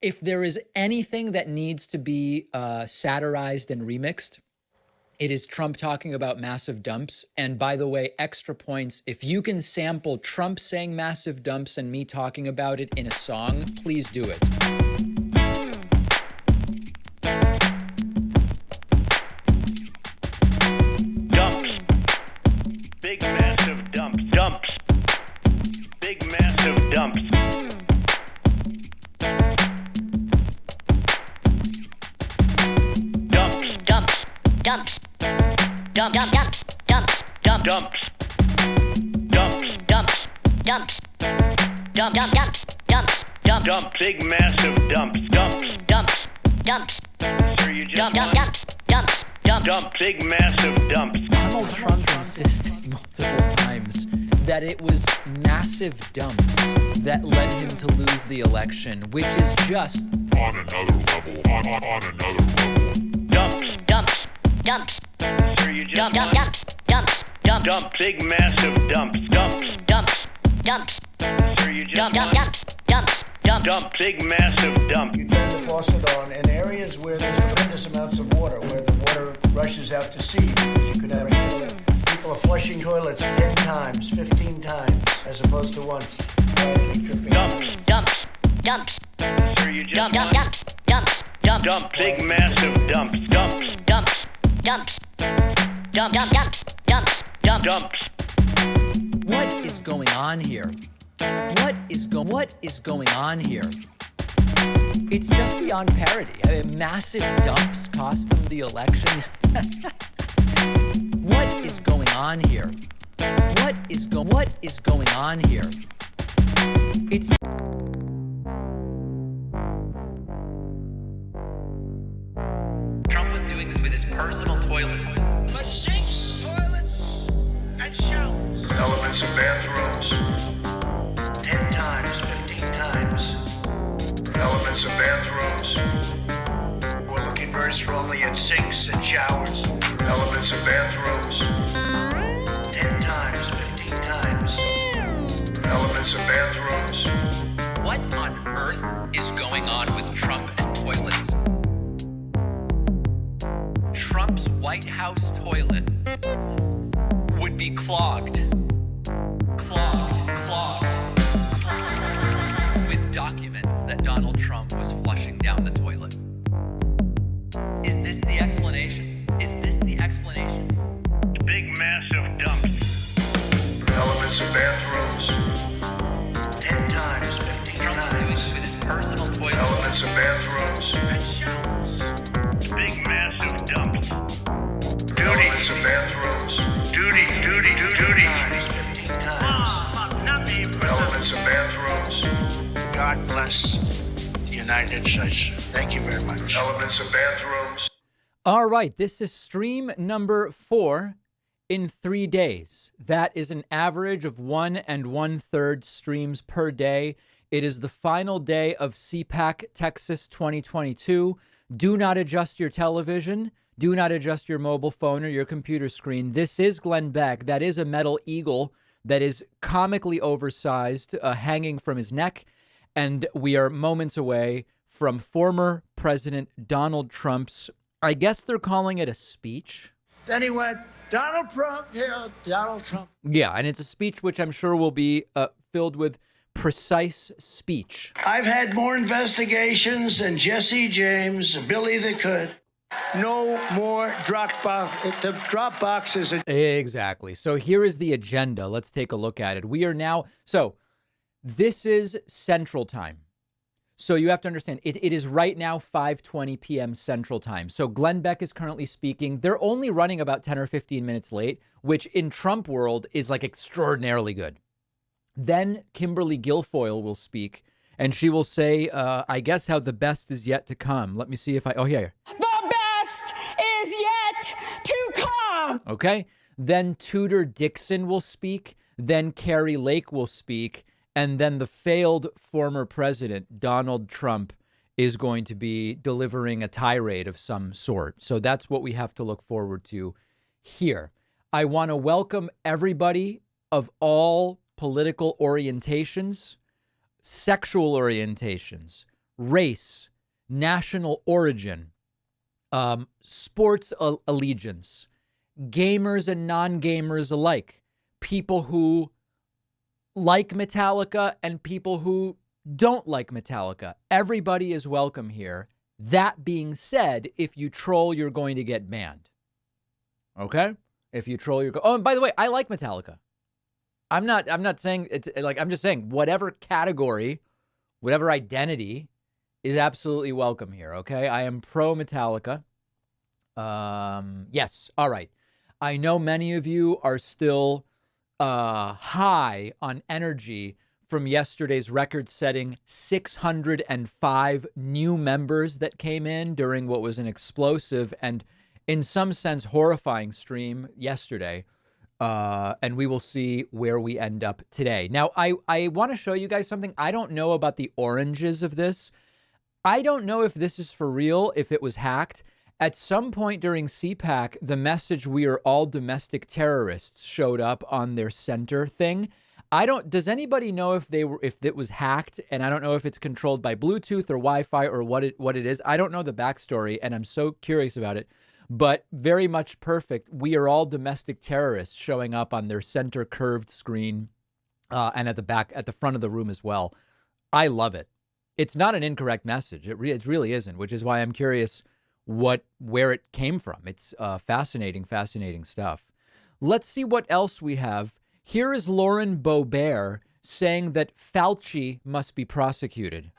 If there is anything that needs to be satirized and remixed, it is Trump talking about massive dumps. And by the way, extra points, if you can sample Trump saying massive dumps and me talking about it in a song, please do it. Dumps. Big massive dumps. Dumps. Big massive dumps. Dumps. Dumps. Dumps. Dump, dump, dumps. Dumps. Dump. Dumps. Dumps. Dumps. Dumps. Dump, dump, dumps. Dumps. Dump. Dump. Big massive dumps. Dumps. Dumps. Dumps. Sir, you just Dump, won. dump, dumps. Dumps. Dump. Dump. Big massive dumps. Donald Trump insisted multiple times that it was massive dumps that led him to lose the election, which is just on another level, on another level. Dumps. Dumps. Dumps. Sir, you just Dump, won. dump, dumps. Dumps. Dump. Dump. Big massive dumps. Dumps. Dumps. Dumps. Sir, you just Dump, won. dump, dumps. Dumps. Dump. Dump. Big massive dumps. You turn the faucet on in areas where there's tremendous amounts of water, where the water rushes out to sea because you could never handle it. People are flushing toilets 10 times, 15 times, as opposed to once. Quietly dripping. Dumps. Dumps. Dumps. Sir, you just Dump, won. dump, dumps. Dumps. Dump. Dump. Big massive dumps. Dumps. Dumps. Dumps. Dump, dump, dumps. Dumps. Dump. Dumps. what is going on here? What is going on here? It's just beyond parody. I mean, massive dumps cost him the election. What is going on here? What is going on here? It's Trump was doing this with his personal toilet. But sinks, toilets, and showers. Elements of bathrooms, 10 times, 15 times. elements of bathrooms, We're looking very strongly at sinks and showers. elements of bathrooms, 10 times, 15 times. elements of bathrooms, What on earth is going on with Trump and toilets? Trump's White House toilet would be clogged with documents that Donald Trump was flushing down the toilet. Is this the explanation? Big massive dumps. elements of bathrooms, 10 times, 15 Trump was doing this times. with his personal toilet. elements of bathrooms, And showers. Big massive dumps. elements of bathrooms, Duty, 15 times. Not me, elements of bathrooms, God bless the United States. Thank you very much. elements of bathrooms. All right, this is stream number 4 in 3 days. That is an average of 1 1/3 streams per day. It is the final day of CPAC Texas 2022. Do not adjust your television. Do not adjust your mobile phone or your computer screen. This is Glenn Beck. That is a metal eagle that is comically oversized, hanging from his neck. And we are moments away from former President Donald Trump's, I guess they're calling it a speech. Then he went, Donald Trump, yeah, Donald Trump. Yeah, and it's a speech which I'm sure will be filled with precise speech. I've had more investigations than Jesse James, Billy the Could. No more Dropbox. The Dropbox is a Exactly. So here is the agenda. Let's take a look at it. We are now, so this is Central Time. So you have to understand, it is right now 5:20 p.m. Central Time. So Glenn Beck is currently speaking. They're only running about 10 or 15 minutes late, which in Trump world is like extraordinarily good. Then Kimberly Guilfoyle will speak, and she will say, I guess how the best is yet to come. Let me see if I, oh, here. The best is yet to come. Okay. Then Tudor Dixon will speak. Then Carrie Lake will speak. And then the failed former president, Donald Trump, is going to be delivering a tirade of some sort. So that's what we have to look forward to here. I want to welcome everybody of all political orientations, sexual orientations, race, national origin, sports allegiance, gamers and non-gamers alike, people who like Metallica and people who don't like Metallica. Everybody is welcome here. That being said, if you troll, you're going to get banned. Okay? If you troll, oh, and by the way, I like Metallica. I'm not saying it's like, I'm just saying whatever category, whatever identity is absolutely welcome here. Okay? I am pro Metallica. Yes. All right. I know many of you are still high on energy from yesterday's record-setting 605 new members that came in during what was an explosive and, in some sense, horrifying stream yesterday. And we will see where we end up today. Now, I want to show you guys something. I don't know about the oranges of this. I don't know if this is for real, if it was hacked. At some point during CPAC, the message "we are all domestic terrorists" showed up on their center thing. Does anybody know if it was hacked? And I don't know if it's controlled by Bluetooth or Wi-Fi or what it is. I don't know the backstory, and I'm so curious about it. But very much perfect. "We are all domestic terrorists" showing up on their center curved screen, and at the front of the room as well. I love it. It's not an incorrect message. It really isn't, which is why I'm curious where it came from. It's fascinating stuff. Let's see what else we have. Here is Lauren Boebert saying that Fauci must be prosecuted.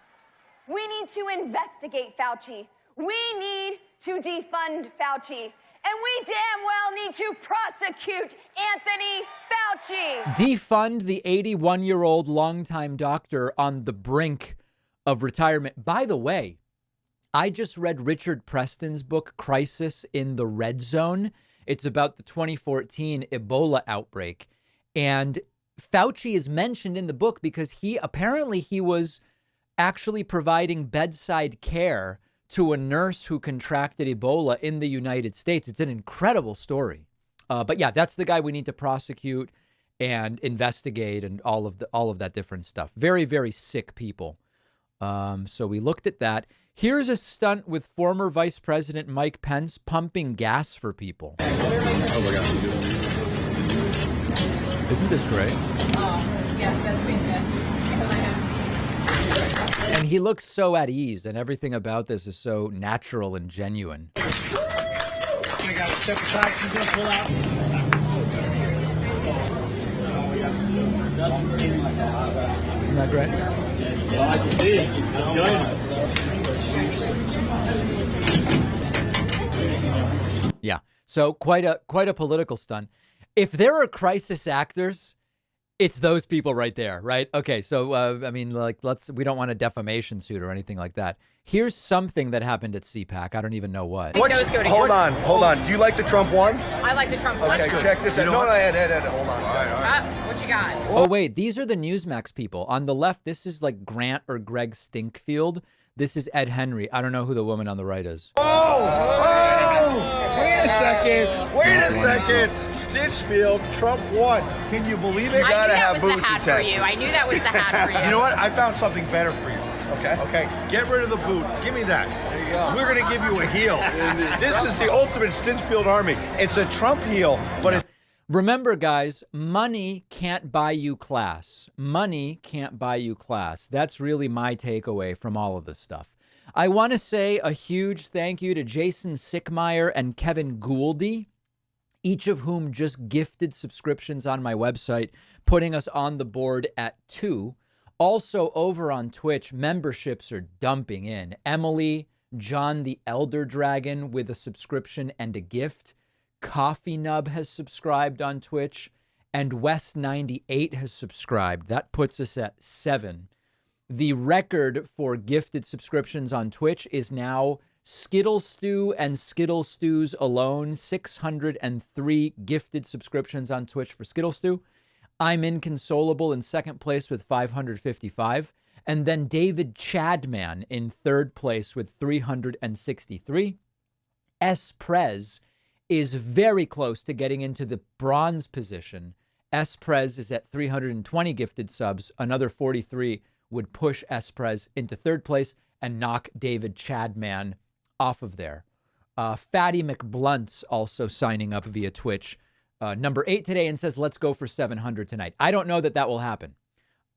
We need to investigate Fauci. We need to defund Fauci. And we damn well need to prosecute Anthony Fauci. Defund the 81-year-old longtime doctor on the brink of retirement. By the way, I just read Richard Preston's book, Crisis in the Red Zone. It's about the 2014 Ebola outbreak. And Fauci is mentioned in the book because he was actually providing bedside care to a nurse who contracted Ebola in the United States. It's an incredible story. But yeah, that's the guy we need to prosecute and investigate and all of that different stuff. Very, very sick people. So we looked at that. Here's a stunt with former Vice President Mike Pence pumping gas for people. Oh my gosh. Isn't this great? Yeah, that's fantastic. And he looks so at ease, and everything about this is so natural and genuine. I got to step aside. She's going to pull out. Isn't that great? Well, I can see it. It's going. Yeah. So quite a political stunt. If there are crisis actors, it's those people right there, right? Okay, so I mean, like, we don't want a defamation suit or anything like that. Here's something that happened at CPAC. I don't even know what. Hold on. Do you like the Trump one? I like the Trump one. Okay, check this out. No, hold on. All right. What you got? Oh, wait, these are the Newsmax people. On the left, this is like Grant or Greg Stinkfield. This is Ed Henry. I don't know who the woman on the right is. Wait a second. Stitchfield, Trump won. Can you believe it? I knew that was the hat for you. I knew that was the hat for you. You know what? I found something better for you. Okay. Get rid of the boot. Give me that. There you go. We're going to give you a heel. This is the ultimate Stitchfield army. It's a Trump heel, but Remember, guys, money can't buy you class. Money can't buy you class. That's really my takeaway from all of this stuff. I want to say a huge thank you to Jason Sickmeyer and Kevin Gouldy, each of whom just gifted subscriptions on my website, putting us on the board at 2. Also over on Twitch, memberships are dumping in. Emily, John the Elder Dragon with a subscription and a gift. Coffee Nub has subscribed on Twitch, and West98 has subscribed. That puts us at 7. The record for gifted subscriptions on Twitch is now Skittle Stew and Skittle Stews alone. 603 gifted subscriptions on Twitch for Skittle Stew. I'm Inconsolable in second place with 555. And then David Chadman in third place with 363. S. Prez is very close to getting into the bronze position. S. Prez is at 320 gifted subs. Another 43 would push S. Prez into third place. and knock David Chadman off of there. Fatty McBlunt's also signing up via Twitch. Number 8 today and says, let's go for 700 tonight. I don't know that will happen.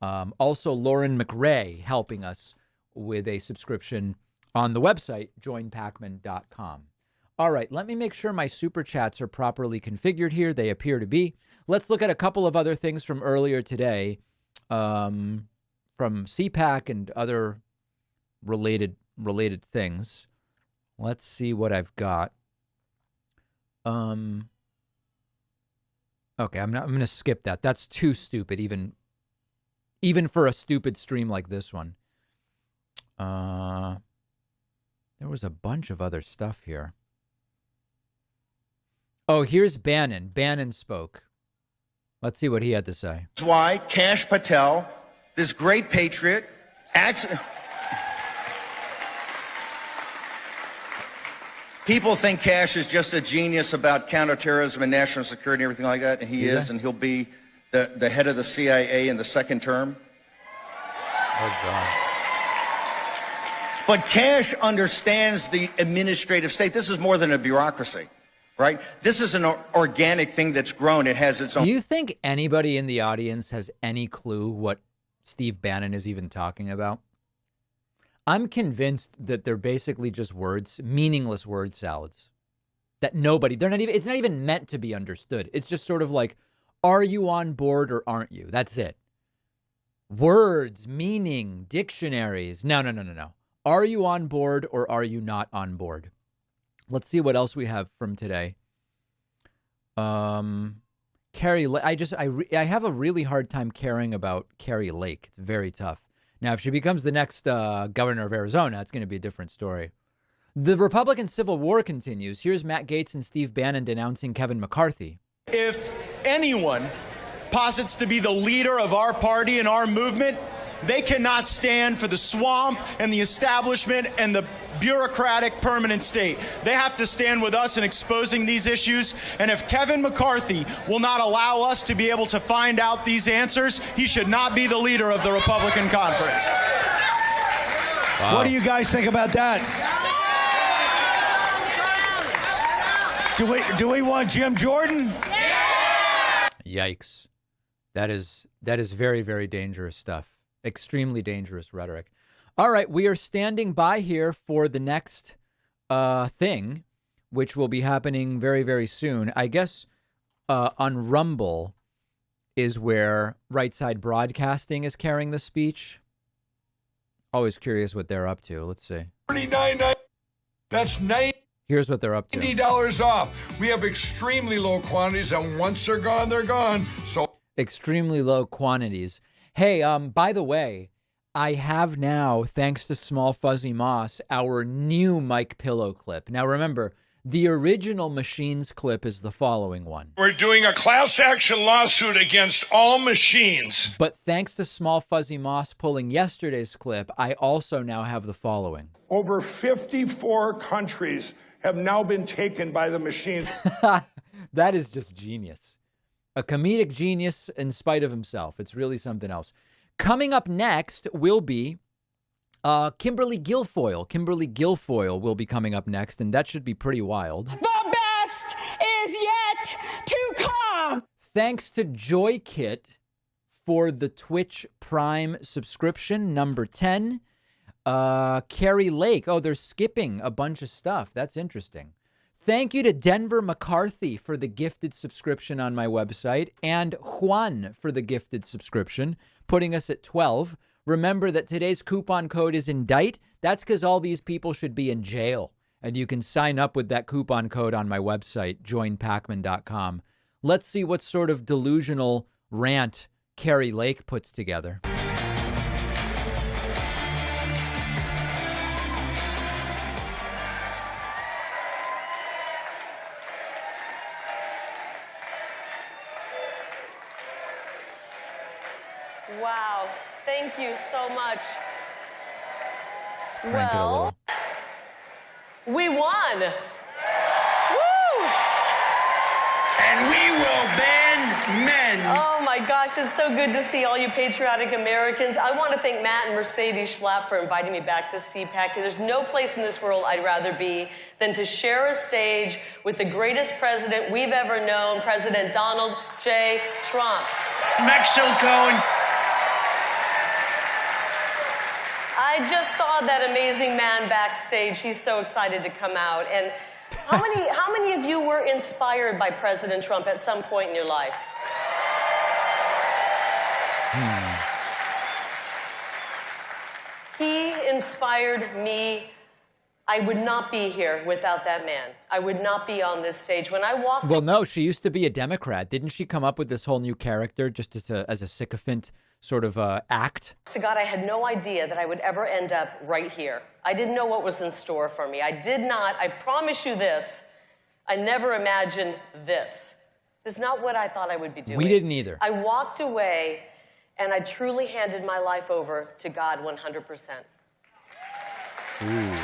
Also, Lauren McRae helping us with a subscription on the website, joinpacman.com. All right, let me make sure my super chats are properly configured here. They appear to be. Let's look at a couple of other things from earlier today, from CPAC and other related things. Let's see what I've got. Okay, I'm going to skip that. That's too stupid, even for a stupid stream like this one. There was a bunch of other stuff here. Oh, here's Bannon. Bannon spoke. Let's see what he had to say. That's why Kash Patel, this great patriot, people think Kash is just a genius about counterterrorism and national security and everything like that, and he is, and he'll be the head of the CIA in the second term. Oh, God. But Kash understands the administrative state. This is more than a bureaucracy, right? This is an organic thing that's grown. It has its own. Do you think anybody in the audience has any clue what Steve Bannon is even talking about? I'm convinced that they're basically just words, meaningless word salads. That it's not even meant to be understood. It's just sort of like, are you on board or aren't you? That's it. Words, meaning, dictionaries. No. Are you on board or are you not on board? Let's see what else we have from today. Carrie, I have a really hard time caring about Carrie Lake. It's very tough. Now, if she becomes the next governor of Arizona, it's going to be a different story. The Republican Civil War continues. Here's Matt Gaetz and Steve Bannon denouncing Kevin McCarthy. If anyone posits to be the leader of our party and our movement, they cannot stand for the swamp and the establishment and the bureaucratic permanent state. They have to stand with us in exposing these issues. And if Kevin McCarthy will not allow us to be able to find out these answers, he should not be the leader of the Republican conference. Wow. What do you guys think about that? Do we want Jim Jordan? Yikes. That is very, very dangerous stuff. Extremely dangerous rhetoric. All right, we are standing by here for the next thing, which will be happening very, very soon. I guess on Rumble is where Right Side Broadcasting is carrying the speech. Always curious what they're up to. Let's see. $39. That's Here's what they're up to. $90 off. We have extremely low quantities, and once they're gone, they're gone. So extremely low quantities. Hey, by the way, I have now, thanks to Small Fuzzy Moss, our new Mike Pillow clip. Now, remember, the original Machines clip is the following one. We're doing a class action lawsuit against all machines. But thanks to Small Fuzzy Moss pulling yesterday's clip, I also now have the following. over 54 countries have now been taken by the machines. That is just genius. A comedic genius in spite of himself. It's really something else. Coming up next will be Kimberly Guilfoyle. Kimberly Guilfoyle will be coming up next, and that should be pretty wild. The best is yet to come. Thanks to JoyKit for the Twitch Prime subscription, number 10. Carrie Lake. Oh, they're skipping a bunch of stuff. That's interesting. Thank you to Denver McCarthy for the gifted subscription on my website, and Juan for the gifted subscription, putting us at 12. Remember that today's coupon code is INDICT. That's because all these people should be in jail. And you can sign up with that coupon code on my website, joinpacman.com. Let's see what sort of delusional rant Carrie Lake puts together. Wow, thank you so much. Crank it a little. We won. Woo! And we will bend men. Oh my gosh, it's so good to see all you patriotic Americans. I want to thank Matt and Mercedes Schlapp for inviting me back to CPAC. There's no place in this world I'd rather be than to share a stage with the greatest president we've ever known, President Donald J. Trump. Mexico. I just saw that amazing man backstage. He's so excited to come out. And how many of you were inspired by President Trump at some point in your life? He inspired me. I would not be here without that man. I would not be on this stage. When I walked... Well, no, she used to be a Democrat. Didn't she come up with this whole new character just as a sycophant sort of act? To God, I had no idea that I would ever end up right here. I didn't know what was in store for me. I did not, I promise you this, I never imagined this. This is not what I thought I would be doing. We didn't either. I walked away and I truly handed my life over to God 100%. Ooh.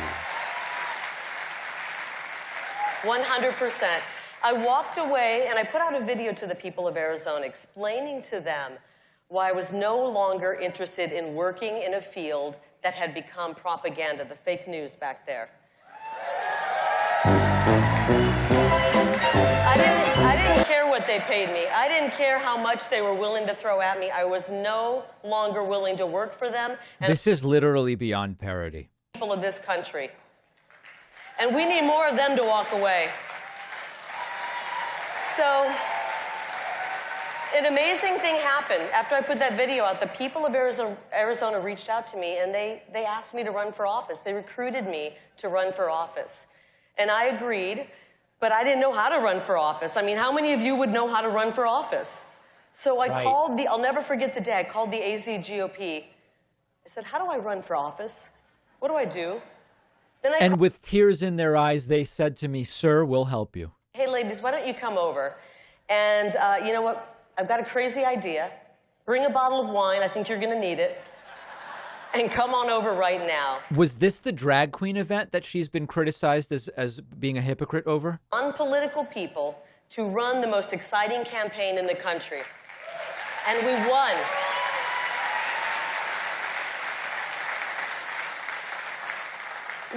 100%. I walked away and I put out a video to the people of Arizona explaining to them why I was no longer interested in working in a field that had become propaganda, the fake news back there. I didn't care what they paid me. I didn't care how much they were willing to throw at me. I was no longer willing to work for them. And this is literally beyond parody. People of this country. And we need more of them to walk away. So, an amazing thing happened. After I put that video out, the people of Arizona reached out to me and they asked me to run for office. They recruited me to run for office. And I agreed, but I didn't know how to run for office. I mean, how many of you would know how to run for office? So I called I'll never forget the day, I called the AZ GOP. I said, how do I run for office? What do I do? And with tears in their eyes, they said to me, sir, we'll help you. Hey, ladies, why don't you come over? And you know what? I've got a crazy idea. Bring a bottle of wine. I think you're going to need it. And come on over right now. Was this the drag queen event that she's been criticized as being a hypocrite over? Unpolitical people to run the most exciting campaign in the country. And we won.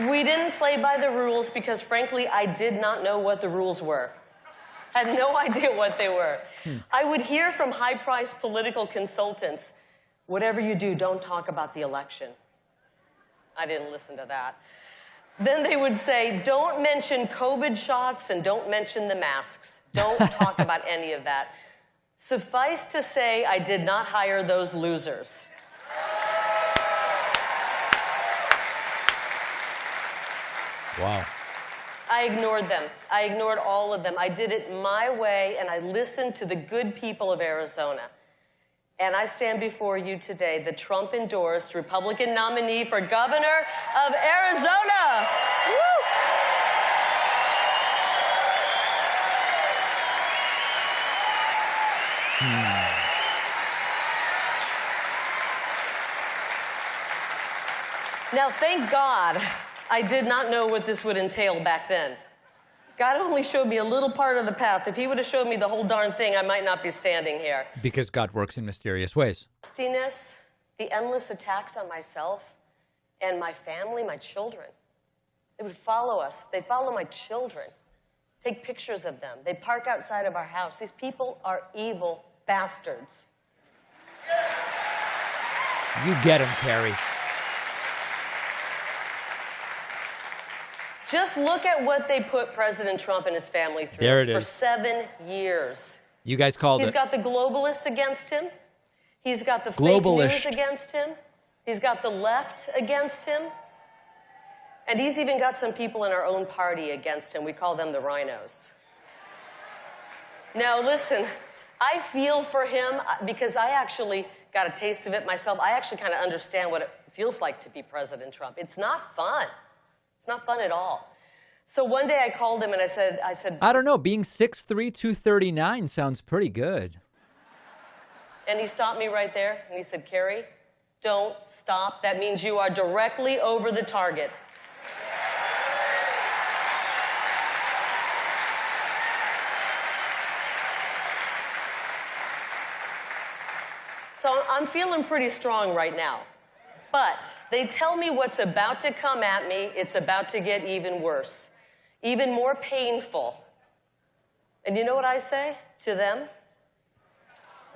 We didn't play by the rules because, frankly, I did not know what the rules were. I had no idea what they were. I would hear from high-priced political consultants, whatever you do, don't talk about the election. I didn't listen to that. Then they would say, don't mention COVID shots and don't mention the masks. Don't talk about any of that. Suffice to say, I did not hire those losers. Wow. I ignored them. I ignored all of them. I did it my way, and I listened to the good people of Arizona. And I stand before you today, the Trump-endorsed Republican nominee for governor of Arizona. Woo! Now, thank God, I did not know what this would entail back then. God only showed me a little part of the path. If he would have showed me the whole darn thing, I might not be standing here. Because God works in mysterious ways. Nastiness, the endless attacks on myself and my family, my children. They would follow us. They'd follow my children. Take pictures of them. They'd park outside of our house. These people are evil bastards. You get them, Carrie. Just look at what they put President Trump and his family through There it is. For 7 years. You guys called it. He's got the globalists against him. He's got the fake news against him. He's got the left against him. And he's even got some people in our own party against him. We call them the rhinos. Now, listen, I feel for him because I actually got a taste of it myself. I actually kind of understand what it feels like to be President Trump. It's not fun. It's not fun at all. So one day I called him and I said, I don't know, being 6'3", 239 sounds pretty good. And he stopped me right there and he said, Carrie, don't stop. That means you are directly over the target. I'm feeling pretty strong right now. But they tell me what's about to come at me, it's about to get even worse, even more painful. And you know what I say to them?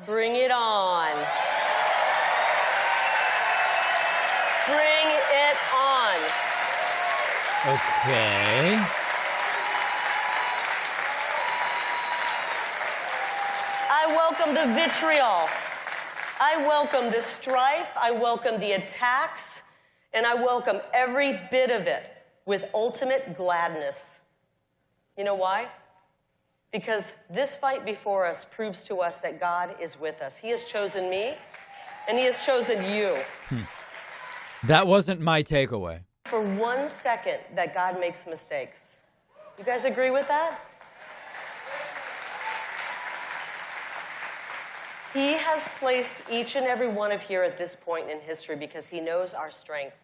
Bring it on. Bring it on. Okay. I welcome the vitriol. I welcome the strife. I welcome the attacks. And I welcome every bit of it with ultimate gladness. You know why? Because this fight before us proves to us that God is with us. He has chosen me, and he has chosen you. That wasn't my takeaway. For 1 second that God makes mistakes. You guys agree with that? He has placed each and every one of here at this point in history because he knows our strength.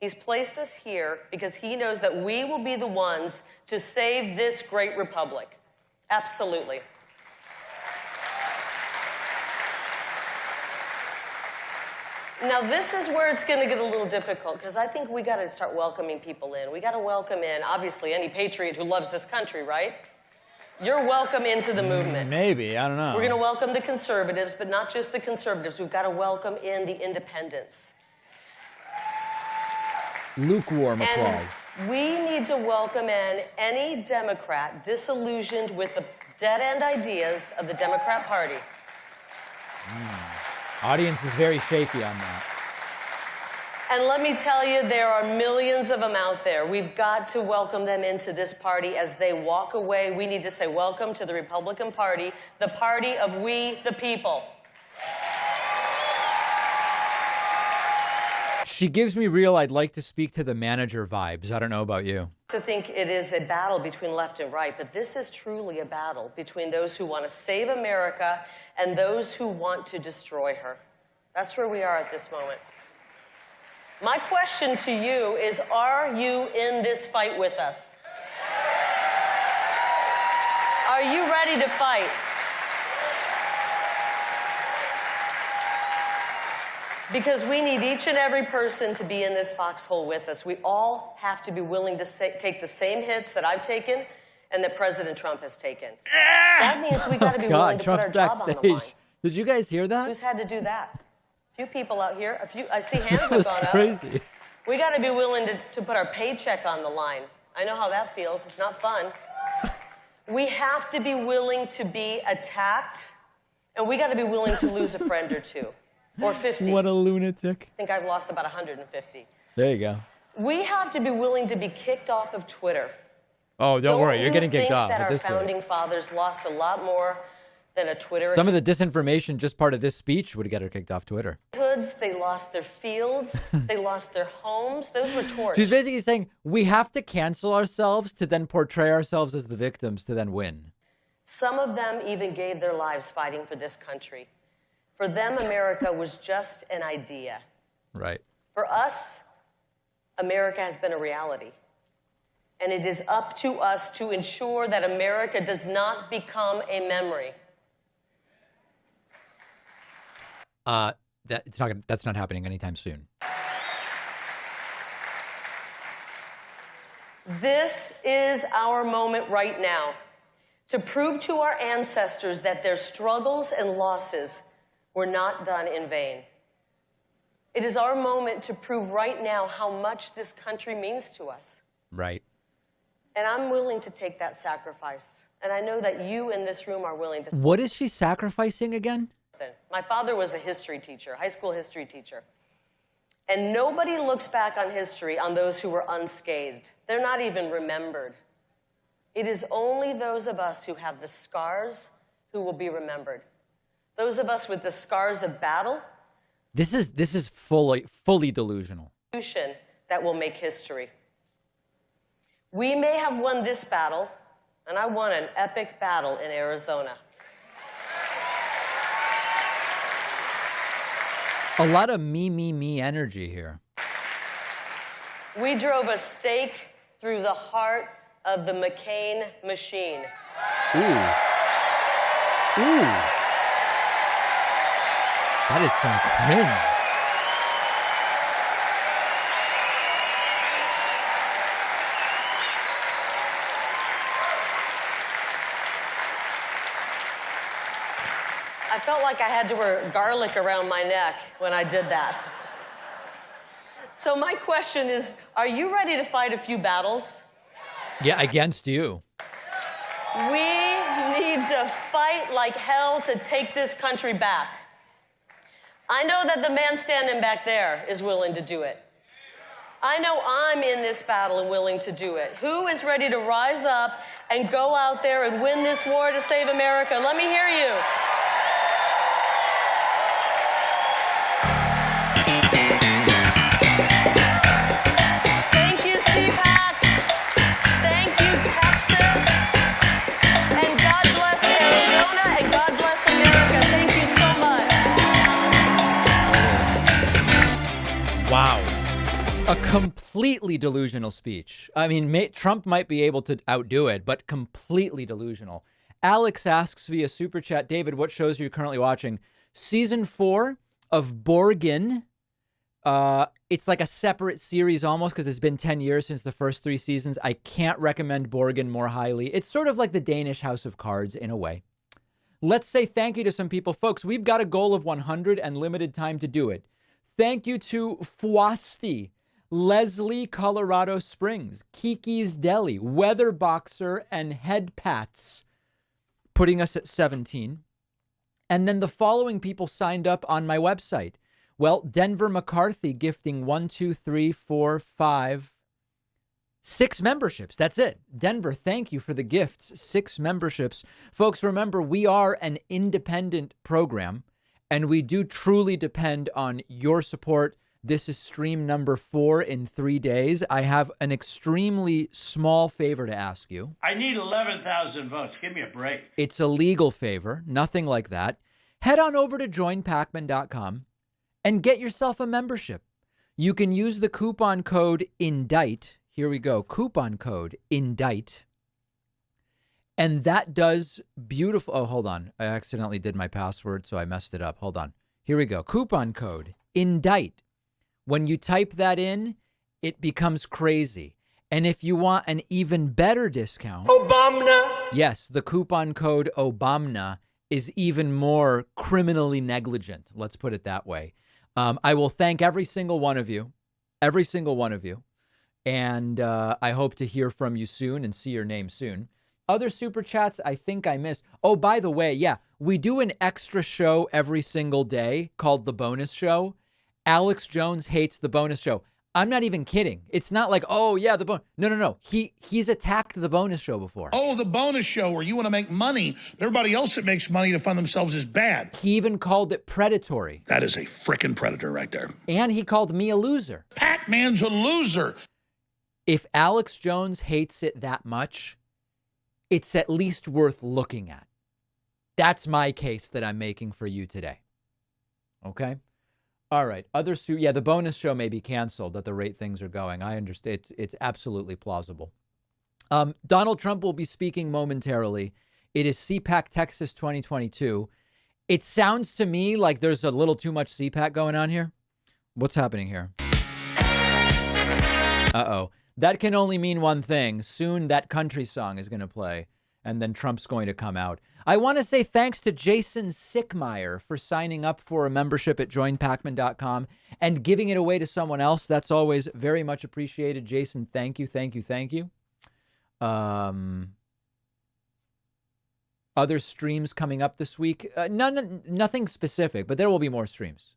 He's placed us here because he knows that we will be the ones to save this great republic. Absolutely. Now, this is where it's going to get a little difficult because I think we got to start welcoming people in. We got to welcome in, obviously, any patriot who loves this country, right? You're welcome into the movement. Maybe, I don't know. We're going to welcome the conservatives, but not just the conservatives. We've got to welcome in the independents. Lukewarm applause. And we need to welcome in any Democrat disillusioned with the dead-end ideas of the Democrat Party. Audience is very shaky on that. And let me tell you, there are millions of them out there. We've got to welcome them into this party as they walk away. We need to say, welcome to the Republican Party, the party of we, the people. She gives me real I'd like to speak to the manager vibes. I don't know about you. I think it is a battle between left and right, but this is truly a battle between those who want to save America and those who want to destroy her. That's where we are at this moment. My question to you is, are you in this fight with us? Are you ready to fight? Because we need each and every person to be in this foxhole with us. We all have to be willing to take the same hits that I've taken and that President Trump has taken. That means we've got to be willing to Trump's put our job on the line. Did you guys hear that? Who's had to do that? A few people out here. I see hands have That's gone crazy. up. We got to be willing to put our paycheck on the line. I know how that feels. It's not fun. We have to be willing to be attacked, and we got to be willing to lose a friend or two. Or 50. What a lunatic. I think I've lost about 150. There you go. We have to be willing to be kicked off of Twitter. Oh, don't worry. You're getting kicked off that at our this founding rate. fathers lost a lot more than a Twitter Some of the disinformation just part of this speech would get her kicked off Twitter. They lost their fields. They lost their homes. Those were torched. She's basically saying we have to cancel ourselves to then portray ourselves as the victims to then win. Some of them even gave their lives fighting for this country. For them, America was just an idea. Right. For us, America has been a reality. And it is up to us to ensure that America does not become a memory. That's not happening anytime soon. This is our moment right now to prove to our ancestors that their struggles and losses were not done in vain. It is our moment to prove right now how much this country means to us. Right. And I'm willing to take that sacrifice. And I know that you in this room are willing to. What is she sacrificing again? My father was a history teacher, high school history teacher. And nobody looks back on history on those who were unscathed. They're not even remembered. It is only those of us who have the scars who will be remembered. Those of us with the scars of battle. This is fully delusional. That will make history. We may have won this battle, and I won an epic battle in Arizona. A lot of me energy here. We drove a stake through the heart of the McCain machine. Ooh. That is some cringe. I felt like I had to wear garlic around my neck when I did that. So my question is, are you ready to fight a few battles? Yeah, against you. We need to fight like hell to take this country back. I know that the man standing back there is willing to do it. I know I'm in this battle and willing to do it. Who is ready to rise up and go out there and win this war to save America? Let me hear you. Thank you, CPAC. Thank you, Texas. And God bless Arizona, and God bless America. Thank you so much. Wow. A completely delusional speech. I mean, Trump might be able to outdo it, but completely delusional. Alex asks via Super Chat, David, what shows are you currently watching? Season 4 of Borgen. It's like a separate series almost because it's been 10 years since the first 3 seasons. I can't recommend Borgen more highly. It's sort of like the Danish House of Cards in a way. Let's say thank you to some people. Folks, we've got a goal of 100 and limited time to do it. Thank you to Fwasti, Leslie, Colorado Springs, Kiki's Deli, Weather Boxer, and Head Pats, putting us at 17. And then the following people signed up on my website. Well, Denver McCarthy gifting 6 memberships. That's it. Denver, thank you for the gifts. 6 memberships. Folks, remember, we are an independent program, and we do truly depend on your support. This is stream number 4 in 3 days. I have an extremely small favor to ask you. I need 11,000 votes. Give me a break. It's a legal favor, nothing like that. Head on over to joinpacman.com and get yourself a membership. You can use the coupon code INDICT. Here we go. Coupon code INDICT. And that does beautiful. Oh, hold on. I accidentally did my password, so I messed it up. Hold on. Here we go. Coupon code INDICT. When you type that in, it becomes crazy. And if you want an even better discount, Obama. Yes, the coupon code OBAMNA is even more criminally negligent. Let's put it that way. I will thank every single one of you. And I hope to hear from you soon and see your name soon. Other super chats I think I missed. Oh, by the way, yeah, we do an extra show every single day called The Bonus Show. Alex Jones hates The Bonus Show. I'm not even kidding. It's not like, oh, yeah, the bonus. No. He's attacked The Bonus Show before. Oh, The Bonus Show where you want to make money. Everybody else that makes money to fund themselves is bad. He even called it predatory. That is a frickin' predator right there. And he called me a loser. Pac-Man's a loser. If Alex Jones hates it that much, it's at least worth looking at. That's my case that I'm making for you today. Okay? All right. The Bonus Show may be canceled at the rate things are going. I understand. It's absolutely plausible. Donald Trump will be speaking momentarily. It is CPAC Texas 2022. It sounds to me like there's a little too much CPAC going on here. What's happening here? Uh-oh. That can only mean one thing. Soon that country song is going to play, and then Trump's going to come out. I want to say thanks to Jason Sickmeyer for signing up for a membership at joinpacman.com and giving it away to someone else. That's always very much appreciated. Jason, thank you. Other streams coming up this week. Nothing specific, but there will be more streams.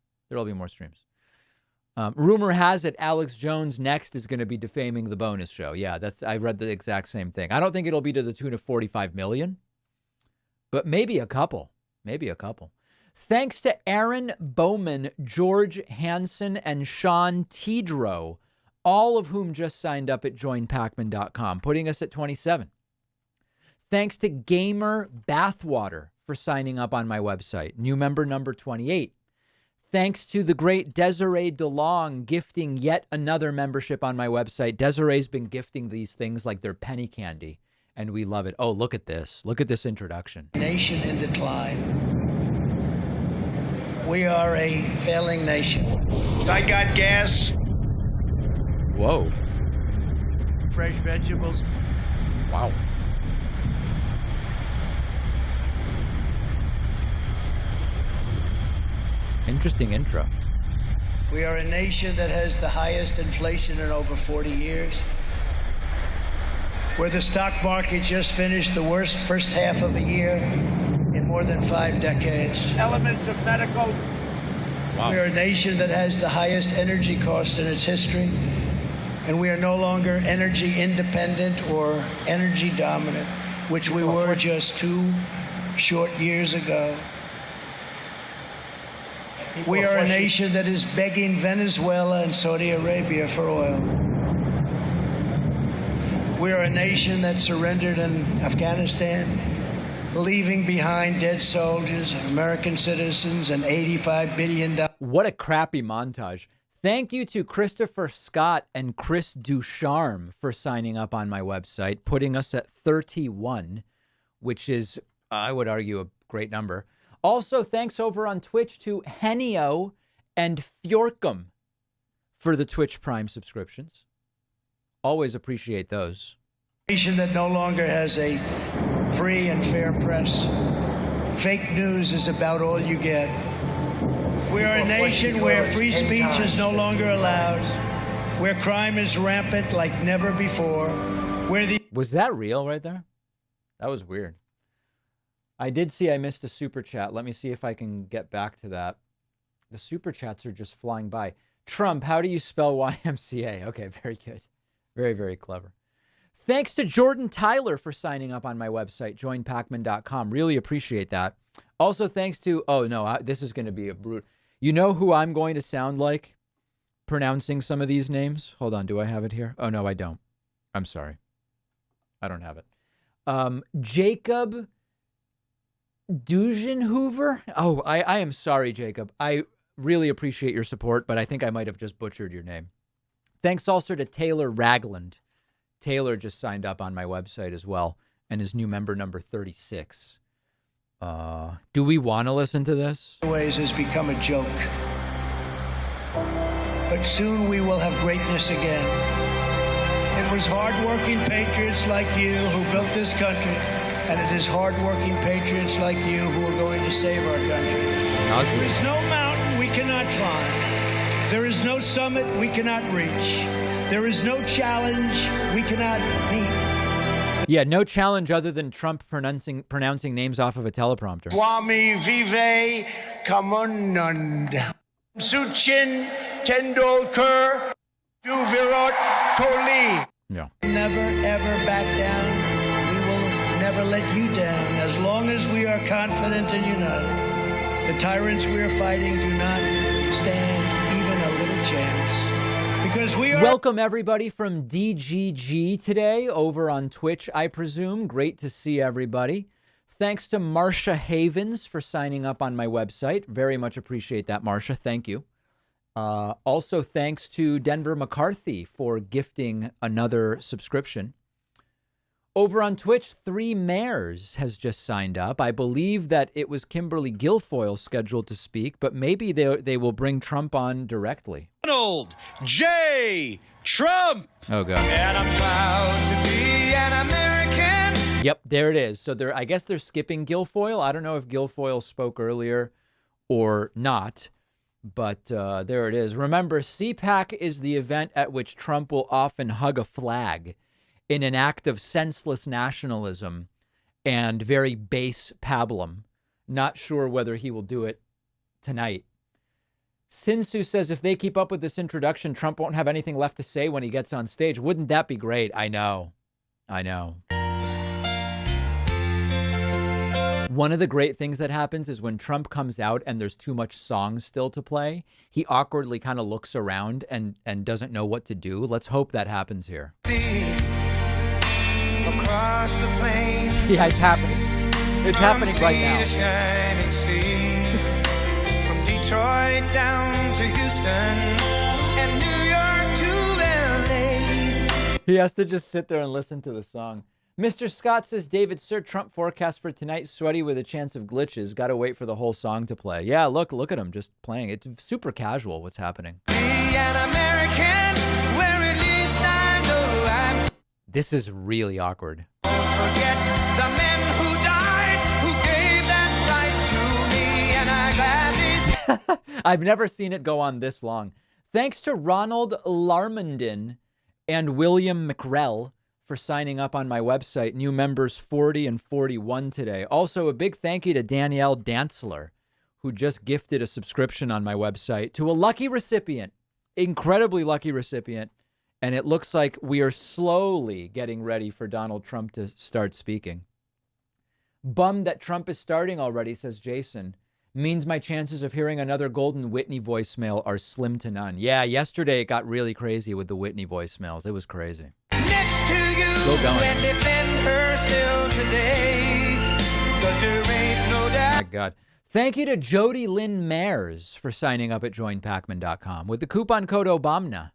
Rumor has it Alex Jones next is going to be defaming The Bonus Show. Yeah, I read the exact same thing. I don't think it'll be to the tune of 45 million, but maybe a couple. Thanks to Aaron Bowman, George Hansen, and Sean Tidrow, all of whom just signed up at joinpacman.com, putting us at 27. Thanks to Gamer Bathwater for signing up on my website. New member number 28. Thanks to the great Desiree DeLong gifting yet another membership on my website. Desiree's been gifting these things like they're penny candy, and we love it. Oh, look at this. Look at this introduction. Nation in decline. We are a failing nation. I got gas. Whoa. Fresh vegetables. Wow. Interesting intro. We are a nation that has the highest inflation in over 40 years. Where the stock market just finished the worst first half of a year in more than 5 decades. Elements of medical. Wow. We are a nation that has the highest energy cost in its history. And we are no longer energy independent or energy dominant, which we were just 2 short years ago. We are a nation that is begging Venezuela and Saudi Arabia for oil. We are a nation that surrendered in Afghanistan, leaving behind dead soldiers, American citizens, and $85 billion. What a crappy montage. Thank you to Christopher Scott and Chris Ducharme for signing up on my website, putting us at 31, which is, I would argue, a great number. Also, thanks over on Twitch to Henio and Fjorkum for the Twitch Prime subscriptions. Always appreciate those. A nation that no longer has a free and fair press. Fake news is about all you get. We are a nation where free speech is no longer allowed, where crime is rampant like never before, where the... Was that real right there? That was weird. I did see I missed a super chat. Let me see if I can get back to that. The super chats are just flying by. Trump, how do you spell YMCA? Okay, very good. Very, very clever. Thanks to Jordan Tyler for signing up on my website, joinpacman.com. Really appreciate that. Also, thanks to, this is going to be a brute. You know who I'm going to sound like pronouncing some of these names? Hold on, do I have it here? Oh, no, I don't. I'm sorry. I don't have it. Jacob Dugenhoover? Oh, I am sorry, Jacob. I really appreciate your support, but I think I might have just butchered your name. Thanks also to Taylor Ragland. Taylor just signed up on my website as well and is new member number 36. Do we want to listen to this? Ways has become a joke. But soon we will have greatness again. It was hardworking patriots like you who built this country, and it is hardworking patriots like you who are going to save our country. There is no mountain we cannot climb. There is no summit we cannot reach. There is no challenge we cannot meet. Yeah, no challenge other than Trump pronouncing names off of a teleprompter. Swami Vive Kamunand. Sachin Tendulkar to Virat Kohli. Yeah. Never, ever back down. We will never let you down as long as we are confident and united. The tyrants we are fighting do not stand even a little chance. Because we are... Welcome, everybody, from DGG today over on Twitch, I presume. Great to see everybody. Thanks to Marsha Havens for signing up on my website. Very much appreciate that, Marsha. Thank you. Also, thanks to Denver McCarthy for gifting another subscription. Over on Twitch, 3 Mayors has just signed up. I believe that it was Kimberly Guilfoyle scheduled to speak, but maybe they will bring Trump on directly. Donald J. Trump. Oh, God. And I'm proud to be an American. Yep, there it is. So I guess they're skipping Guilfoyle. I don't know if Guilfoyle spoke earlier or not, but there it is. Remember, CPAC is the event at which Trump will often hug a flag in an act of senseless nationalism and very base pablum. Not sure whether he will do it tonight. Sinsu says if they keep up with this introduction, Trump won't have anything left to say when he gets on stage. Wouldn't that be great? I know. One of the great things that happens is when Trump comes out and there's too much song still to play, he awkwardly kind of looks around and doesn't know what to do. Let's hope that happens here. Across the plains, yeah, it's happening. It's happening right now. Shining sea. From Detroit down to Houston and New York to LA. He has to just sit there and listen to the song. Mr. Scott says, David, Sir, Trump forecast for tonight, sweaty with a chance of glitches. Got to wait for the whole song to play. Yeah, look at him just playing. It's super casual what's happening. An American, where at least I know I'm. This is really awkward. Don't forget the men who died, who gave that right to me, and I gladly. I've never seen it go on this long. Thanks to Ronald Larmondin and William McRell for signing up on my website. New members 40 and 41 today. Also, a big thank you to Danielle Dantzler, who just gifted a subscription on my website to a lucky recipient, incredibly lucky recipient. And it looks like we are slowly getting ready for Donald Trump to start speaking. Bummed that Trump is starting already, says Jason. Means my chances of hearing another Golden Whitney voicemail are slim to none. Yeah, yesterday it got really crazy with the Whitney voicemails. It was crazy. Next to you Still going. and defend her still today, 'cause there ain't no doubt. My God. Thank you to Jody Lynn Mayers for signing up at joinpacman.com with the coupon code OBAMNA.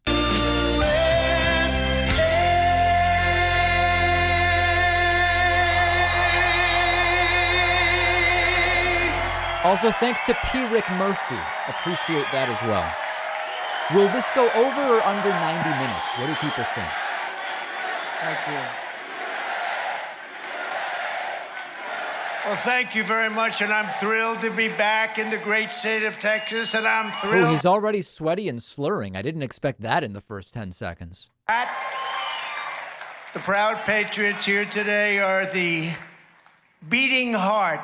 Also, thanks to P. Rick Murphy. Appreciate that as well. Will this go over or under 90 minutes? What do people think? Thank you. Well, thank you very much, and I'm thrilled to be back in the great state of Texas, and I'm thrilled. Oh, he's already sweaty and slurring. I didn't expect that in the first 10 seconds. The proud patriots here today are the beating heart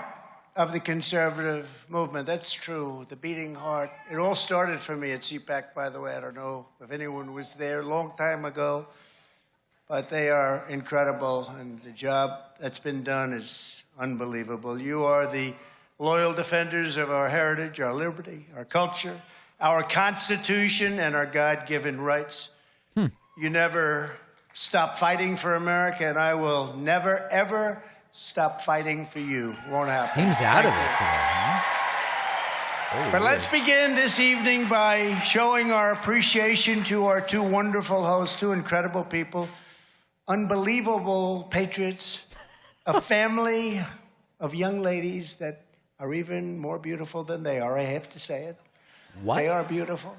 of the conservative movement. That's true, the beating heart. It all started for me at CPAC, by the way. I don't know if anyone was there a long time ago, but they are incredible, and the job that's been done is unbelievable. You are the loyal defenders of our heritage, our liberty, our culture, our Constitution, and our God-given rights. You never stop fighting for America, and I will never, ever stop fighting for you. Won't happen. Seems out of it today, huh? Oh, but let's begin this evening by showing our appreciation to our two wonderful hosts, two incredible people, unbelievable patriots, a family of young ladies that are even more beautiful than they are. I have to say it. What? They are beautiful.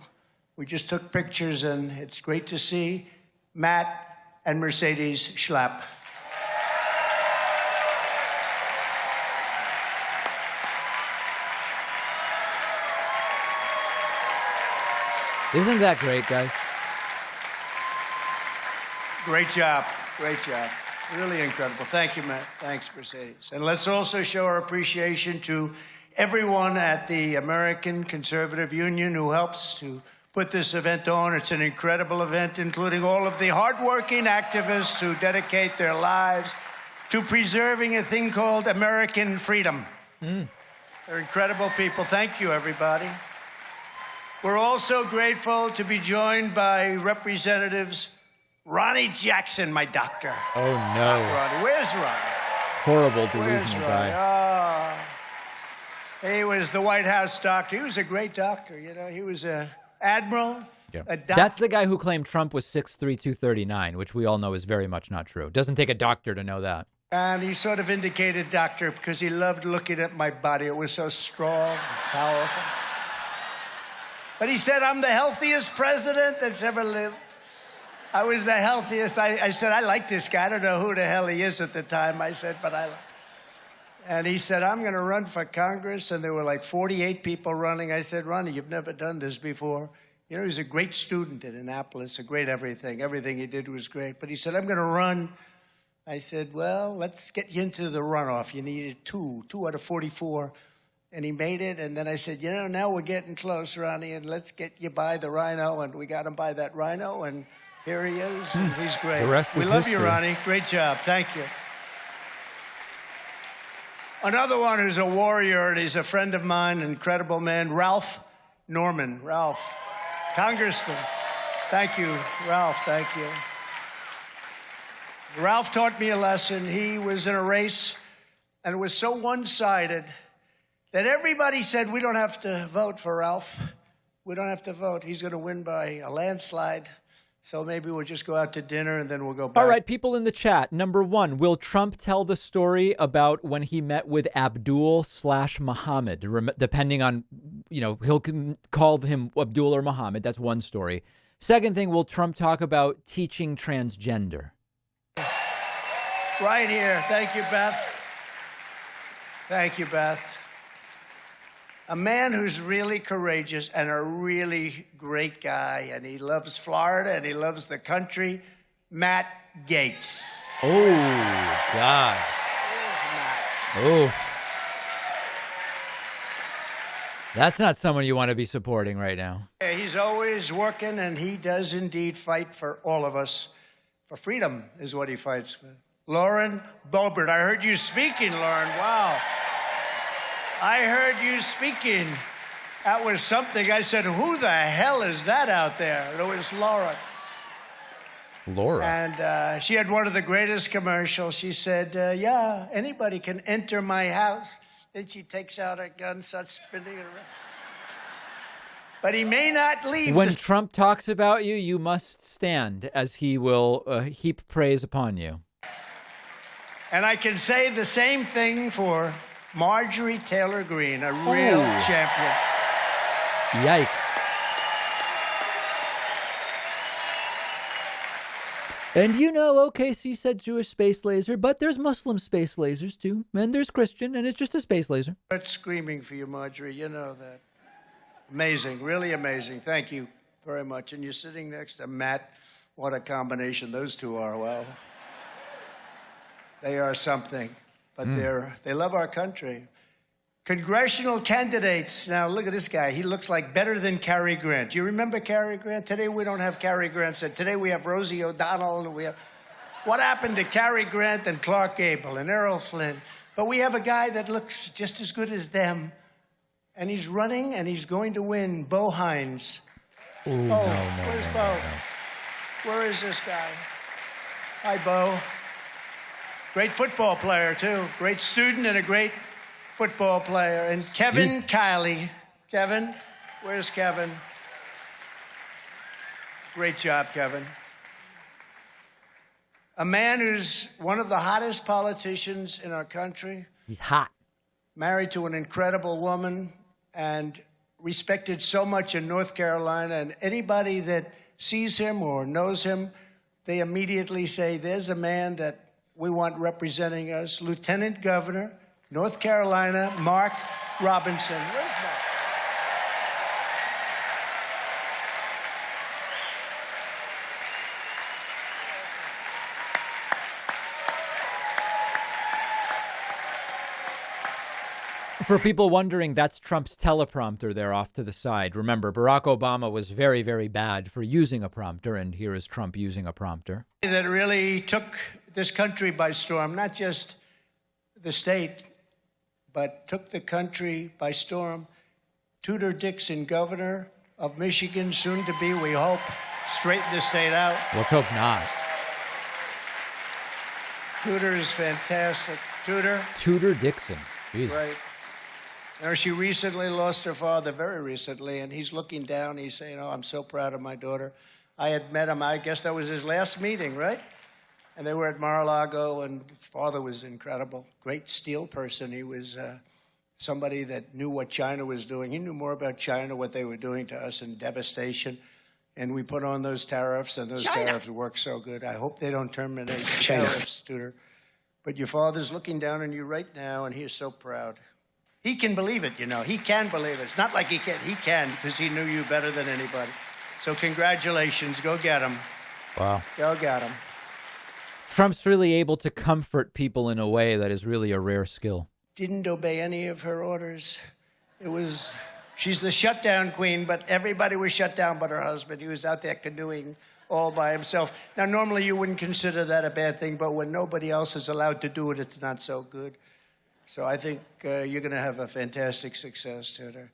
We just took pictures, and it's great to see Matt and Mercedes Schlapp. Isn't that great, guys? Great job. Great job. Really incredible. Thank you, Matt. Thanks, Mercedes. And let's also show our appreciation to everyone at the American Conservative Union who helps to put this event on. It's an incredible event, including all of the hardworking activists who dedicate their lives to preserving a thing called American freedom. They're incredible people. Thank you, everybody. We're also grateful to be joined by Representatives Ronnie Jackson, my doctor. Oh, no. Ronnie. Where's Ronnie? Horrible Where's delusional Ronnie? guy. Oh, he was the White House doctor. He was a great doctor, you know. He was an admiral. Yeah. A That's the guy who claimed Trump was 6'3", 239, which we all know is very much not true. Doesn't take a doctor to know that. And he sort of indicated doctor because he loved looking at my body. It was so strong and powerful. But he said, I'm the healthiest president that's ever lived. I was the healthiest. I said, I like this guy. I don't know who the hell he is at the time. I said, but I like. And he said, I'm going to run for Congress. And there were like 48 people running. I said, Ronnie, you've never done this before. You know, he was a great student at Annapolis, a great everything. Everything he did was great. But he said, I'm going to run. I said, well, let's get you into the runoff. You needed two out of 44. And he made it. And then I said, you know, now we're getting close, Ronnie, and let's get you by the rhino. And we got him by that rhino. And here he is. And he's great. The rest we is love history. you, Ronnie. Great job. Thank you. Another one who's a warrior, and he's a friend of mine, incredible man, Ralph Norman. Ralph, Congressman. Thank you, Ralph. Thank you. Ralph taught me a lesson. He was in a race, and it was so one-sided that everybody said, we don't have to vote for Ralph. We don't have to vote. He's going to win by a landslide. So maybe we'll just go out to dinner and then we'll go back. All right, people in the chat. Number one, will Trump tell the story about when he met with Abdul/Muhammad? Depending on, he'll call him Abdul or Muhammad. That's one story. Second thing, will Trump talk about teaching transgender? Right here. Thank you, Beth. Thank you, Beth. A man who's really courageous and a really great guy, and he loves Florida and he loves the country, Matt Gaetz. Oh, God. Oh. That's not someone you want to be supporting right now. He's always working, and he does indeed fight for all of us. For freedom is what he fights for. Lauren Boebert, I heard you speaking, Lauren. Wow. I heard you speaking. That was something. I said, who the hell is that out there? And it was Laura. Laura. And she had one of the greatest commercials. She said, yeah, anybody can enter my house. Then she takes out her gun, starts spinning it around. But he may not leave. When Trump talks about you, you must stand, as he will heap praise upon you. And I can say the same thing for Marjorie Taylor Greene, a real champion. Yikes. And okay, so you said Jewish space laser, but there's Muslim space lasers too, and there's Christian, and it's just a space laser. I'm screaming for you, Marjorie, you know that. Amazing, really amazing. Thank you very much. And you're sitting next to Matt. What a combination those two are. Well, they are something, but they love our country. Congressional candidates. Now, look at this guy. He looks like better than Cary Grant. Do you remember Cary Grant? Today, we don't have Cary Grant. Today, we have Rosie O'Donnell. And what happened to Cary Grant and Clark Gable and Errol Flynn? But we have a guy that looks just as good as them. And he's running, and he's going to win. Bo Hines. Ooh, where's Bo? Where is this guy? Hi, Bo. Great football player, too. Great student and a great football player. And Kevin Kiley. Kevin, where's Kevin? Great job, Kevin. A man who's one of the hottest politicians in our country. He's hot. Married to an incredible woman and respected so much in North Carolina. And anybody that sees him or knows him, they immediately say, there's a man that we want representing us. Lieutenant Governor, North Carolina, Mark Robinson. Where's Mark? For people wondering, that's Trump's teleprompter there off to the side. Remember, Barack Obama was very, very bad for using a prompter, and here is Trump using a prompter. That really took this country by storm, not just the state, but took the country by storm. Tudor Dixon, governor of Michigan, soon to be, we hope, straighten the state out. Let's hope not. Tudor is fantastic. Tudor Dixon. Jesus. Right. Now, she recently lost her father, very recently, and he's looking down. He's saying, I'm so proud of my daughter. I had met him. I guess that was his last meeting, right? And they were at Mar-a-Lago, and his father was incredible. Great steel person. He was somebody that knew what China was doing. He knew more about China, what they were doing to us in devastation. And we put on those tariffs, and those tariffs work so good. I hope they don't terminate tariffs, Tudor. But your father's looking down on you right now, and he is so proud. He can believe it, He can believe it. It's not like he can't. He can, because he knew you better than anybody. So congratulations. Go get him. Wow. Go get him. Trump's really able to comfort people in a way that is really a rare skill. Didn't obey any of her orders. She's the shutdown queen, but everybody was shut down but her husband. He was out there canoeing all by himself. Now, normally you wouldn't consider that a bad thing, but when nobody else is allowed to do it, it's not so good. So I think you're going to have a fantastic success, Tudor.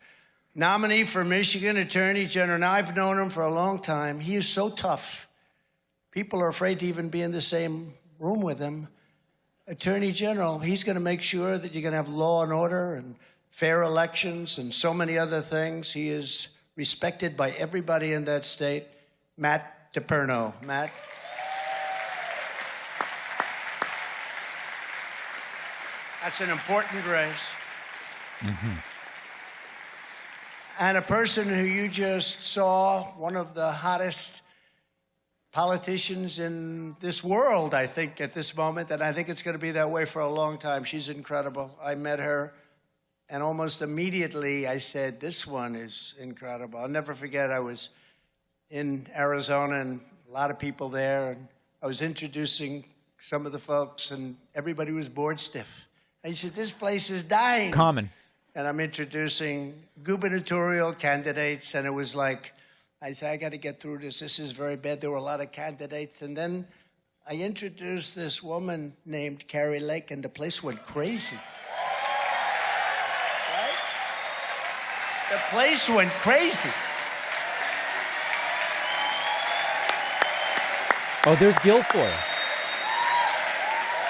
Nominee for Michigan Attorney General. Now, I've known him for a long time. He is so tough. People are afraid to even be in the same room with him. Attorney General, he's going to make sure that you're going to have law and order and fair elections and so many other things. He is respected by everybody in that state. Matt DePerno. Matt? That's an important race. Mm-hmm. And a person who you just saw, one of the hottest politicians in this world, I think, at this moment, and I think it's going to be that way for a long time. She's incredible. I met her, and almost immediately I said, this one is incredible. I'll never forget, I was in Arizona, and a lot of people there, and I was introducing some of the folks, and everybody was bored stiff. I said, this place is dying. Common. And I'm introducing gubernatorial candidates, and it was like, I said, I got to get through this. This is very bad. There were a lot of candidates. And then I introduced this woman named Carrie Lake, and the place went crazy. Right? The place went crazy. Oh, there's Guilfoyle.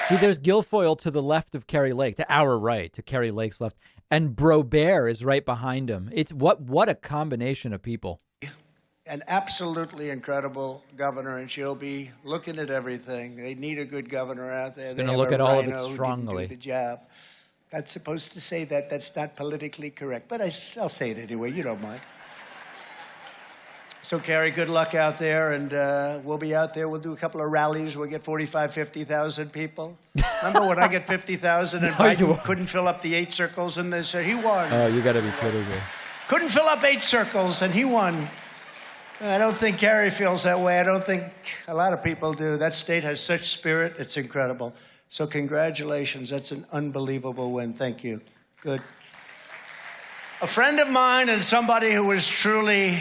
See, there's Guilfoyle to the left of Carrie Lake, to our right, to Carrie Lake's left. And Brobert is right behind him. It's what a combination of people. An absolutely incredible governor, and she'll be looking at everything. They need a good governor out there. She's They gonna have look a at all of it rhino who strongly. didn't do the job. Not supposed to say that. That's not politically correct, but I'll say it anyway. You don't mind. So, Carrie, good luck out there, and we'll be out there. We'll do a couple of rallies. We'll get 45,000, 50,000 people. Remember when I get 50,000 and Biden couldn't fill up the 8 circles, and they said he won. Oh, you got to be kidding me. Couldn't fill up 8 circles, and he won. I don't think Carrie feels that way. I don't think a lot of people do. That state has such spirit. It's incredible. So congratulations. That's an unbelievable win. Thank you. Good. A friend of mine and somebody who was truly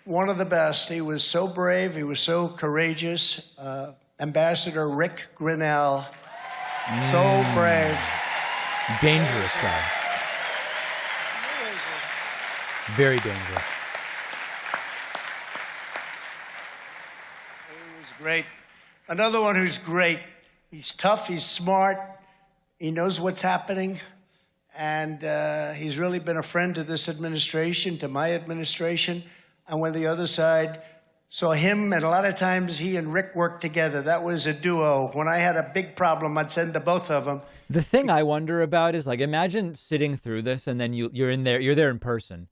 one of the best. He was so brave. He was so courageous. Ambassador Rick Grinnell. So brave. Dangerous guy. Very dangerous. He was great. Another one who's great. He's tough. He's smart. He knows what's happening. And he's really been a friend to this administration, to my administration. And when the other side saw him, and a lot of times he and Rick worked together. That was a duo. When I had a big problem, I'd send the both of them. The thing I wonder about is, like, imagine sitting through this and then you're there in person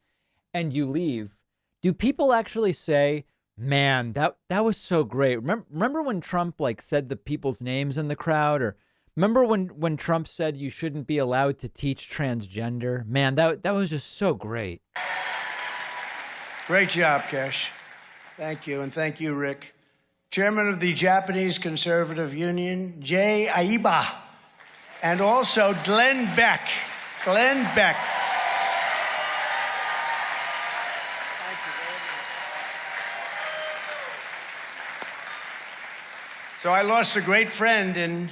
and you leave. Do people actually say, man, that was so great? Remember when Trump, like, said the people's names in the crowd? Or remember when Trump said you shouldn't be allowed to teach transgender? Man, that was just so great. Great job, Kesh. Thank you, and thank you, Rick. Chairman of the Japanese Conservative Union, Jay Aiba, and also Glenn Beck. Glenn Beck. Thank you very much. So I lost a great friend, and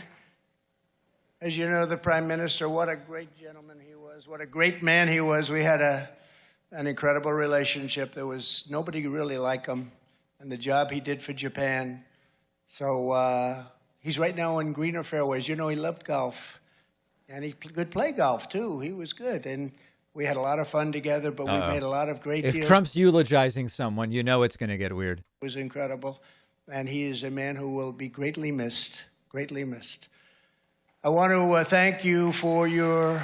as you know, the Prime Minister, what a great gentleman he was, what a great man he was. We had an incredible relationship. There was nobody really like him, and the job he did for Japan. So he's right now on greener fairways. You know, he loved golf, and he could play golf, too. He was good, and we had a lot of fun together, but we made a lot of great deals. If Trump's eulogizing someone, you know it's going to get weird. It was incredible, and he is a man who will be greatly missed, greatly missed. I want to thank you for your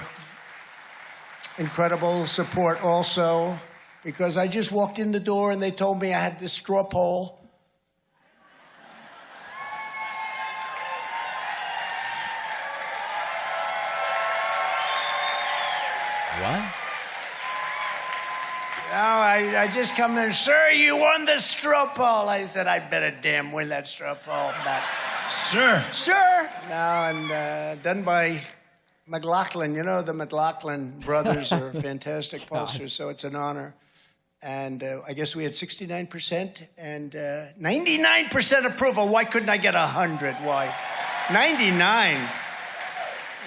incredible support also, because I just walked in the door and they told me I had this straw poll. What? No, I just come in, sir, you won the straw poll. I said, I better damn win that straw poll. But, sir. Now, and done by McLaughlin. You know, the McLaughlin brothers are fantastic pollsters, so it's an honor. And I guess we had 69% and 99% approval. Why couldn't I get 100? Why? 99.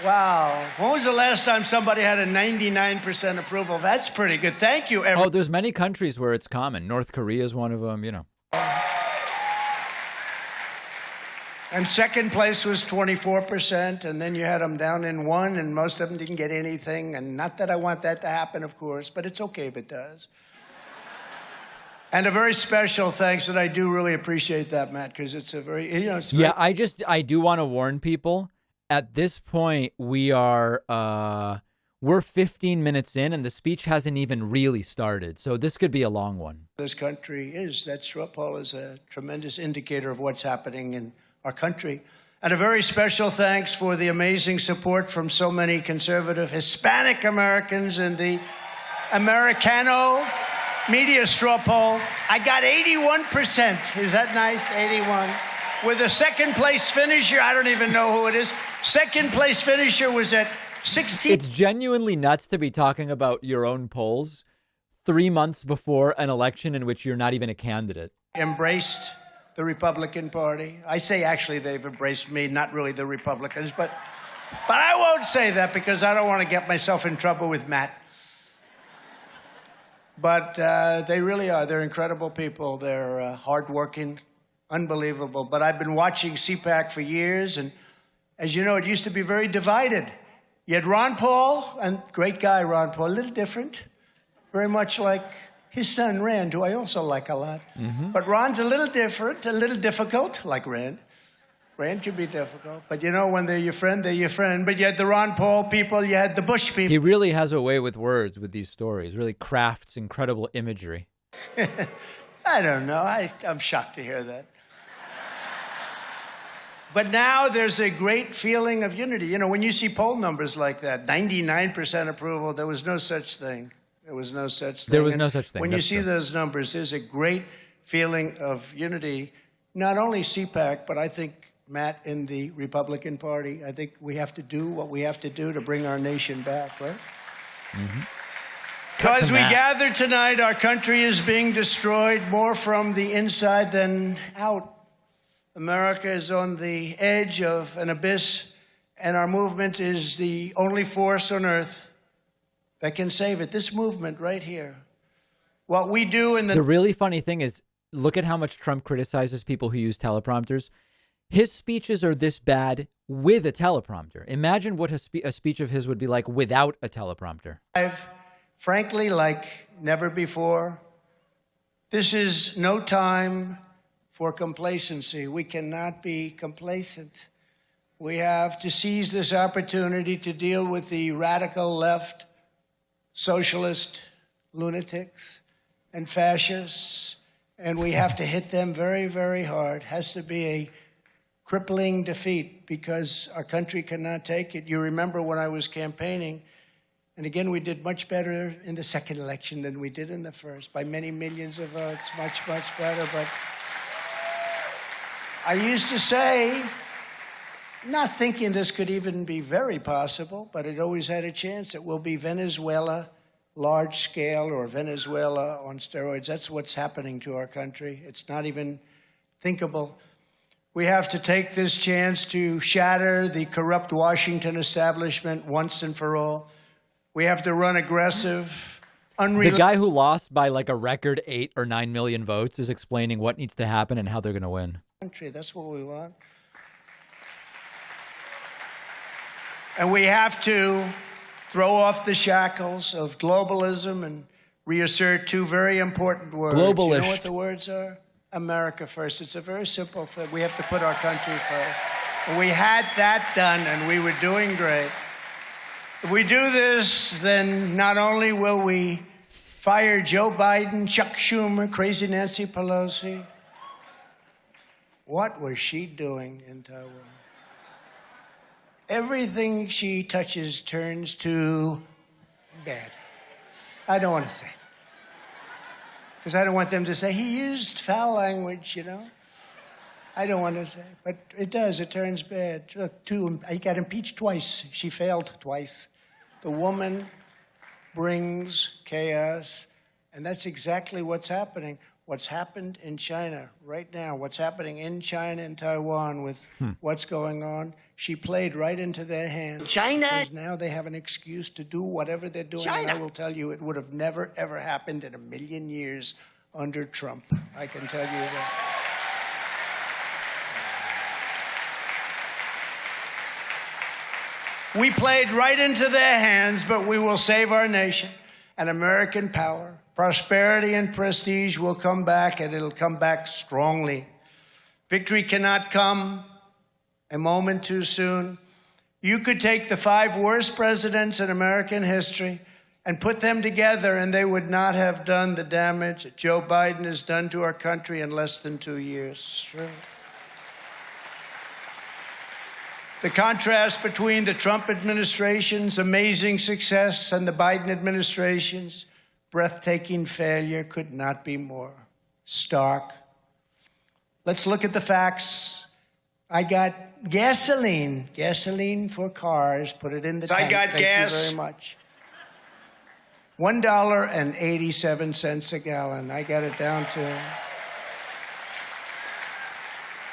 Wow. When was the last time somebody had a 99% approval? That's pretty good. Thank you, everyone. Oh, there's many countries where it's common. North Korea is one of them, you know. And second place was 24%, and then you had them down in 1, and most of them didn't get anything. And not that I want that to happen, of course, but it's okay if it does. And a very special thanks, and I do really appreciate that, Matt, because it's a very, it's Yeah, I do want to warn people. At this point, we're 15 minutes in, and the speech hasn't even really started. So this could be a long one. This country is. That straw poll is a tremendous indicator of what's happening in our country. And a very special thanks for the amazing support from so many conservative Hispanic Americans in the Americano media straw poll. I got 81%. Is that nice? 81. With a second place finisher, I don't even know who it is. Second place finisher was at 16. It's genuinely nuts to be talking about your own polls 3 months before an election in which you're not even a candidate. Embraced the Republican Party. I say actually they've embraced me, not really the Republicans, but I won't say that because I don't want to get myself in trouble with Matt. But they really are. They're incredible people. They're hardworking, unbelievable. But I've been watching CPAC for years, and as you know, it used to be very divided. You had Ron Paul, and great guy Ron Paul, a little different, very much like his son Rand, who I also like a lot. Mm-hmm. But Ron's a little different, a little difficult, like Rand. Rand can be difficult, but you know, when they're your friend, they're your friend. But you had the Ron Paul people, you had the Bush people. He really has a way with words with these stories, really crafts incredible imagery. I don't know. I'm shocked to hear that. But now there's a great feeling of unity. You know, when you see poll numbers like that, 99% approval, there was no such thing. There was no such thing. There was no such thing. When you see those numbers, there's a great feeling of unity. Not only CPAC, but I think, Matt, in the Republican Party, I think we have to do what we have to do to bring our nation back, right? Mm-hmm. As we gather tonight, our country is being destroyed more from the inside than out. America is on the edge of an abyss, and our movement is the only force on earth that can save it. This movement right here. What we do in The really funny thing is, look at how much Trump criticizes people who use teleprompters. His speeches are this bad with a teleprompter. Imagine what a speech of his would be like without a teleprompter. Frankly, like never before, this is no time for complacency. We cannot be complacent. We have to seize this opportunity to deal with the radical left, socialist lunatics and fascists, and we have to hit them very, very hard. It has to be a crippling defeat because our country cannot take it. You remember when I was campaigning, and again, we did much better in the second election than we did in the first, by many millions of votes, much, much better. But I used to say, not thinking this could even be very possible, but it always had a chance. It will be Venezuela, large scale, or Venezuela on steroids. That's what's happening to our country. It's not even thinkable. We have to take this chance to shatter the corrupt Washington establishment once and for all. We have to run aggressive, The guy who lost by like a record 8 or 9 million votes is explaining what needs to happen and how they're going to win. That's what we want. And we have to throw off the shackles of globalism and reassert two very important words. Globalist. You know what the words are? America first. It's a very simple thing. We have to put our country first. And we had that done, and we were doing great. If we do this, then not only will we fire Joe Biden, Chuck Schumer, crazy Nancy Pelosi. What was she doing in Taiwan? Everything she touches turns to bad. I don't want to say it. Because I don't want them to say, he used foul language, you know. I don't want to say, but it does. It turns bad. I got impeached twice. She failed twice. The woman brings chaos, and that's exactly what's happening. What's happened in China right now, what's happening in China and Taiwan with what's going on, she played right into their hands. China. Because now they have an excuse to do whatever they're doing. China. And I will tell you, it would have never, ever happened in a million years under Trump. I can tell you that. We played right into their hands, but we will save our nation and American power. Prosperity and prestige will come back, and it'll come back strongly. Victory cannot come a moment too soon. You could take the 5 worst presidents in American history and put them together, and they would not have done the damage that Joe Biden has done to our country in less than 2 years. It's true. The contrast between the Trump administration's amazing success and the Biden administration's breathtaking failure could not be more stark. Let's look at the facts. I got gasoline for cars. Put it in the tank. I got Thank gas. you very much. $1.87 a gallon. I got it down to.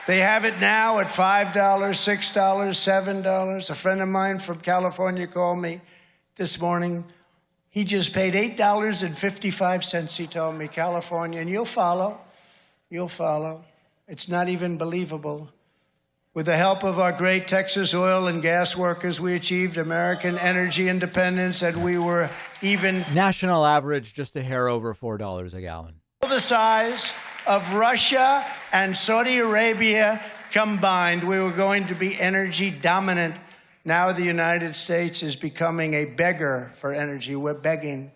They have it now at $5, $6, $7. A friend of mine from California called me this morning. He just paid $8.55, he told me, California. And you'll follow. You'll follow. It's not even believable. With the help of our great Texas oil and gas workers, we achieved American energy independence, and we were even national average just a hair over $4 a gallon. The size of Russia and Saudi Arabia combined. We were going to be energy dominant. Now the United States is becoming a beggar for energy. We're begging.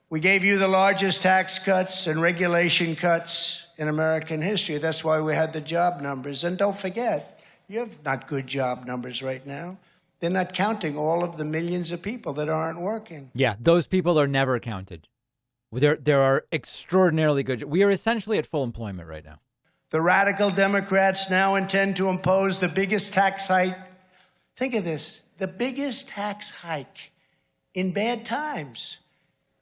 We gave you the largest tax cuts and regulation cuts in American history. That's why we had the job numbers. And don't forget, you have not good job numbers right now. They're not counting all of the millions of people that aren't working. Yeah, those people are never counted. There are extraordinarily good. We are essentially at full employment right now. The radical Democrats now intend to impose the biggest tax hike. Think of this, the biggest tax hike in bad times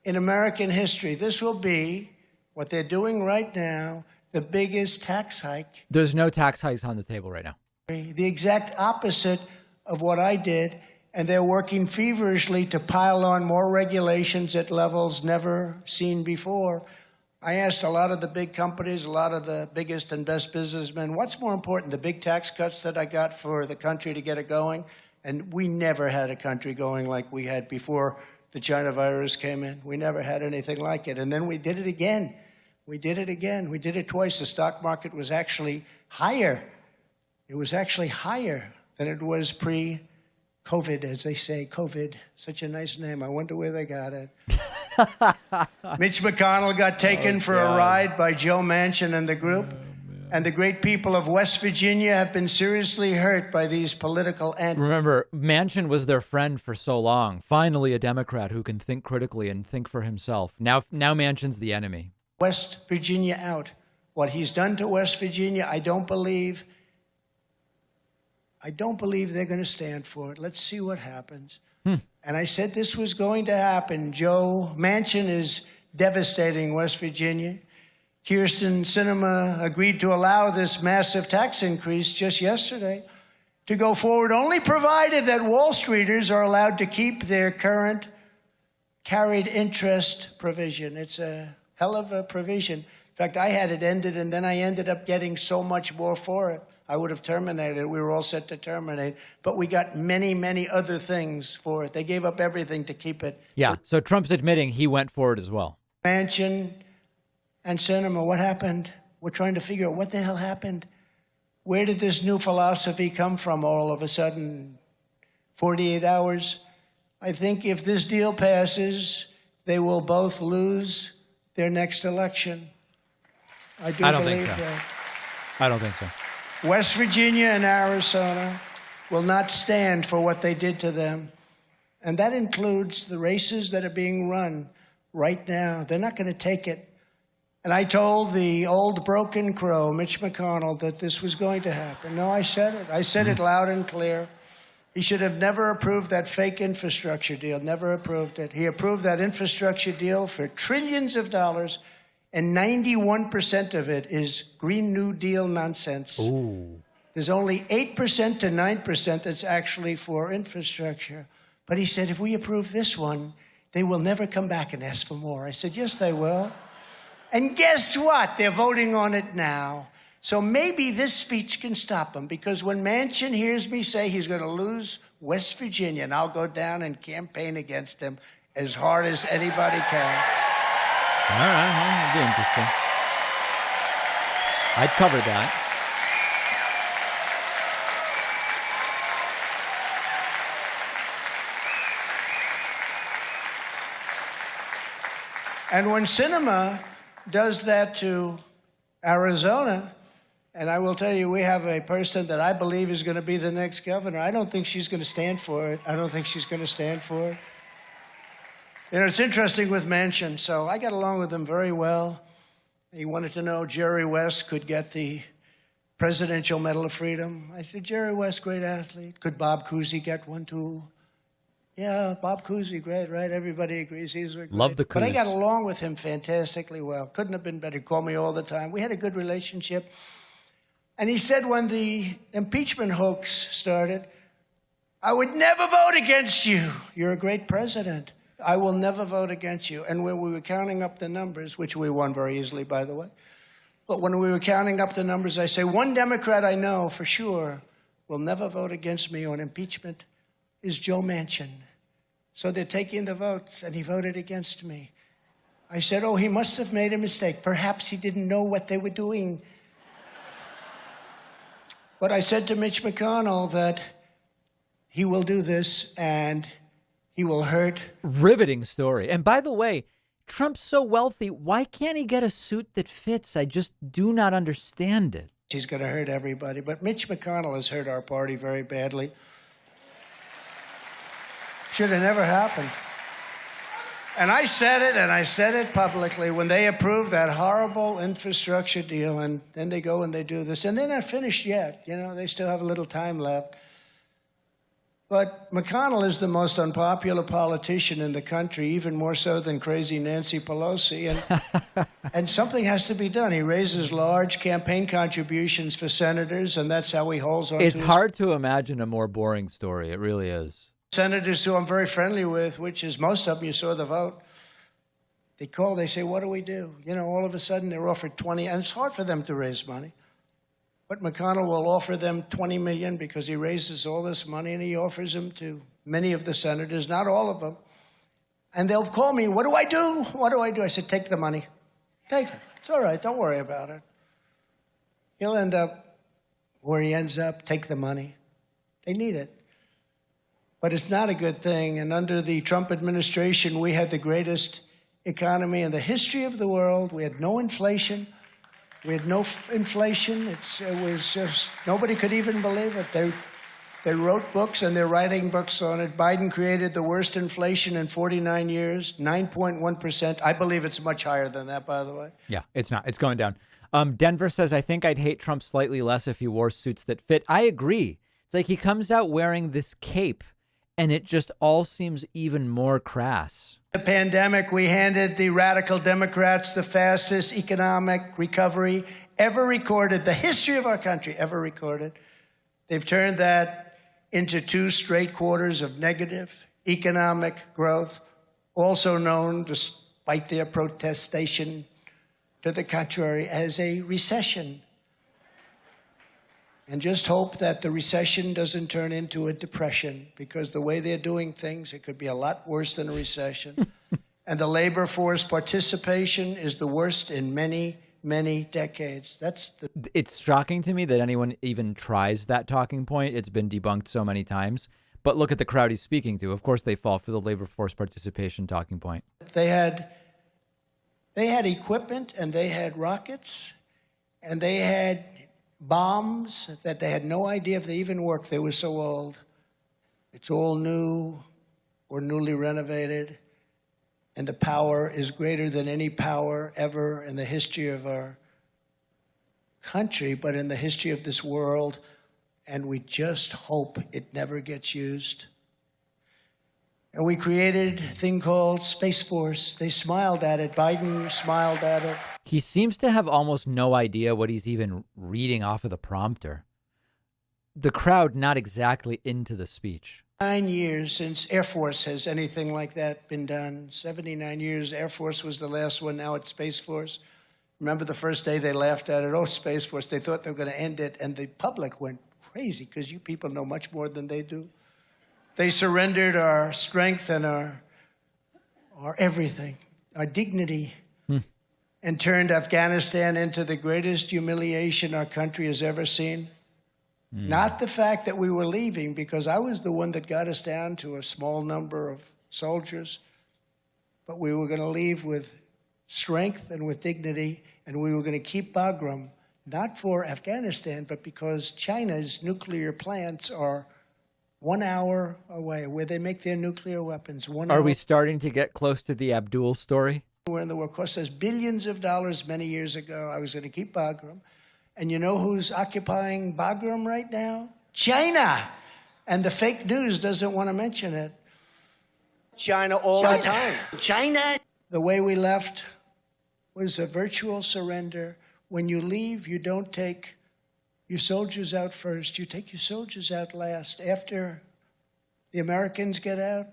in American history. This will be what they're doing right now, the biggest tax hike. There's no tax hikes on the table right now. The exact opposite of what I did. And they're working feverishly to pile on more regulations at levels never seen before. I asked a lot of the big companies, a lot of the biggest and best businessmen, what's more important, the big tax cuts that I got for the country to get it going? And we never had a country going like we had before the China virus came in. We never had anything like it. And then we did it again. We did it again. We did it twice. The stock market was actually higher. It was actually higher than it was pre-COVID, as they say. COVID, such a nice name. I wonder where they got it. Mitch McConnell got taken for a ride by Joe Manchin and the group. And the great people of West Virginia have been seriously hurt by these political ends. Remember, Manchin was their friend for so long. Finally, a Democrat who can think critically and think for himself. Now Manchin's the enemy. West Virginia out. What he's done to West Virginia, I don't believe they're going to stand for it. Let's see what happens. And I said this was going to happen. Joe Manchin is devastating West Virginia. Kyrsten Sinema agreed to allow this massive tax increase just yesterday to go forward, only provided that Wall Streeters are allowed to keep their current carried interest provision. It's a hell of a provision. In fact, I had it ended, and then I ended up getting so much more for it. I would have terminated it. We were all set to terminate. But we got many, many other things for it. They gave up everything to keep it. Yeah, so Trump's admitting he went for it as well. Manchin and Sinema, what happened? We're trying to figure out what the hell happened. Where did this new philosophy come from all of a sudden? 48 hours? I think if this deal passes, they will both lose their next election. I don't believe think so. that. I don't think so. West Virginia and Arizona will not stand for what they did to them. And that includes the races that are being run right now. They're not going to take it. And I told the old broken crow, Mitch McConnell, that this was going to happen. No, I said it. I said it loud and clear. He should have never approved that fake infrastructure deal, never approved it. He approved that infrastructure deal for trillions of dollars, and 91% of it is Green New Deal nonsense. Ooh. There's only 8% to 9% that's actually for infrastructure. But he said, if we approve this one, they will never come back and ask for more. I said, yes, they will. And guess what? They're voting on it now. So maybe this speech can stop them, because when Manchin hears me say he's going to lose West Virginia, and I'll go down and campaign against him as hard as anybody can. All right, well, that'd be interesting. I'd cover that. And when Sinema does that to Arizona, and I will tell you, we have a person that I believe is going to be the next governor. I don't think she's going to stand for it. I don't think she's going to stand for it. You know, it's interesting with Manchin. So I got along with him very well. He wanted to know Jerry West could get the Presidential Medal of Freedom. I said, Jerry West, great athlete. Could Bob Cousy get one too? Yeah, Bob Cousy, great, right? Everybody agrees he's great. Love the Coos. But I got along with him fantastically well. Couldn't have been better. He called me all the time. We had a good relationship. And he said when the impeachment hoax started, I would never vote against you. You're a great president. I will never vote against you. And when we were counting up the numbers, which we won very easily, by the way, but when we were counting up the numbers, I say, one Democrat I know for sure will never vote against me on impeachment is Joe Manchin. So they're taking the votes, and he voted against me. I said, oh, he must have made a mistake. Perhaps he didn't know what they were doing. But I said to Mitch McConnell that he will do this, and he will hurt. Riveting story. And by the way, Trump's so wealthy, why can't he get a suit that fits? I just do not understand it. He's going to hurt everybody. But Mitch McConnell has hurt our party very badly. Should have never happened. And I said it, and I said it publicly, when they approved that horrible infrastructure deal, and then they go and they do this. And they're not finished yet. You know, they still have a little time left. But McConnell is the most unpopular politician in the country, even more so than crazy Nancy Pelosi. And something has to be done. He raises large campaign contributions for senators, and that's how he holds on to It's hard to imagine a more boring story. It really is. Senators who I'm very friendly with, which is most of them, you saw the vote, they call, they say, what do we do? You know, all of a sudden they're offered 20, and it's hard for them to raise money. But McConnell will offer them $20 million because he raises all this money, and he offers them to many of the senators, not all of them. And they'll call me, what do I do? What do I do? I said, take the money. Take it. It's all right. Don't worry about it. He'll end up where he ends up. Take the money. They need it. But it's not a good thing. And under the Trump administration, we had the greatest economy in the history of the world. We had no inflation. We had no inflation. It was just, nobody could even believe it. They wrote books, and they're writing books on it. Biden created the worst inflation in 49 years, 9.1%. I believe it's much higher than that, by the way. Yeah, it's not. It's going down. Denver says, I think I'd hate Trump slightly less if he wore suits that fit. I agree. It's like he comes out wearing this cape, and it just all seems even more crass. The pandemic, we handed the radical Democrats the fastest economic recovery ever recorded, the history of our country ever recorded. They've turned that into 2 straight quarters of negative economic growth, also known, despite their protestation to the contrary, as a recession. And just hope that the recession doesn't turn into a depression, because the way they're doing things, it could be a lot worse than a recession. And the labor force participation is the worst in many, many decades. It's shocking to me that anyone even tries that talking point. It's been debunked so many times. But look at the crowd he's speaking to. Of course, they fall for the labor force participation talking point. They had equipment, and they had rockets, and they had bombs that they had no idea if they even worked. They were so old. It's all new or newly renovated, and the power is greater than any power ever in the history of our country, but in the history of this world, and we just hope it never gets used. And we created a thing called Space Force. They smiled at it. Biden smiled at it. He seems to have almost no idea what he's even reading off of the prompter. The crowd not exactly into the speech. 9 years since Air Force has anything like that been done. 79 years. Air Force was the last one. Now it's Space Force. Remember the first day they laughed at it? Oh, Space Force. They thought they were going to end it. And the public went crazy because you people know much more than they do. They surrendered our strength and our everything, our dignity. and turned Afghanistan into the greatest humiliation our country has ever seen? Not the fact that we were leaving, because I was the one that got us down to a small number of soldiers, but we were going to leave with strength and with dignity, and we were going to keep Bagram, not for Afghanistan, but because China's nuclear plants are 1 hour away, where they make their nuclear weapons. Are we starting to get close to the Abdul story? We're in the world. Cost us billions of dollars many years ago. I was going to keep Bagram. And you know who's occupying Bagram right now? China. And the fake news doesn't want to mention it. China all the time. China. The way we left was a virtual surrender. When you leave, you don't take your soldiers out first. You take your soldiers out last. After the Americans get out,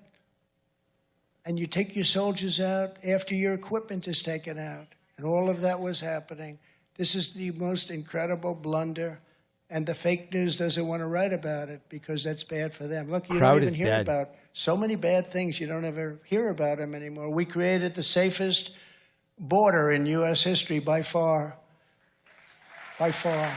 and you take your soldiers out after your equipment is taken out. And all of that was happening. This is the most incredible blunder, and the fake news doesn't want to write about it because that's bad for them. Look, you don't even hear about so many bad things. You don't ever hear about them anymore. We created the safest border in U.S. history by far. By far.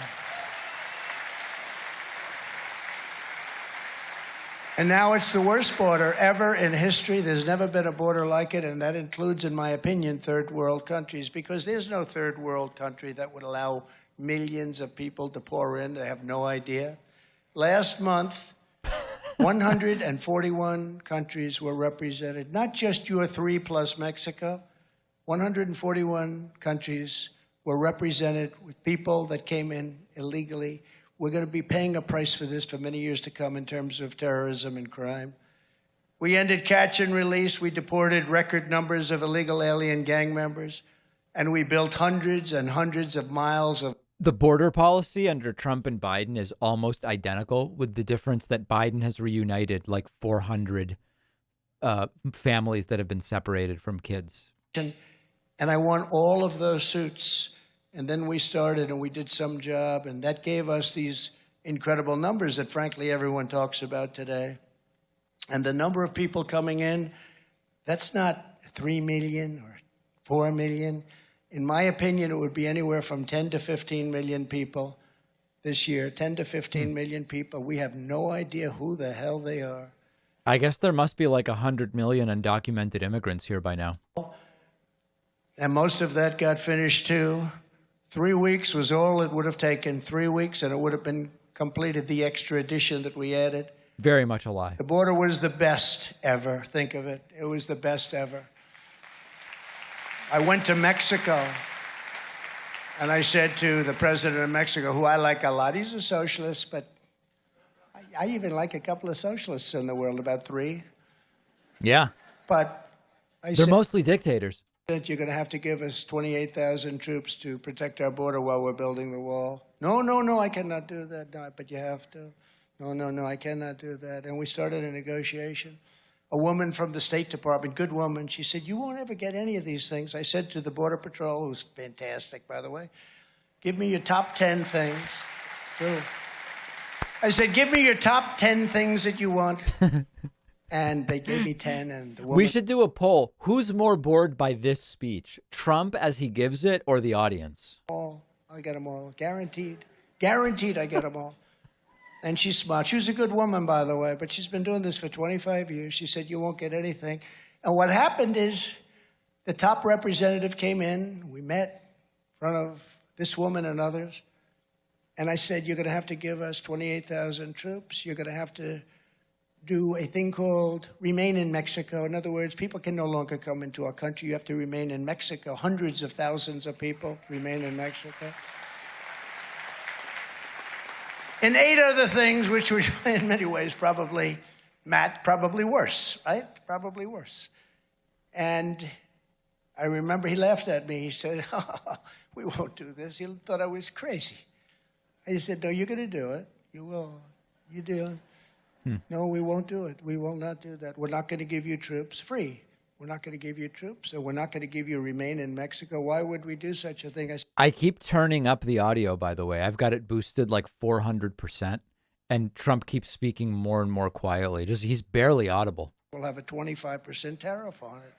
And now it's the worst border ever in history. There's never been a border like it, and that includes, in my opinion, third world countries, because there's no third world country that would allow millions of people to pour in. They have no idea. Last month, 141 countries were represented, not just your three plus Mexico. 141 countries were represented with people that came in illegally. We're going to be paying a price for this for many years to come in terms of terrorism and crime. We ended catch and release. We deported record numbers of illegal alien gang members. And we built hundreds and hundreds of miles of... The border policy under Trump and Biden is almost identical, with the difference that Biden has reunited like 400 families that have been separated from kids. And I won all of those suits. And then we started and we did some job, and that gave us these incredible numbers that, frankly, everyone talks about today. And the number of people coming in, that's not 3 million or 4 million. In my opinion, it would be anywhere from 10 to 15 million people this year, 10 to 15 million people. We have no idea who the hell they are. I guess there must be like 100 million undocumented immigrants here by now. And most of that got finished, too. 3 weeks was all it would have taken, 3 weeks, and it would have been completed, the extradition that we added. Very much a lie. The border was the best ever. Think of it. It was the best ever. I went to Mexico, and I said to the president of Mexico, who I like a lot, he's a socialist, but I even like a couple of socialists in the world, about 3. Yeah. But they're mostly dictators. You're going to have to give us 28,000 troops to protect our border while we're building the wall. No, I cannot do that. No, but you have to. No, I cannot do that. And we started a negotiation. A woman from the State Department, good woman, she said, you won't ever get any of these things. I said to the Border Patrol, who's fantastic, by the way, give me your top 10 things. True. I said, give me your top 10 things that you want. And they gave me 10, and the woman... We should do a poll. Who's more bored by this speech? Trump as he gives it, or the audience? I get them all. Guaranteed. Guaranteed I get them all. And she's smart. She was a good woman, by the way, but she's been doing this for 25 years. She said, you won't get anything. And what happened is the top representative came in. We met in front of this woman and others. And I said, you're going to have to give us 28,000 troops. You're going to have to do a thing called remain in Mexico. In other words, people can no longer come into our country. You have to remain in Mexico. Hundreds of thousands of people remain in Mexico. And 8 other things, which were in many ways probably worse, right? Probably worse. And I remember he laughed at me. He said, we won't do this. He thought I was crazy. I said, no, you're going to do it. You will. You do. No, we won't do it. We will not do that. We're not going to give you troops free. We're not going to give you troops, and we're not going to give you remain in Mexico. Why would we do such a thing? I keep turning up the audio, by the way. I've got it boosted like 400%, and Trump keeps speaking more and more quietly. He's barely audible. We'll have a 25% tariff on it.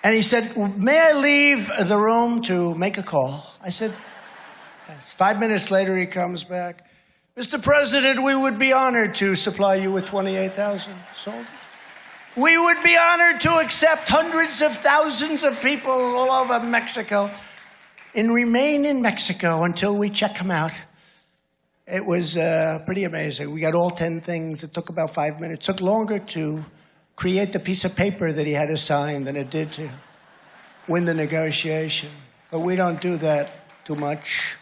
And he said, may I leave the room to make a call? I said, yes. 5 minutes later, he comes back. Mr. President, we would be honored to supply you with 28,000 soldiers. We would be honored to accept hundreds of thousands of people all over Mexico and remain in Mexico until we check them out. It was pretty amazing. We got all 10 things. It took about 5 minutes. It took longer to create the piece of paper that he had to sign than it did to win the negotiation. But we don't do that too much.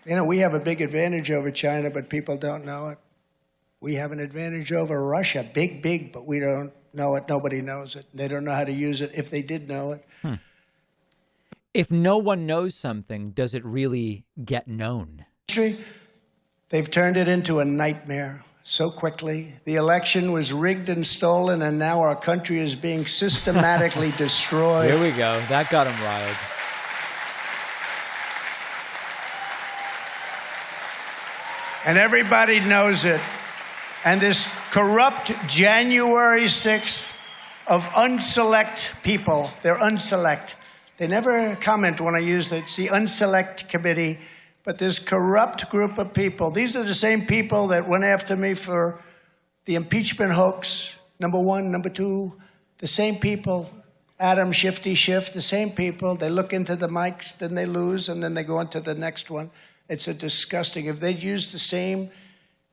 You know, we have a big advantage over China, but people don't know it. We have an advantage over Russia, big, but we don't know it. Nobody knows it. They don't know how to use it if they did know it. If no one knows something, does it really get known? They've turned it into a nightmare so quickly. The election was rigged and stolen, and now our country is being systematically destroyed. Here we go. That got him riled. And everybody knows it. And this corrupt January 6th of unselect people, they're unselect. They never comment when I use it. It's the unselect committee. But this corrupt group of people, these are the same people that went after me for the impeachment hoax, number one, number two, the same people, Adam Shifty Schiff, the same people. They look into the mics, then they lose, and then they go on to the next one. It's a disgusting. If they'd use the same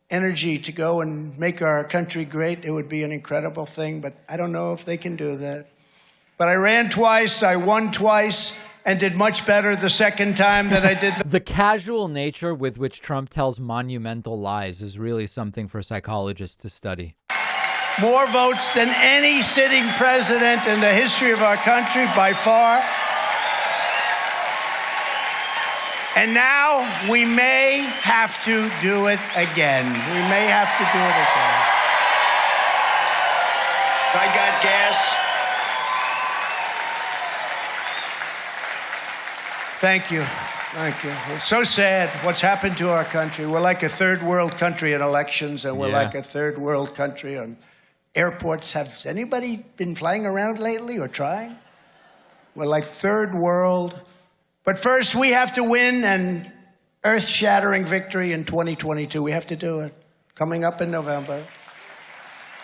energy to go and make our country great, it would be an incredible thing. But I don't know if they can do that. But I ran twice, I won twice, and did much better the second time than I did. The casual nature with which Trump tells monumental lies is really something for psychologists to study. More votes than any sitting president in the history of our country, by far. And now we may have to do it again. We may have to do it again. I got gas. Thank you. Thank you. It's so sad what's happened to our country. We're like a third world country in elections, and we're like a third world country on airports. Has anybody been flying around lately or trying? We're like third world. But first, we have to win an earth-shattering victory in 2022. We have to do it. Coming up in November.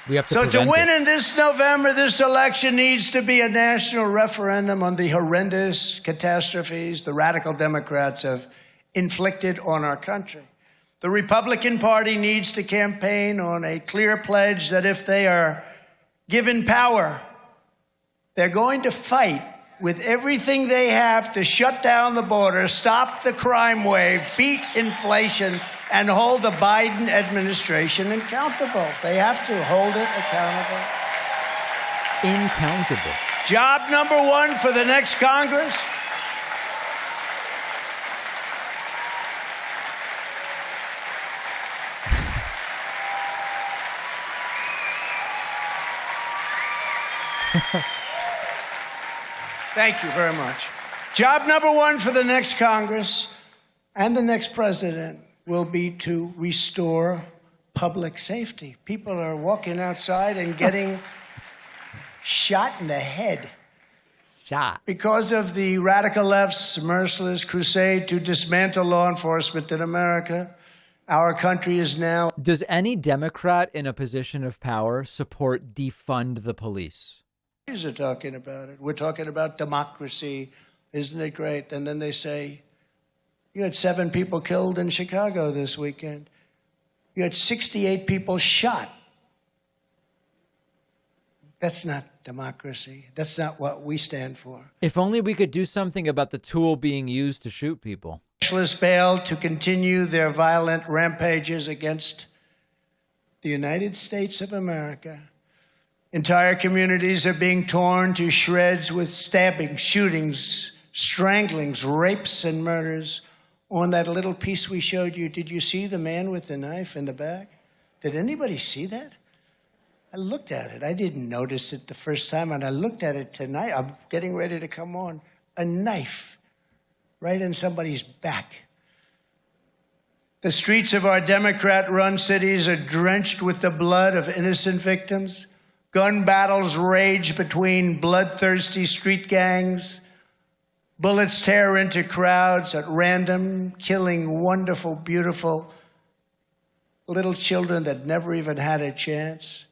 We have to so to win it. in this November, this election needs to be a national referendum on the horrendous catastrophes the radical Democrats have inflicted on our country. The Republican Party needs to campaign on a clear pledge that if they are given power, they're going to fight with everything they have to shut down the border, stop the crime wave, beat inflation, and hold the Biden administration accountable. They have to hold it accountable. Incountable. Job number one for the next Congress. Thank you very much. Job number one for the next Congress and the next president will be to restore public safety. People are walking outside and getting shot in the head. Shot. Because of the radical left's merciless crusade to dismantle law enforcement in America, our country is now... Does any Democrat in a position of power support defund the police? Are talking about it. We're talking about democracy. Isn't it great? And then they say, you had 7 people killed in Chicago this weekend. You had 68 people shot. That's not democracy. That's not what we stand for. If only we could do something about the tool being used to shoot people. Specialists bail to continue their violent rampages against the United States of America. Entire communities are being torn to shreds with stabbings, shootings, stranglings, rapes, and murders. On that little piece we showed you, did you see the man with the knife in the back? Did anybody see that? I looked at it. I didn't notice it the first time, and I looked at it tonight. I'm getting ready to come on. A knife right in somebody's back. The streets of our Democrat-run cities are drenched with the blood of innocent victims. Gun battles rage between bloodthirsty street gangs. Bullets tear into crowds at random, killing wonderful, beautiful little children that never even had a chance.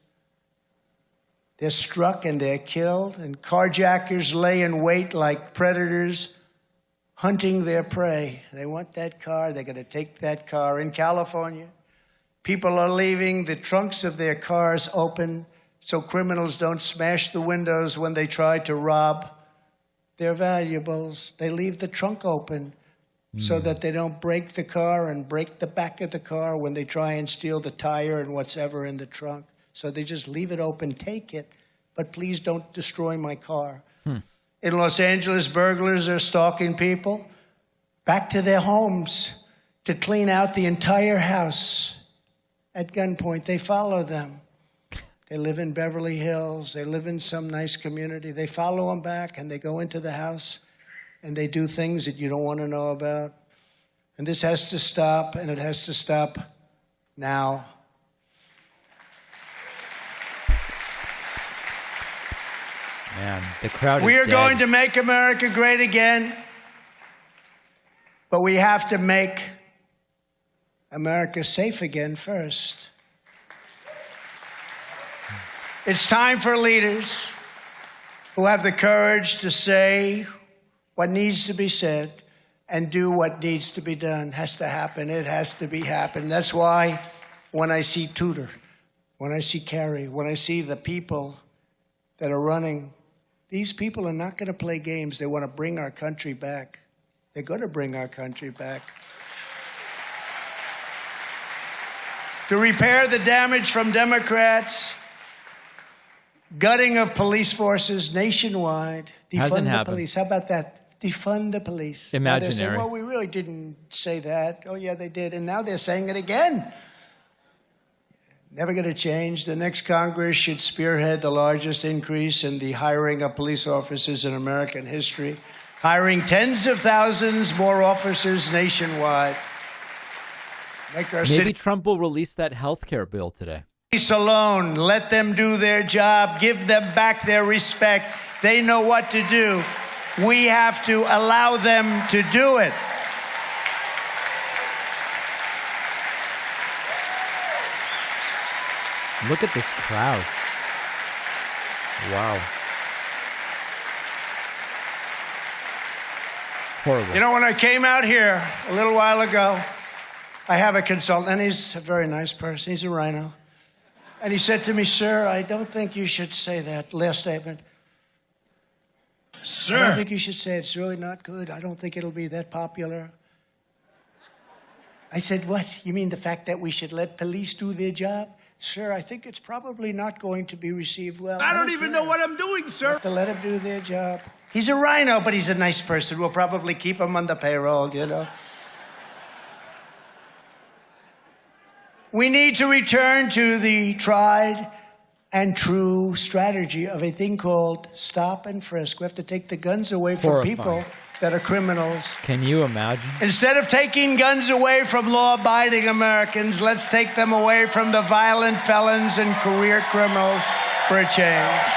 They're struck and they're killed, and carjackers lay in wait like predators, hunting their prey. They want that car, they're going to take that car. In California, people are leaving the trunks of their cars open so criminals don't smash the windows when they try to rob their valuables. They leave the trunk open so that they don't break the car and break the back of the car when they try and steal the tire and whatever in the trunk. So they just leave it open, take it, but please don't destroy my car. In Los Angeles, burglars are stalking people back to their homes to clean out the entire house at gunpoint. They follow them. They live in Beverly Hills. They live in some nice community. They follow them back, and they go into the house, and they do things that you don't want to know about. And this has to stop, and it has to stop now. Man, the crowd is We are dead. going to make America great again, but we have to make America safe again first. It's time for leaders who have the courage to say what needs to be said and do what needs to be done. Has to happen. It has to be happen. That's why when I see Tudor, when I see Kerry, when I see the people that are running, these people are not going to play games. They want to bring our country back. They're going to bring our country back. To repair the damage from Democrats, gutting of police forces nationwide, defund the police. How about that? Defund the police. Imaginary. Now they're saying, well, we really didn't say that. Oh, yeah, they did. And now they're saying it again. Never going to change. The next Congress should spearhead the largest increase in the hiring of police officers in American history, hiring tens of thousands more officers nationwide. Make our Maybe Trump will release that health care bill today. Police alone. Let them do their job. Give them back their respect. They know what to do. We have to allow them to do it. Look at this crowd. Wow. Horrible. You know, when I came out here a little while ago, I have a consultant, and he's a very nice person. He's a rhino. And he said to me, sir, I don't think you should say that last statement. Sir. I don't think you should say it. It's really not good. I don't think it'll be that popular. I said, what? You mean the fact that we should let police do their job? Sir, I think it's probably not going to be received well. I don't even know what I'm doing, sir. You have to let him do their job. He's a rhino, but he's a nice person. We'll probably keep him on the payroll, you know. We need to return to the tried and true strategy of a thing called stop and frisk. We have to take the guns away from people that are criminals. Can you imagine? Instead of taking guns away from law-abiding Americans, let's take them away from the violent felons and career criminals for a change.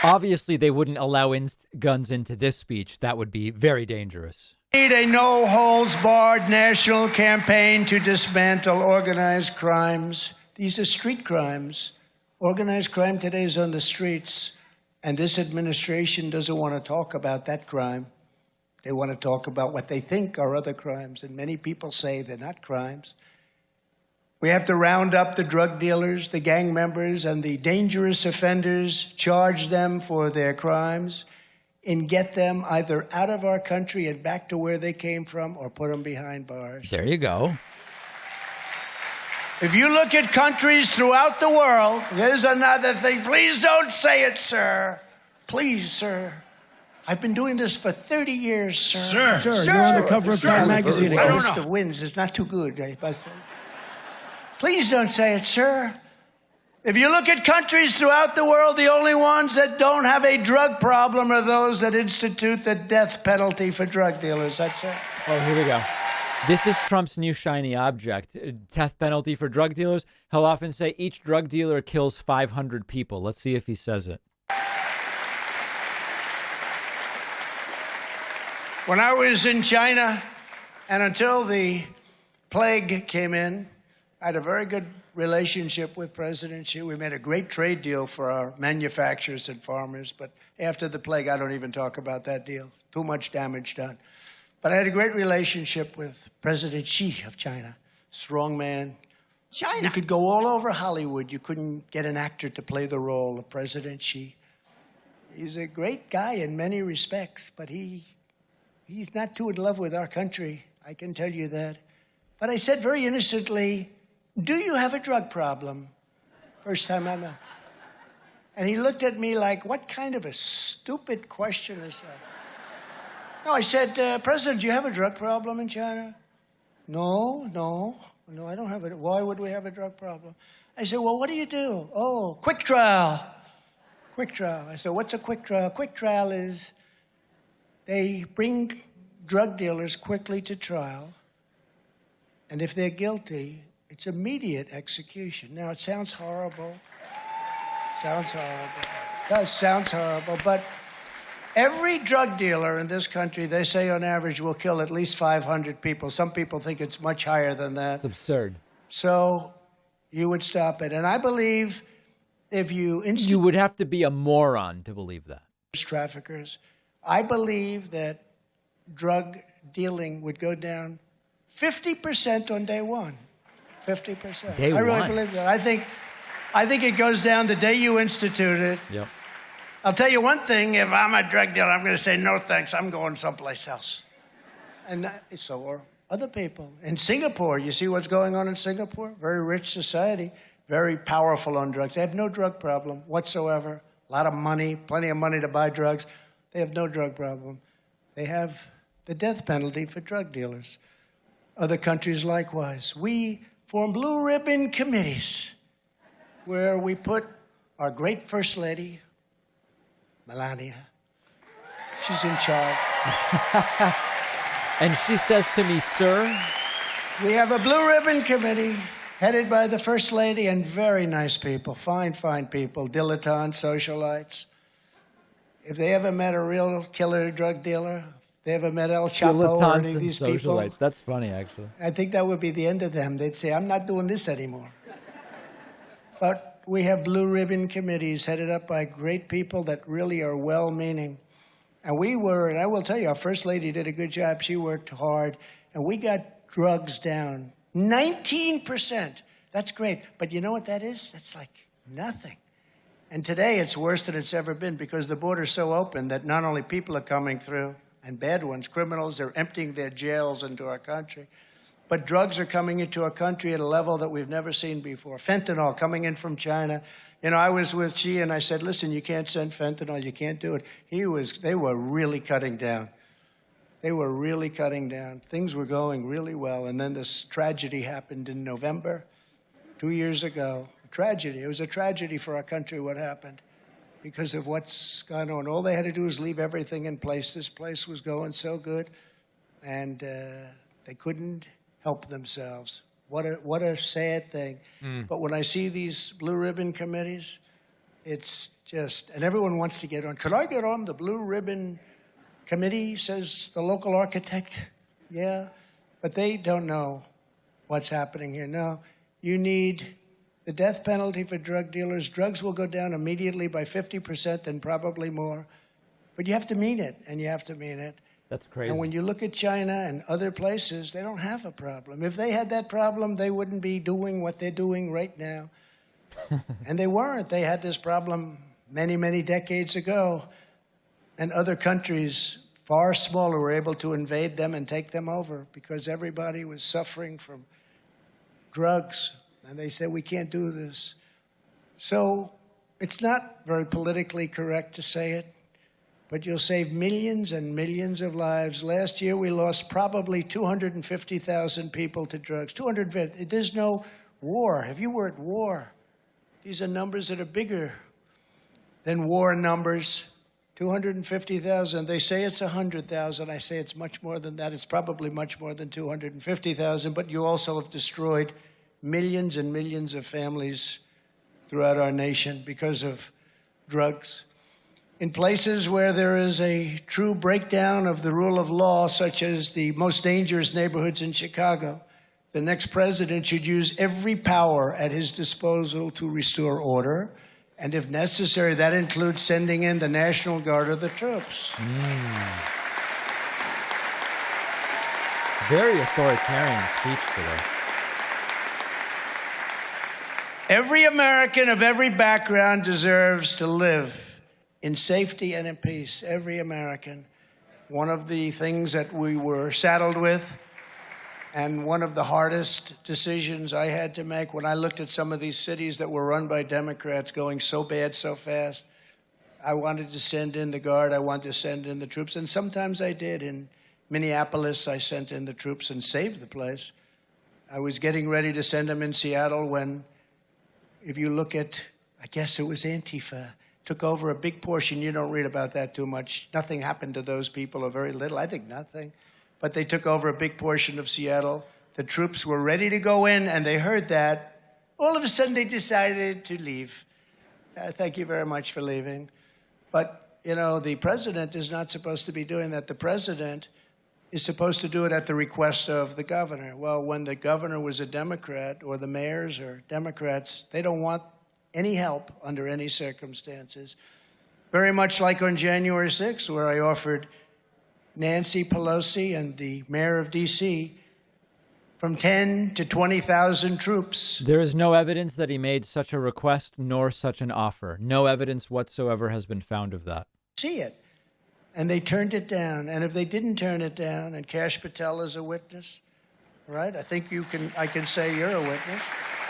Obviously, they wouldn't allow guns into this speech. That would be very dangerous. We need a no-holds-barred national campaign to dismantle organized crimes. These are street crimes. Organized crime today is on the streets, and this administration doesn't want to talk about that crime. They want to talk about what they think are other crimes, and many people say they're not crimes. We have to round up the drug dealers, the gang members, and the dangerous offenders, charge them for their crimes, and get them either out of our country and back to where they came from or put them behind bars. There you go. If you look at countries throughout the world, there's another thing. Please don't say it, sir. Please, sir. I've been doing this for 30 years, sir. Sir, you're on the cover of Time magazine. The list of wins is not too good. Please don't say it, sir. If you look at countries throughout the world, the only ones that don't have a drug problem are those that institute the death penalty for drug dealers. That's it. Oh, here we go. This is Trump's new shiny object. Death penalty for drug dealers. He'll often say each drug dealer kills 500 people. Let's see if he says it. When I was in China, and until the plague came in, I had a very good relationship with President Xi. We made a great trade deal for our manufacturers and farmers. But after the plague, I don't even talk about that deal. Too much damage done. But I had a great relationship with President Xi of China. Strong man. China. You could go all over Hollywood. You couldn't get an actor to play the role of President Xi. He's a great guy in many respects, but he's not too in love with our country. I can tell you that. But I said very innocently, do you have a drug problem? First time I met. And he looked at me like, what kind of a stupid question is that? No, I said, President, do you have a drug problem in China? No, I don't have it. Why would we have a drug problem? I said, well, what do you do? Oh, quick trial. Quick trial. I said, what's a quick trial? Quick trial is they bring drug dealers quickly to trial, and if they're guilty, it's immediate execution. Now, it sounds horrible. Sounds horrible. It does, sounds horrible, but every drug dealer in this country, they say on average, will kill at least 500 people. Some people think it's much higher than that. It's absurd. So you would stop it. And I believe if you... You would have to be a moron to believe that. Traffickers. I believe that drug dealing would go down 50% on day one. 50%. Day I really one. believe that. I think it goes down the day you institute it. Yep. I'll tell you one thing, if I'm a drug dealer, I'm going to say, no thanks, I'm going someplace else. And so are other people. In Singapore, you see what's going on in Singapore? Very rich society, very powerful on drugs. They have no drug problem whatsoever. A lot of money, plenty of money to buy drugs. They have no drug problem. They have the death penalty for drug dealers. Other countries likewise. We form blue ribbon committees where we put our great First Lady, Melania. She's in charge. And she says to me, sir. We have a blue ribbon committee headed by the First Lady and very nice people, fine people, dilettantes, socialites. If they ever met a real killer drug dealer, they ever met El Chapo or any of these people. That's funny, actually. I think that would be the end of them. They'd say, I'm not doing this anymore. But we have blue ribbon committees headed up by great people that really are well-meaning. And and I will tell you, our First Lady did a good job. She worked hard. And we got drugs down 19%. That's great. But you know what that is? That's like nothing. And today it's worse than it's ever been because the border's so open that not only people are coming through, and bad ones, criminals, they're emptying their jails into our country, but drugs are coming into our country at a level that we've never seen before. Fentanyl coming in from China. You know, I was with Xi and I said, listen, you can't send fentanyl, you can't do it. They were really cutting down. They were really cutting down. Things were going really well. And then this tragedy happened in November, 2 years ago. A tragedy. It was a tragedy for our country what happened because of what's gone on. All they had to do was leave everything in place. This place was going so good, and they couldn't help themselves. What a sad thing. But when I see these blue ribbon committees, it's just, and everyone wants to get on. Could I get on the blue ribbon committee, says the local architect? Yeah, but they don't know what's happening here. No, you need the death penalty for drug dealers. Drugs will go down immediately by 50% and probably more. But you have to mean it, and you have to mean it. That's crazy. And when you look at China and other places, they don't have a problem. If they had that problem, they wouldn't be doing what they're doing right now. And they weren't. They had this problem many, many decades ago. And other countries, far smaller, were able to invade them and take them over because everybody was suffering from drugs. And they said, we can't do this. So it's not very politically correct to say it, but you'll save millions and millions of lives. Last year, we lost probably 250,000 people to drugs. 250. There's no war. If you were at war, these are numbers that are bigger than war numbers. 250,000. They say it's 100,000. I say it's much more than that. It's probably much more than 250,000. But you also have destroyed millions and millions of families throughout our nation because of drugs. In places where there is a true breakdown of the rule of law, such as the most dangerous neighborhoods in Chicago, the next president should use every power at his disposal to restore order. And if necessary, that includes sending in the National Guard or the troops. Very authoritarian speech today. Every American of every background deserves to live in safety and in peace. Every American. One of the things that we were saddled with, and one of the hardest decisions I had to make when I looked at some of these cities that were run by Democrats going so bad so fast, I wanted to send in the Guard, I wanted to send in the troops, and sometimes I did. In Minneapolis, I sent in the troops and saved the place. I was getting ready to send them in Seattle when, if you look at, I guess it was Antifa, took over a big portion. You don't read about that too much. Nothing happened to those people, or very little. I think nothing. But they took over a big portion of Seattle. The troops were ready to go in, and they heard that. All of a sudden, they decided to leave. Thank you very much for leaving. But, you know, the president is not supposed to be doing that. The president is supposed to do it at the request of the governor. Well, when the governor was a Democrat, or the mayors are Democrats, they don't want any help under any circumstances. Very much like on January 6th, where I offered Nancy Pelosi and the mayor of D.C. from 10 to 20,000 troops. There is no evidence that he made such a request nor such an offer. No evidence whatsoever has been found of that. See it. And they turned it down. And if they didn't turn it down, and Kash Patel is a witness, right? I think I can say you're a witness.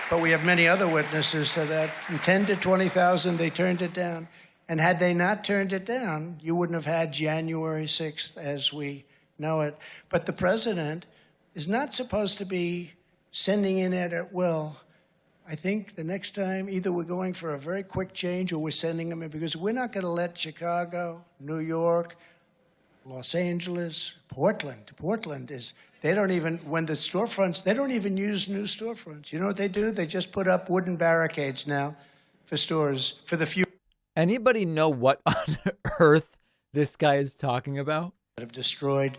But we have many other witnesses to that. From 10 to 20,000, they turned it down. And had they not turned it down, you wouldn't have had January 6th as we know it. But the president is not supposed to be sending in it at will. I think the next time, either we're going for a very quick change or we're sending them in, because we're not going to let Chicago, New York, Los Angeles, Portland is, they don't even, when the storefronts, they don't even use new storefronts. You know what they do? They just put up wooden barricades now for stores, for the few. Anybody know what on earth this guy is talking about? That have destroyed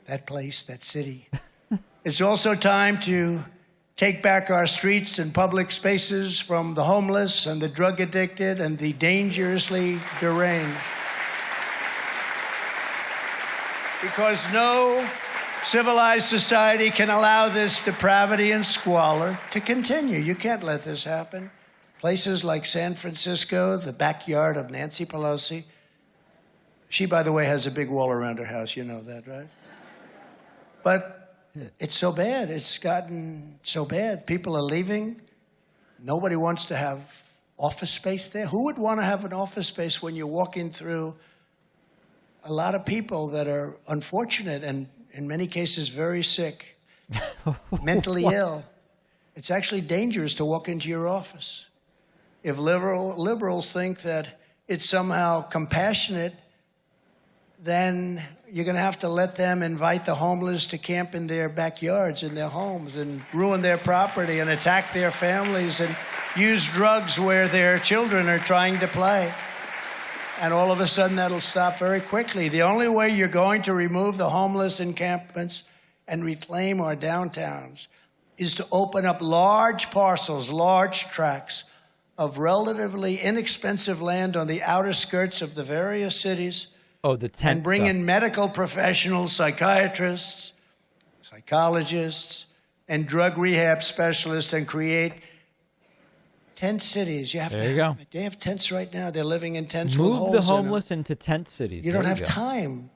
that place, that city. It's also time to take back our streets and public spaces from the homeless and the drug addicted and the dangerously deranged. Because no civilized society can allow this depravity and squalor to continue. You can't let this happen. Places like San Francisco, the backyard of Nancy Pelosi. She, by the way, has a big wall around her house. You know that, right? But it's so bad. It's gotten so bad. People are leaving. Nobody wants to have office space there. Who would want to have an office space when you're walking through a lot of people that are unfortunate and, in many cases, very sick, mentally ill? It's actually dangerous to walk into your office. If liberals think that it's somehow compassionate, then you're going to have to let them invite the homeless to camp in their backyards, in their homes, and ruin their property and attack their families and use drugs where their children are trying to play. And all of a sudden, that'll stop very quickly. The only way you're going to remove the homeless encampments and reclaim our downtowns is to open up large parcels, large tracts of relatively inexpensive land on the outer skirts of the various cities. Oh, the tent and bring stuff. in medical professionals, psychiatrists, psychologists, and drug rehab specialists, and create tent cities. You have there you go. They have tents right now. They're living in tents. Move with holes the homeless into tent cities. You don't have time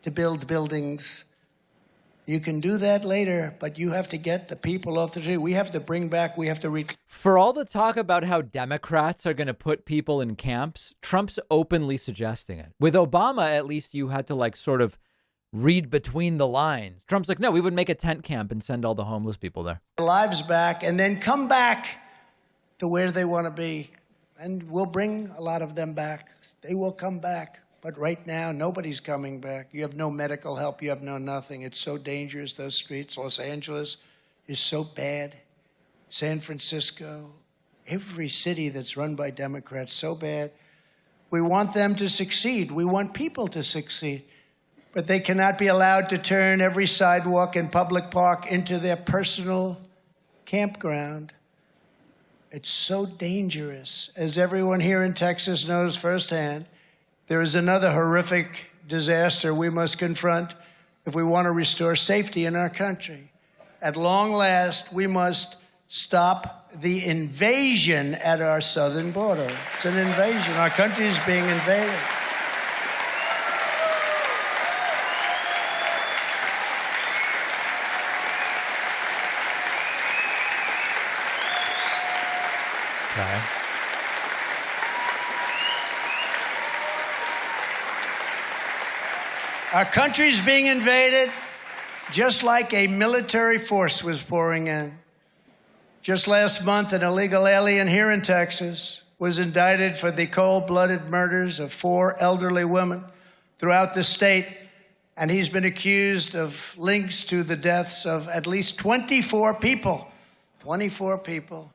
to build buildings. You can do that later, but you have to get the people off the street. We have to bring back, For all the talk about how Democrats are going to put people in camps, Trump's openly suggesting it. With Obama, at least you had to like sort of read between the lines. Trump's like, no, we would make a tent camp and send all the homeless people there. Their lives back and then come back to where they want to be. And we'll bring a lot of them back They will come back. But right now, nobody's coming back. You have no medical help. You have no nothing. It's so dangerous, those streets. Los Angeles is so bad. San Francisco, every city that's run by Democrats, so bad. We want them to succeed. We want people to succeed. But they cannot be allowed to turn every sidewalk and public park into their personal campground. It's so dangerous. As everyone here in Texas knows firsthand, there is another horrific disaster we must confront if we want to restore safety in our country. At long last, we must stop the invasion at our southern border. It's an invasion. Our country is being invaded. Okay. Our country's being invaded just like a military force was pouring in. Just last month, an illegal alien here in Texas was indicted for the cold-blooded murders of 4 elderly women throughout the state, and he's been accused of links to the deaths of at least 24 people. 24 people.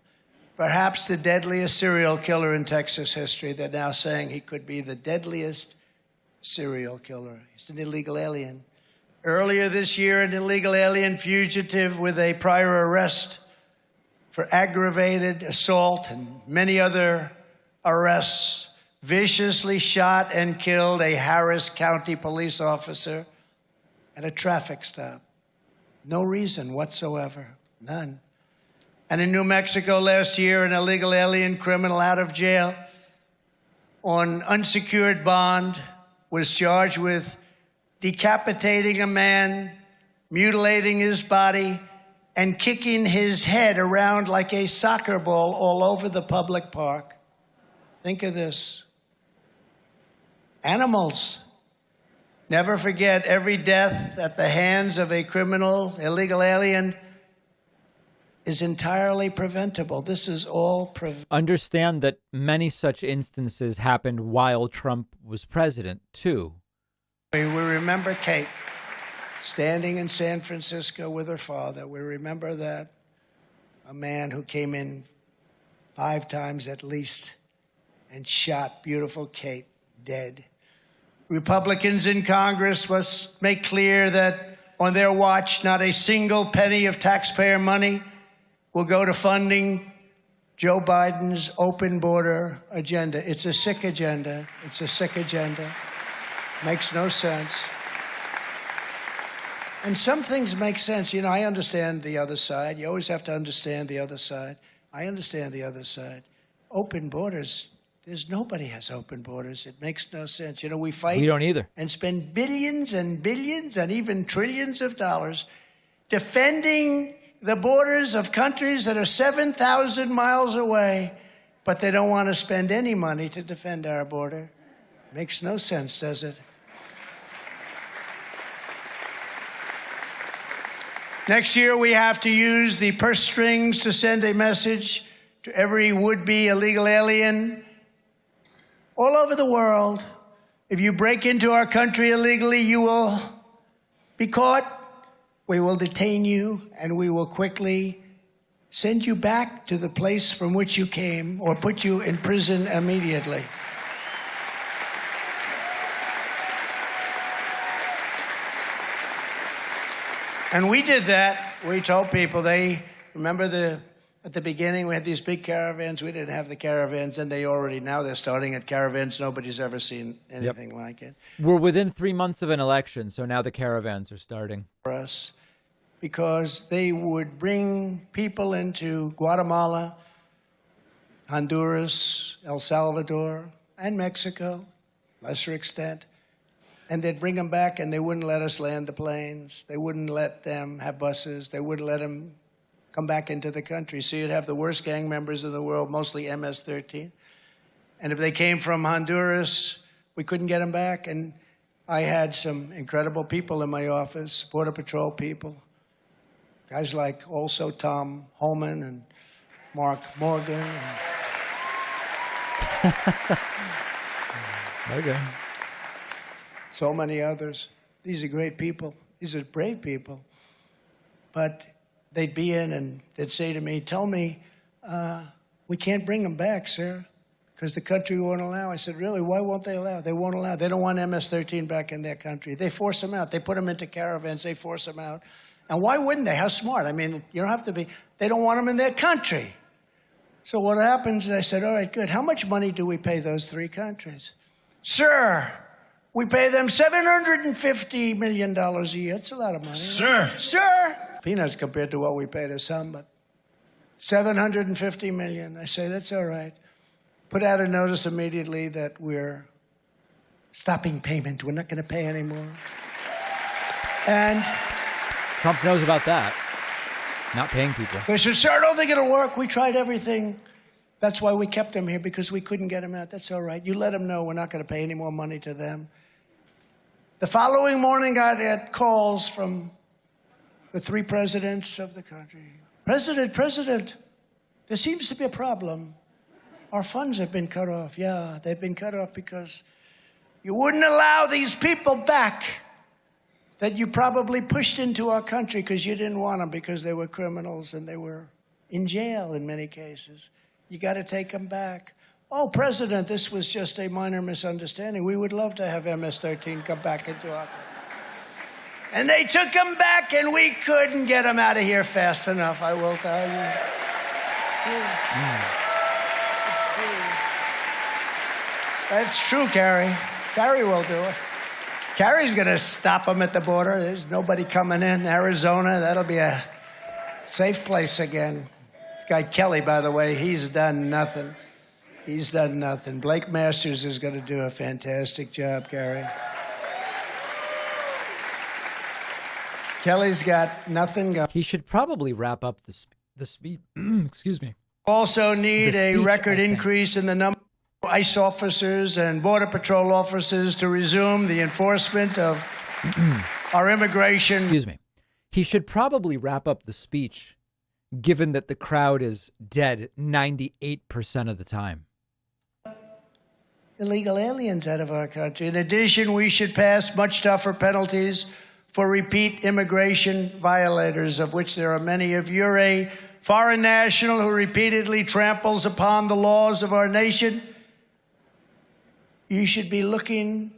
Perhaps the deadliest serial killer in Texas history. They're now saying he could be the deadliest serial killer. He's an illegal alien. Earlier this year, an illegal alien fugitive with a prior arrest for aggravated assault and many other arrests viciously shot and killed a Harris County police officer at a traffic stop. No reason whatsoever. None. And in New Mexico last year, an illegal alien criminal out of jail on unsecured bond was charged with decapitating a man, mutilating his body, and kicking his head around like a soccer ball all over the public park. Think of this. Animals. Never forget, every death at the hands of a criminal, illegal alien, is entirely preventable. This is all preventable. Understand that many such instances happened while Trump was president, too. We remember Kate standing in San Francisco with her father. We remember that. A man who came in 5 times at least and shot beautiful Kate dead. Republicans in Congress must make clear that on their watch, not a single penny of taxpayer money will go to funding Joe Biden's open border agenda. It's a sick agenda. It's a sick agenda. Makes no sense. And some things make sense. You know, I understand the other side. You always have to understand the other side. I understand the other side. Open borders. Nobody has open borders. It makes no sense. You know, we fight. We don't either. And spend billions and billions and even trillions of dollars defending the borders of countries that are 7,000 miles away, but they don't want to spend any money to defend our border. Makes no sense, does it? Next year, we have to use the purse strings to send a message to every would-be illegal alien all over the world. If you break into our country illegally, you will be caught. We will detain you, and we will quickly send you back to the place from which you came or put you in prison immediately. And we did that. We told people, remember at the beginning we had these big caravans. We didn't have the caravans, and now they're starting at caravans. Nobody's ever seen anything like it. We're within 3 months of an election, so now the caravans are starting. For us, because they would bring people into Guatemala, Honduras, El Salvador, and Mexico, lesser extent, and they'd bring them back, and they wouldn't let us land the planes. They wouldn't let them have buses. They wouldn't let them come back into the country. So you'd have the worst gang members in the world, mostly MS-13. And if they came from Honduras, we couldn't get them back. And I had some incredible people in my office, Border Patrol people, guys like also Tom Holman and Mark Morgan. Okay. So many others. These are great people. These are brave people. But they'd be in and they'd say to me, tell me, we can't bring them back, sir, because the country won't allow. I said, really, why won't they allow? They won't allow. They don't want MS-13 back in their country. They force them out. They put them into caravans. They force them out. And why wouldn't they? How smart. I mean, you don't have to be. They don't want them in their country. So what happens is I said, all right, good. How much money do we pay those three countries? Sir, we pay them $750 million a year. It's a lot of money. Sir. Peanuts compared to what we pay to some, but $750 million. I say, that's all right. Put out a notice immediately that we're stopping payment. We're not going to pay anymore. And Trump knows about that. Not paying people. They said, sir, I don't think it'll work. We tried everything. That's why we kept him here, because we couldn't get him out. That's all right. You let them know we're not going to pay any more money to them. The following morning, I got calls from the three presidents of the country. President, there seems to be a problem. Our funds have been cut off. Yeah, they've been cut off because you wouldn't allow these people back that you probably pushed into our country because you didn't want them, because they were criminals and they were in jail in many cases. You got to take them back. Oh, President, this was just a minor misunderstanding. We would love to have MS-13 come back into our country. And they took them back, and we couldn't get them out of here fast enough, I will tell you. That's true, Carrie. Carrie will do it. Carrie's going to stop them at the border. There's nobody coming in. Arizona, that'll be a safe place again. This guy Kelly, by the way, he's done nothing. He's done nothing. Blake Masters is going to do a fantastic job, Carrie. Kelly's got nothing going. He should probably wrap up the speech. Excuse me. Also need a record increase in the number of ICE officers and Border Patrol officers to resume the enforcement of our immigration. Excuse me. He should probably wrap up the speech, given that the crowd is dead 98% of the time. Illegal aliens out of our country. In addition, we should pass much tougher penalties for repeat immigration violators, of which there are many. If you're a foreign national who repeatedly tramples upon the laws of our nation, you should be looking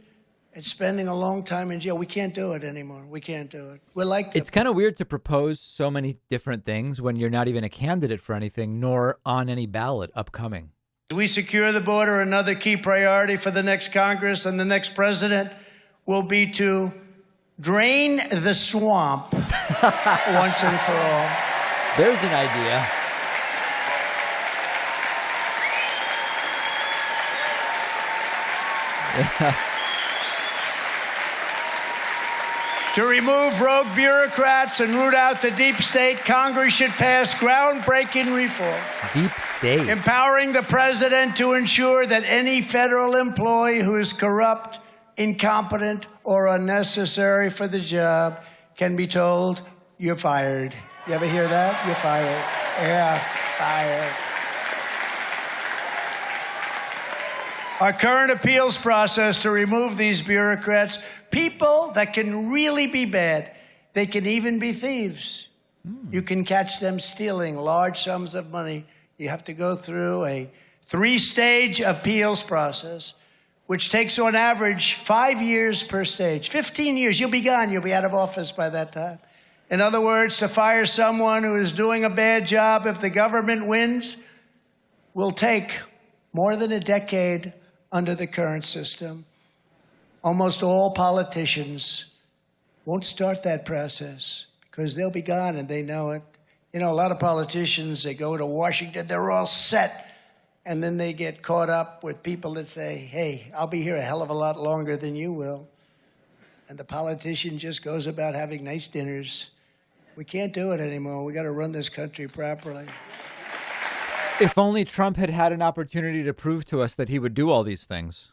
at spending a long time in jail. We can't do it anymore. We can't do it. We're like it's kind of weird to propose so many different things when you're not even a candidate for anything, nor on any ballot upcoming. We secure the border. Another key priority for the next Congress and the next president will be to drain the swamp once and for all. There's an idea. To remove rogue bureaucrats and root out the deep state, Congress should pass groundbreaking reform. Deep state. Empowering the president to ensure that any federal employee who is corrupt, incompetent, or unnecessary for the job can be told, you're fired. You ever hear that? You're fired. Yeah, fired. Our current appeals process to remove these bureaucrats, people that can really be bad, they can even be thieves. You can catch them stealing large sums of money. You have to go through a 3-stage appeals process, which takes on average 5 years per stage. 15 years, you'll be gone. You'll be out of office by that time. In other words, to fire someone who is doing a bad job if the government wins will take more than a decade under the current system. Almost all politicians won't start that process because they'll be gone and they know it. You know, a lot of politicians, they go to Washington, they're all set, and then they get caught up with people that say, hey, I'll be here a hell of a lot longer than you will. And the politician just goes about having nice dinners. We can't do it anymore. We got to run this country properly. If only Trump had had an opportunity to prove to us that he would do all these things.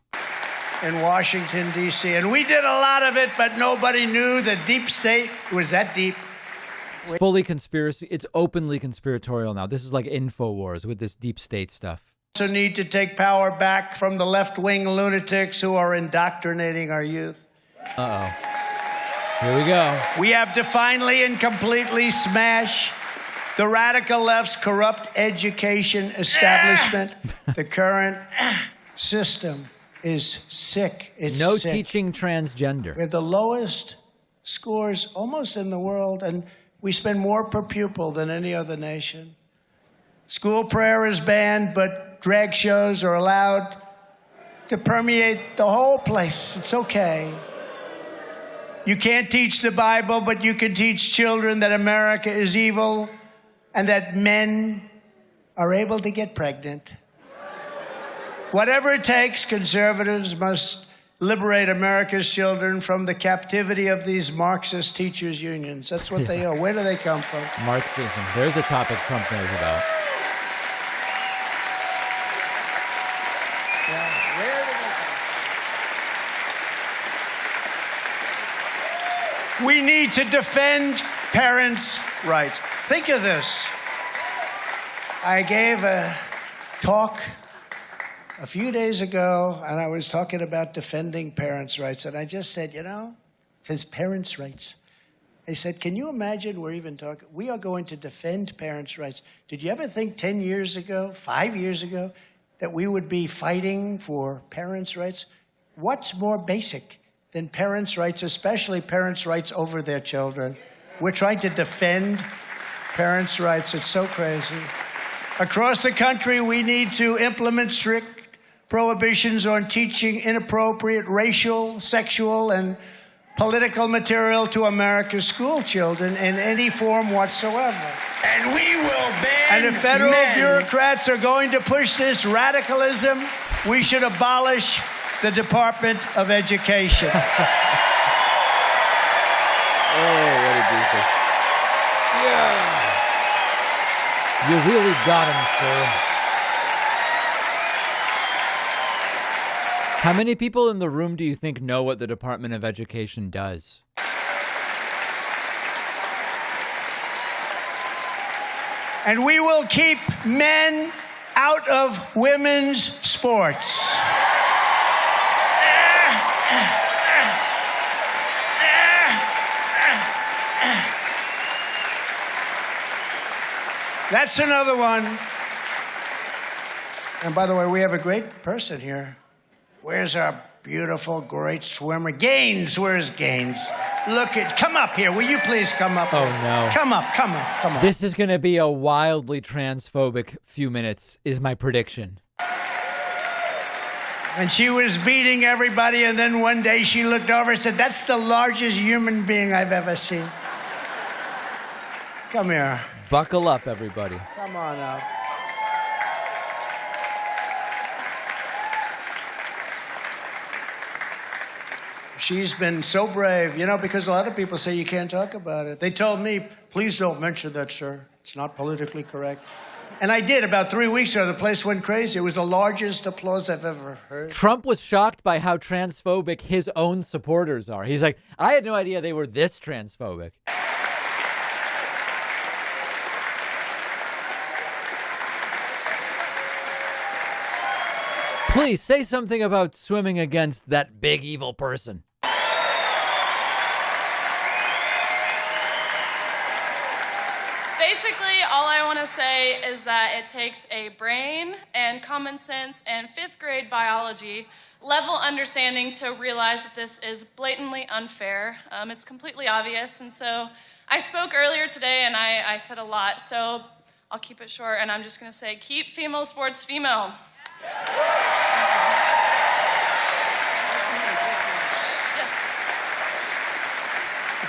In Washington, D.C. And we did a lot of it, but nobody knew the deep state was that deep. It's fully conspiracy. It's openly conspiratorial now. This is like InfoWars with this deep state stuff. also need to take power back from the left-wing lunatics who are indoctrinating our youth. Uh-oh. Here we go. We have to finally and completely smash the radical left's corrupt education establishment. The current system is sick. It's no sick. teaching transgender. We have the lowest scores almost in the world, and we spend more per pupil than any other nation. School prayer is banned, but drag shows are allowed to permeate the whole place. It's okay. You can't teach the Bible, but you can teach children that America is evil and that men are able to get pregnant. Whatever it takes, conservatives must liberate America's children from the captivity of these Marxist teachers' unions. That's what they are. Where do they come from? Marxism. There's a topic Trump knows about. Yeah, where do they come from? We need to defend parents' rights. Think of this. I gave a talk a few days ago, and I was talking about defending parents' rights, and I just said, it says parents' rights. I said, can you imagine we are going to defend parents' rights. Did you ever think 10 years ago, 5 years ago, that we would be fighting for parents' rights? What's more basic than parents' rights, especially parents' rights over their children? We're trying to defend parents' rights. It's so crazy. Across the country, we need to implement strict prohibitions on teaching inappropriate racial, sexual, and political material to America's school children in any form whatsoever. And we will ban And if federal men. bureaucrats are going to push this radicalism, we should abolish the Department of Education. Oh, what a doofus. Yeah. You really got him, sir. How many people in the room do you think know what the Department of Education does? And we will keep men out of women's sports. That's another one. And by the way, we have a great person here. Where's our beautiful, great swimmer? Gaines, where's Gaines? Come up here. Will you please come up? Oh, no. Come up. This is going to be a wildly transphobic few minutes, is my prediction. And she was beating everybody, and then one day she looked over and said, that's the largest human being I've ever seen. Come here. Buckle up, everybody. Come on up. She's been so brave, because a lot of people say you can't talk about it. They told me, please don't mention that, sir. It's not politically correct. And I did. About 3 weeks ago, the place went crazy. It was the largest applause I've ever heard. Trump was shocked by how transphobic his own supporters are. He's like, I had no idea they were this transphobic. Please say something about swimming against that big evil person. Basically, all I want to say is that it takes a brain and common sense and 5th grade biology level understanding to realize that this is blatantly unfair. It's completely obvious, and so I spoke earlier today and I said a lot, so I'll keep it short, and I'm just going to say, keep female sports female.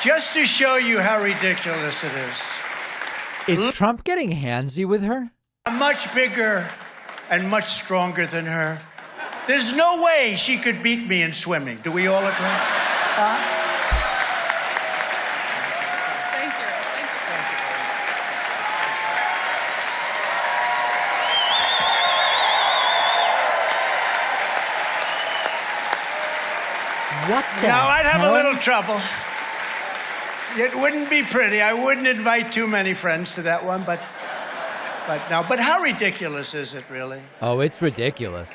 Just to show you how ridiculous it is. Is Trump getting handsy with her? I'm much bigger and much stronger than her. There's no way she could beat me in swimming. Do we all agree? Thank you. What the Now, I'd have hell? a little trouble. It wouldn't be pretty. I wouldn't invite too many friends to that one, but But how ridiculous is it, really? Oh, it's ridiculous.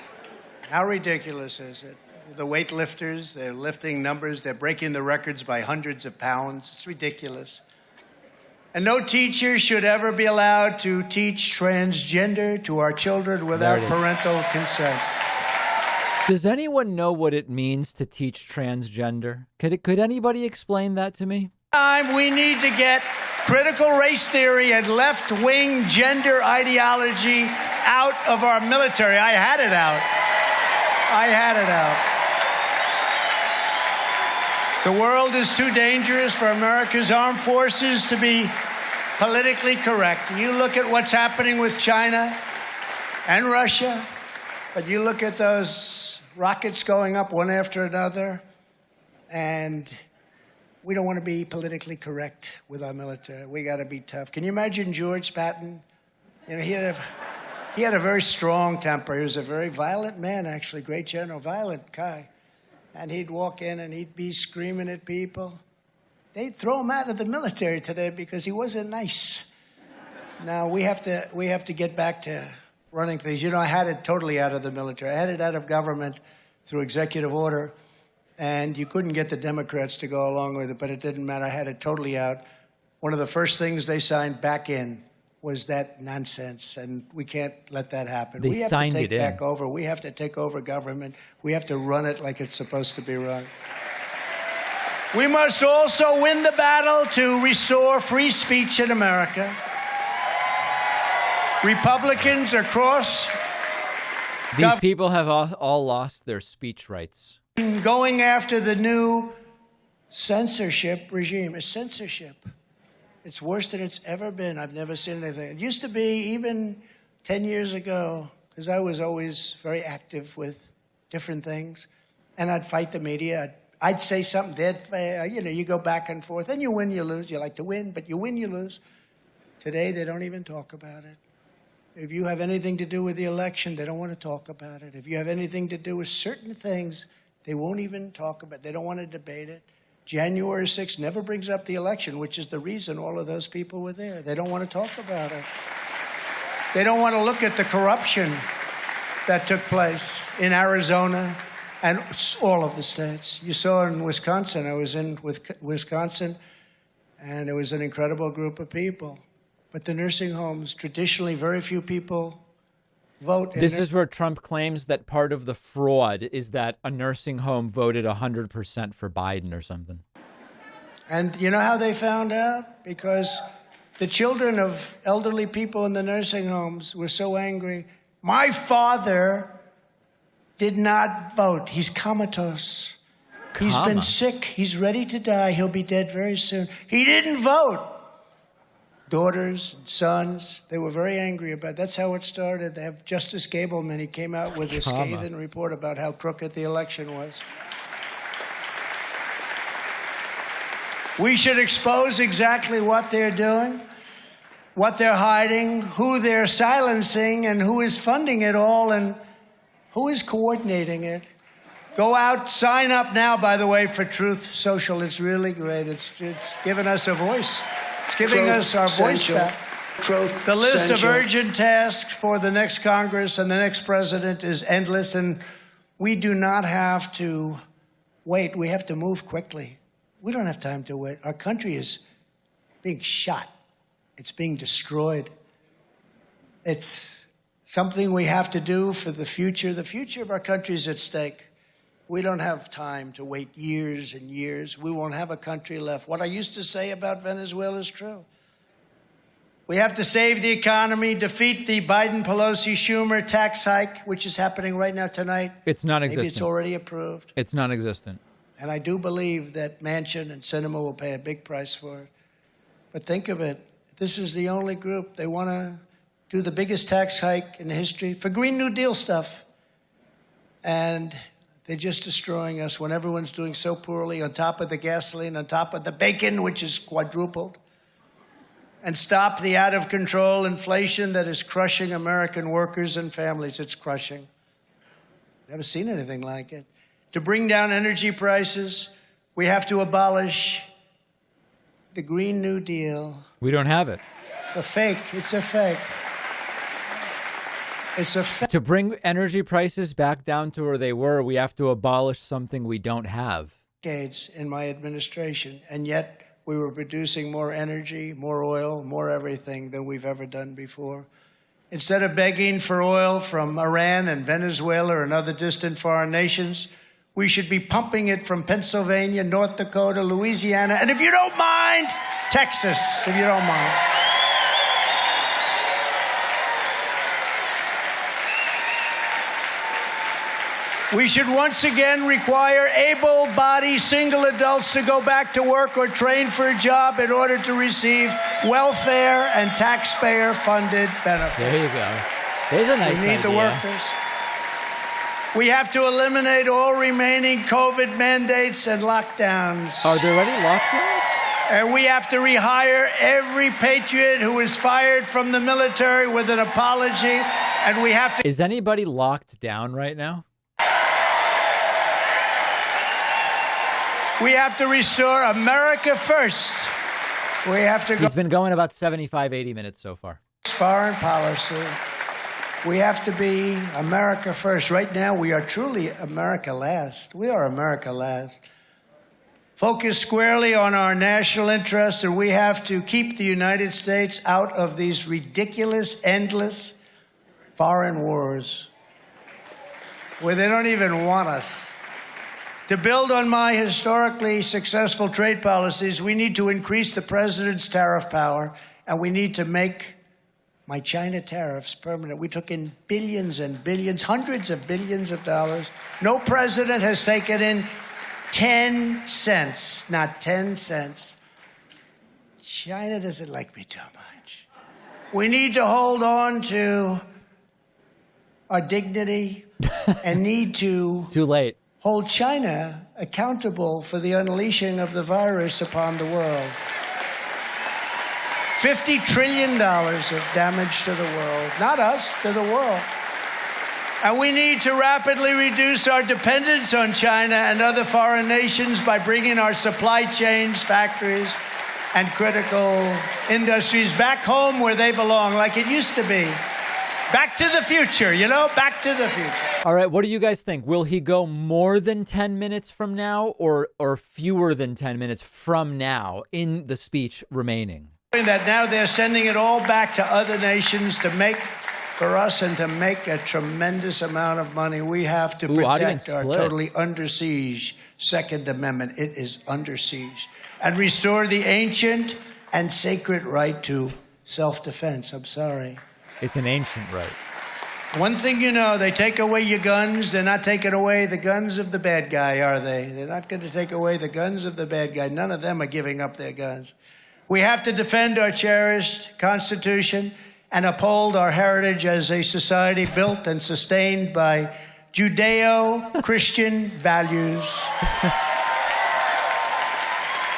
How ridiculous is it? The weightlifters, they're lifting numbers, they're breaking the records by hundreds of pounds. It's ridiculous. And no teacher should ever be allowed to teach transgender to our children without parental consent. Does anyone know what it means to teach transgender? Could anybody explain that to me? We need to get critical race theory and left-wing gender ideology out of our military. I had it out. The world is too dangerous for America's armed forces to be politically correct. You look at what's happening with China and Russia, but you look at those rockets going up one after another, and we don't want to be politically correct with our military. We got to be tough. Can you imagine George Patton? You know, he had a very strong temper. He was a very violent man, actually, great general, violent guy. And he'd walk in and he'd be screaming at people. They'd throw him out of the military today because he wasn't nice. Now, we have to get back to running things. You know, I had it totally out of the military. I had it out of government through executive order. And you couldn't get the Democrats to go along with it, but it didn't matter. I had it totally out. One of the first things they signed back in was that nonsense, and we can't let that happen. They signed it in. We have to take back over. We have to take over government. We have to run it like it's supposed to be run. We must also win the battle to restore free speech in America. Republicans across... These people have all lost their speech rights. Going after the new censorship regime. It's censorship. It's worse than it's ever been. I've never seen anything. It used to be, even 10 years ago, because I was always very active with different things, and I'd fight the media. I'd say something dead fair. You know, you go back and forth, and you win, you lose. You like to win, but you win, you lose. Today, they don't even talk about it. If you have anything to do with the election, they don't want to talk about it. If you have anything to do with certain things, they won't even talk about it. They don't want to debate it. January 6th never brings up the election, which is the reason all of those people were there. They don't want to talk about it. They don't want to look at the corruption that took place in Arizona and all of the states. You saw in Wisconsin. I was in Wisconsin, and it was an incredible group of people. But the nursing homes, traditionally, very few people vote. This is where Trump claims that part of the fraud is that a nursing home voted 100% for Biden or something. And you know how they found out? Because the children of elderly people in the nursing homes were so angry. My father did not vote. He's comatose. He's been sick. He's ready to die. He'll be dead very soon. He didn't vote. Daughters, sons, they were very angry about it. That's how it started. They have Justice Gableman. He came out with a scathing report about how crooked the election was. We should expose exactly what they're doing, what they're hiding, who they're silencing, and who is funding it all, and who is coordinating it. Go out, sign up now, by the way, for Truth Social. It's really great. It's given us a voice. It's giving us our voice back. The list of urgent tasks for the next Congress and the next president is endless, and we do not have to wait. We have to move quickly. We don't have time to wait. Our country is being shot. It's being destroyed. It's something we have to do for the future. The future of our country is at stake. We don't have time to wait years and years. We won't have a country left. What I used to say about Venezuela is true. We have to save the economy, defeat the Biden-Pelosi-Schumer tax hike, which is happening right now tonight. It's non-existent. Maybe it's already approved. It's non-existent. And I do believe that Manchin and Sinema will pay a big price for it. But think of it. This is the only group. They want to do the biggest tax hike in history for Green New Deal stuff. And they're just destroying us when everyone's doing so poorly, on top of the gasoline, on top of the bacon, which is quadrupled. And stop the out-of-control inflation that is crushing American workers and families. It's crushing. Never seen anything like it. To bring down energy prices, we have to abolish the Green New Deal. We don't have it. It's a fake. It's a fake. It's a To bring energy prices back down to where they were, we have to abolish something we don't have. decades in my administration, and yet we were producing more energy, more oil, more everything than we've ever done before. Instead of begging for oil from Iran and Venezuela and other distant foreign nations, we should be pumping it from Pennsylvania, North Dakota, Louisiana, and if you don't mind, Texas, if you don't mind. We should once again require able-bodied single adults to go back to work or train for a job in order to receive welfare and taxpayer-funded benefits. There you go. There's a nice idea. We need the workers. We have to eliminate all remaining COVID mandates and lockdowns. Are there any lockdowns? And we have to rehire every patriot who was fired from the military with an apology. And we have to... Is anybody locked down right now? We have to restore America first. We have to go... He's been going about 75, 80 minutes so far. Foreign policy. We have to be America first. Right now, we are truly America last. We are America last. Focus squarely on our national interests, and we have to keep the United States out of these ridiculous, endless foreign wars where they don't even want us. To build on my historically successful trade policies, we need to increase the president's tariff power, and we need to make my China tariffs permanent. We took in billions and billions, hundreds of billions of dollars. No president has taken in 10 cents, not 10 cents. China doesn't like me too much. We need to hold on to our dignity and need to... Too late. Hold China accountable for the unleashing of the virus upon the world. $50 trillion of damage to the world. Not us, to the world. And we need to rapidly reduce our dependence on China and other foreign nations by bringing our supply chains, factories, and critical industries back home where they belong, like it used to be. Back to the future, you know? Back to the future. All right, what do you guys think? Will he go more than 10 minutes from now or fewer than 10 minutes from now in the speech remaining? That now they're sending it all back to other nations to make for us and to make a tremendous amount of money. We have to protect our totally under siege Second Amendment. It is under siege. And restore the ancient and sacred right to self-defense. I'm sorry. It's an ancient right. One thing you know, they take away your guns. They're not taking away the guns of the bad guy, are they? They're not going to take away the guns of the bad guy. None of them are giving up their guns. We have to defend our cherished Constitution and uphold our heritage as a society built and sustained by Judeo-Christian values.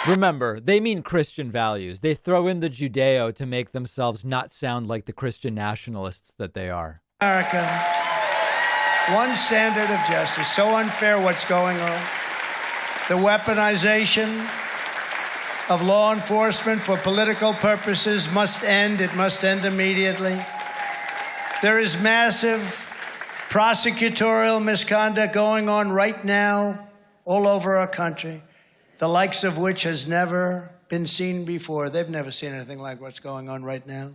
Remember, they mean Christian values. They throw in the Judeo to make themselves not sound like the Christian nationalists that they are. America, one standard of justice. So unfair what's going on. The weaponization of law enforcement for political purposes must end. It must end immediately. There is massive prosecutorial misconduct going on right now all over our country, the likes of which has never been seen before. They've never seen anything like what's going on right now.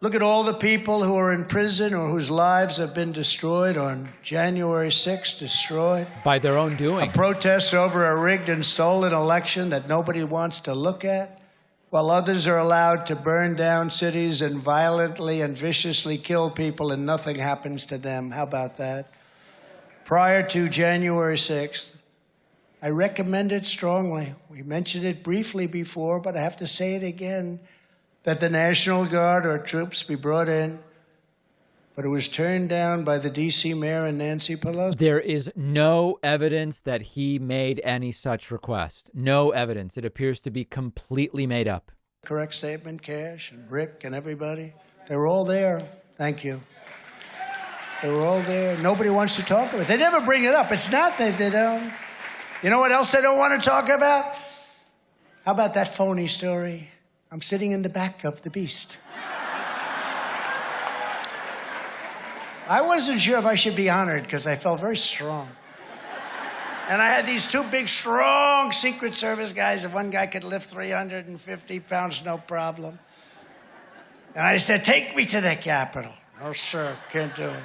Look at all the people who are in prison or whose lives have been destroyed on January 6th, destroyed. By their own doing. A protest over a rigged and stolen election that nobody wants to look at, while others are allowed to burn down cities and violently and viciously kill people and nothing happens to them. How about that? Prior to January 6th, I recommend it strongly. We mentioned it briefly before, but I have to say it again, that the National Guard or troops be brought in, but it was turned down by the D.C. mayor and Nancy Pelosi. There is no evidence that he made any such request. No evidence. It appears to be completely made up. Correct statement, Cash and Rick and everybody. They were all there. Thank you. They were all there. Nobody wants to talk about it. They never bring it up. It's not that they don't. You know what else they don't want to talk about? How about that phony story? I'm sitting in the back of the beast. I wasn't sure if I should be honored because I felt very strong. And I had these two big, strong Secret Service guys. And one guy could lift 350 pounds, no problem. And I said, take me to the Capitol. No, sir, can't do it.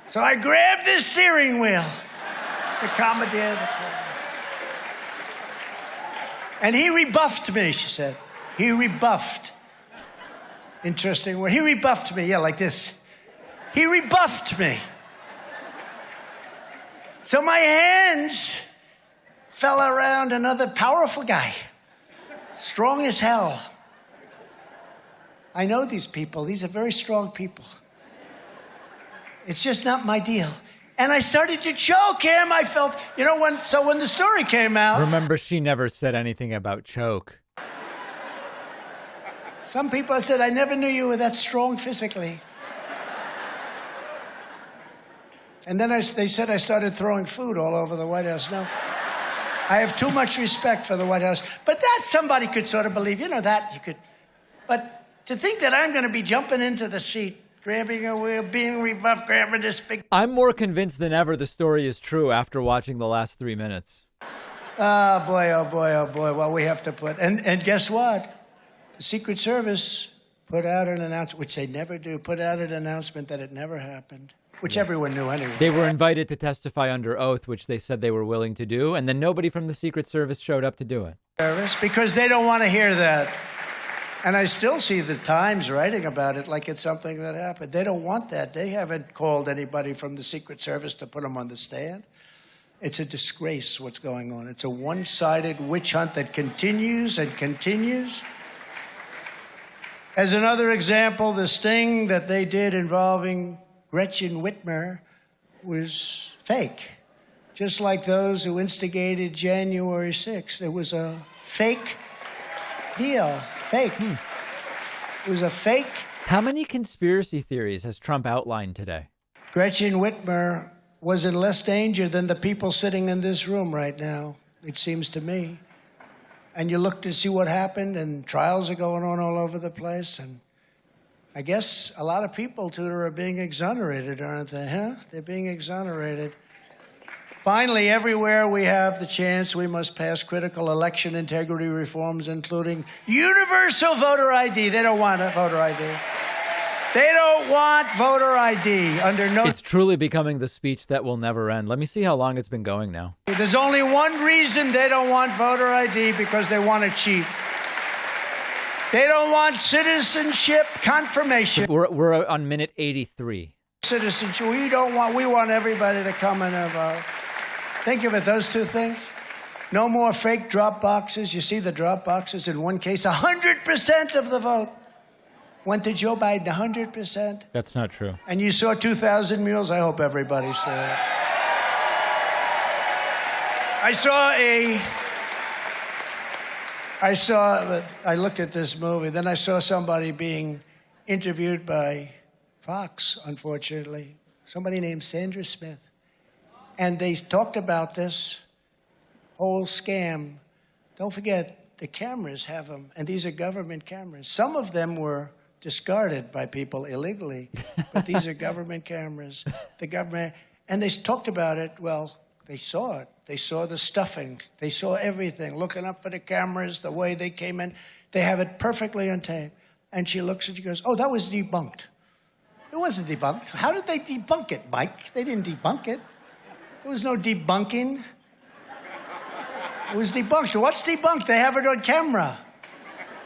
So I grabbed the steering wheel to commandeer the plane. And he rebuffed me, she said. He rebuffed. Interesting word. He rebuffed me, yeah, like this. He rebuffed me. So my hands fell around another powerful guy, strong as hell. I know these people. These are very strong people. It's just not my deal. And I started to choke him. I felt, when the story came out. Remember, she never said anything about choke. Some people said, I never knew you were that strong physically. And then they said I started throwing food all over the White House. No, I have too much respect for the White House. But that somebody could sort of believe, that you could. But to think that I'm going to be jumping into the seat, grabbing a wheel, being rebuffed, grabbing this big... I'm more convinced than ever the story is true after watching the last 3 minutes. Oh, boy, oh, boy, oh, boy. Well, we have to put... And guess what? The Secret Service put out an announcement, which they never do, put out an announcement that it never happened, which everyone knew anyway. They were invited to testify under oath, which they said they were willing to do, and then nobody from the Secret Service showed up to do it. Because they don't want to hear that. And I still see the Times writing about it like it's something that happened. They don't want that. They haven't called anybody from the Secret Service to put them on the stand. It's a disgrace what's going on. It's a one-sided witch hunt that continues and continues. As another example, the sting that they did involving Gretchen Whitmer was fake. Just like those who instigated January 6th. It was a fake deal. Fake. It was a fake. How many conspiracy theories has Trump outlined today? Gretchen Whitmer was in less danger than the people sitting in this room right now, it seems to me. And you look to see what happened, and trials are going on all over the place. And I guess a lot of people, too, are being exonerated, aren't they? Huh? They're being exonerated. Finally, everywhere we have the chance, we must pass critical election integrity reforms, including universal voter ID. They don't want a voter ID. They don't want voter ID under no... It's truly becoming the speech that will never end. Let me see how long it's been going now. There's only one reason they don't want voter ID, because they want to cheat. They don't want citizenship confirmation. We're on minute 83. Citizenship. We want everybody to come in and vote. Think of it, those two things. No more fake drop boxes. You see the drop boxes in one case, 100% of the vote went to Joe Biden, 100%. That's not true. And you saw 2,000 mules. I hope everybody saw it. I looked at this movie, then I saw somebody being interviewed by Fox, unfortunately. Somebody named Sandra Smith. And they talked about this whole scam. Don't forget, the cameras have them, and these are government cameras. Some of them were discarded by people illegally, but these are government cameras. The government, and they talked about it. Well, they saw it. They saw the stuffing. They saw everything, looking up for the cameras, the way they came in. They have it perfectly on tape. And she looks and she goes, oh, that was debunked. It wasn't debunked. How did they debunk it, Mike? They didn't debunk it. There was no debunking. It was debunked. So what's debunked? They have it on camera.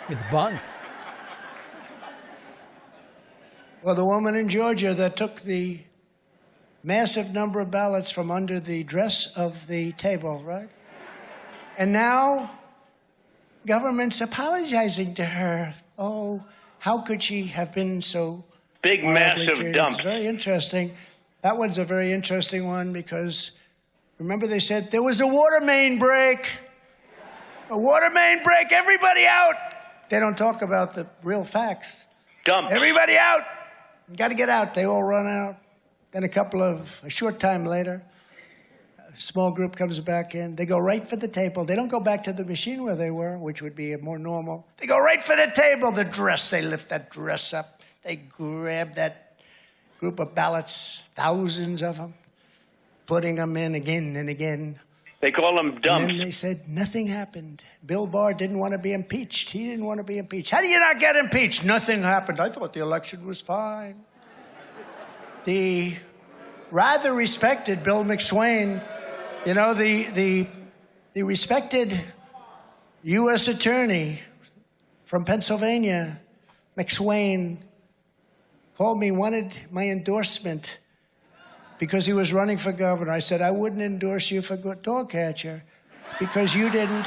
It's bunk. Well, the woman in Georgia that took the massive number of ballots from under the dress of the table, right? And now government's apologizing to her. Oh, how could she have been so big, massive dump? It's very interesting. That one's a very interesting one because, remember they said there was a water main break. A water main break, everybody out. They don't talk about the real facts. Dump. Everybody out. Got to get out. They all run out. Then a short time later, a small group comes back in. They go right for the table. They don't go back to the machine where they were, which would be more normal. They go right for the table. The dress, they lift that dress up. They grab group of ballots, thousands of them, putting them in again and again. They call them dumps. And then they said nothing happened. Bill Barr didn't want to be impeached. He didn't want to be impeached. How do you not get impeached? Nothing happened. I thought the election was fine. The rather respected Bill McSwain, you know, the respected U.S. attorney from Pennsylvania, McSwain, called me, wanted my endorsement because he was running for governor. I said, I wouldn't endorse you for dog catcher because you didn't.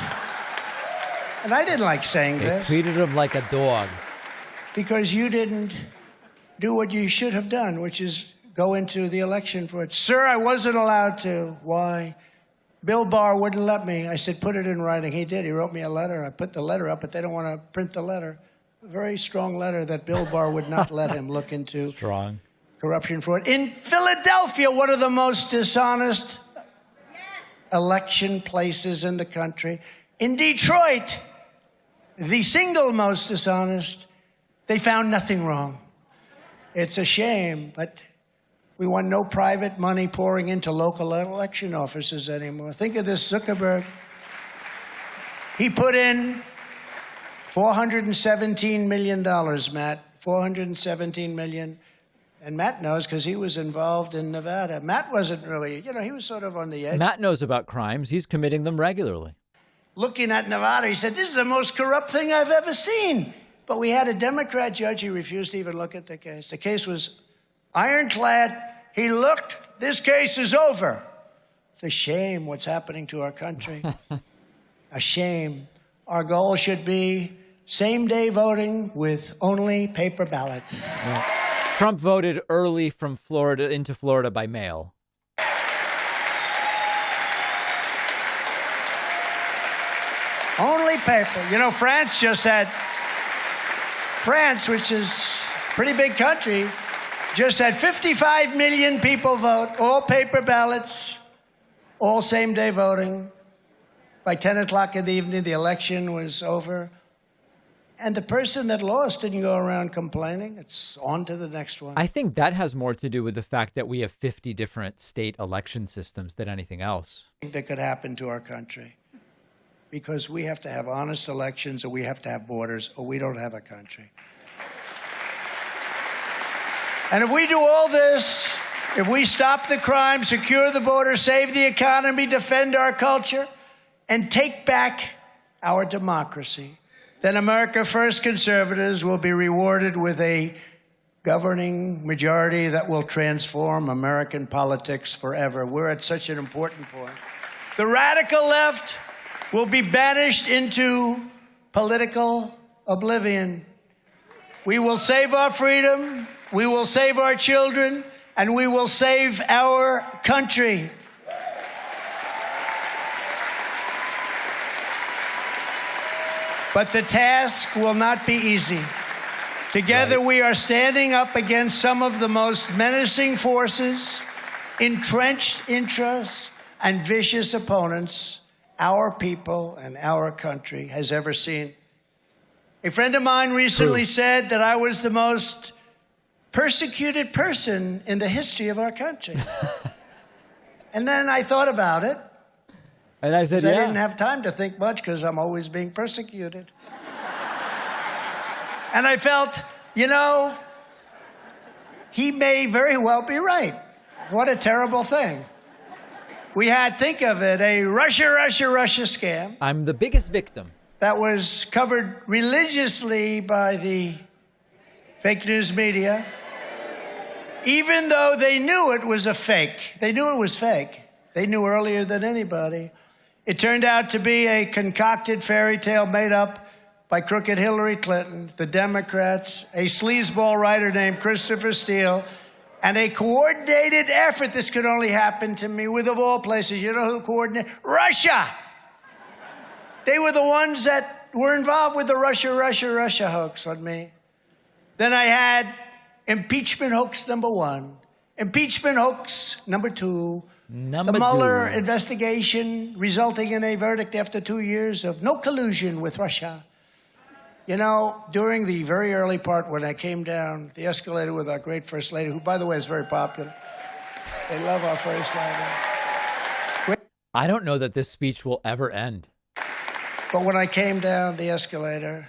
And I didn't like saying this. They treated him like a dog. Because you didn't do what you should have done, which is go into the election for it. Sir, I wasn't allowed to. Why? Bill Barr wouldn't let me. I said, put it in writing. He did. He wrote me a letter. I put the letter up, but they don't want to print the letter. A very strong letter that Bill Barr would not let him look into. Strong. Corruption fraud. In Philadelphia, one of the most dishonest election places in the country. In Detroit, the single most dishonest, they found nothing wrong. It's a shame, but we want no private money pouring into local election offices anymore. Think of this Zuckerberg. He put in $417 million, Matt. $417 million. And Matt knows because he was involved in Nevada. Matt wasn't really, you know, he was sort of on the edge. Matt knows about crimes. He's committing them regularly. Looking at Nevada, he said, this is the most corrupt thing I've ever seen. But we had a Democrat judge. He refused to even look at the case. The case was ironclad. He looked. This case is over. It's a shame what's happening to our country. A shame. Our goal should be same-day voting with only paper ballots. Yeah. Trump voted early from Florida into Florida by mail. Only paper. You know, France just had, France, which is a pretty big country, just had 55 million people vote, all paper ballots, all same-day voting. By 10 o'clock in the evening, the election was over. And the person that lost didn't go around complaining. It's on to the next one. I think that has more to do with the fact that we have 50 different state election systems than anything else. That could happen to our country. Because we have to have honest elections, or we have to have borders, or we don't have a country. And if we do all this, if we stop the crime, secure the border, save the economy, defend our culture, and take back our democracy, then America First conservatives will be rewarded with a governing majority that will transform American politics forever. We're at such an important point. The radical left will be banished into political oblivion. We will save our freedom, we will save our children, and we will save our country. But the task will not be easy. Together, we are standing up against some of the most menacing forces, entrenched interests, and vicious opponents our people and our country has ever seen. A friend of mine recently said that I was the most persecuted person in the history of our country. And then I thought about it. And I said, I didn't have time to think much because I'm always being persecuted. And I felt, you know, he may very well be right. What a terrible thing. We had, think of it, a Russia scam. I'm the biggest victim. That was covered religiously by the fake news media, even though they knew it was a fake. They knew it was fake. They knew earlier than anybody. It turned out to be a concocted fairy tale made up by crooked Hillary Clinton, the Democrats, a sleazeball writer named Christopher Steele, and a coordinated effort. This could only happen to me with, of all places, you know who coordinated? Russia! They were the ones that were involved with the Russia hoax on me. Then I had impeachment hoax number 1, impeachment hoax number 2, the Mueller investigation resulting in a verdict after 2 years of no collusion with Russia. You know, during the very early part when I came down the escalator with our great First Lady, who, by the way, is very popular. They love our First Lady. I don't know that this speech will ever end. But when I came down the escalator,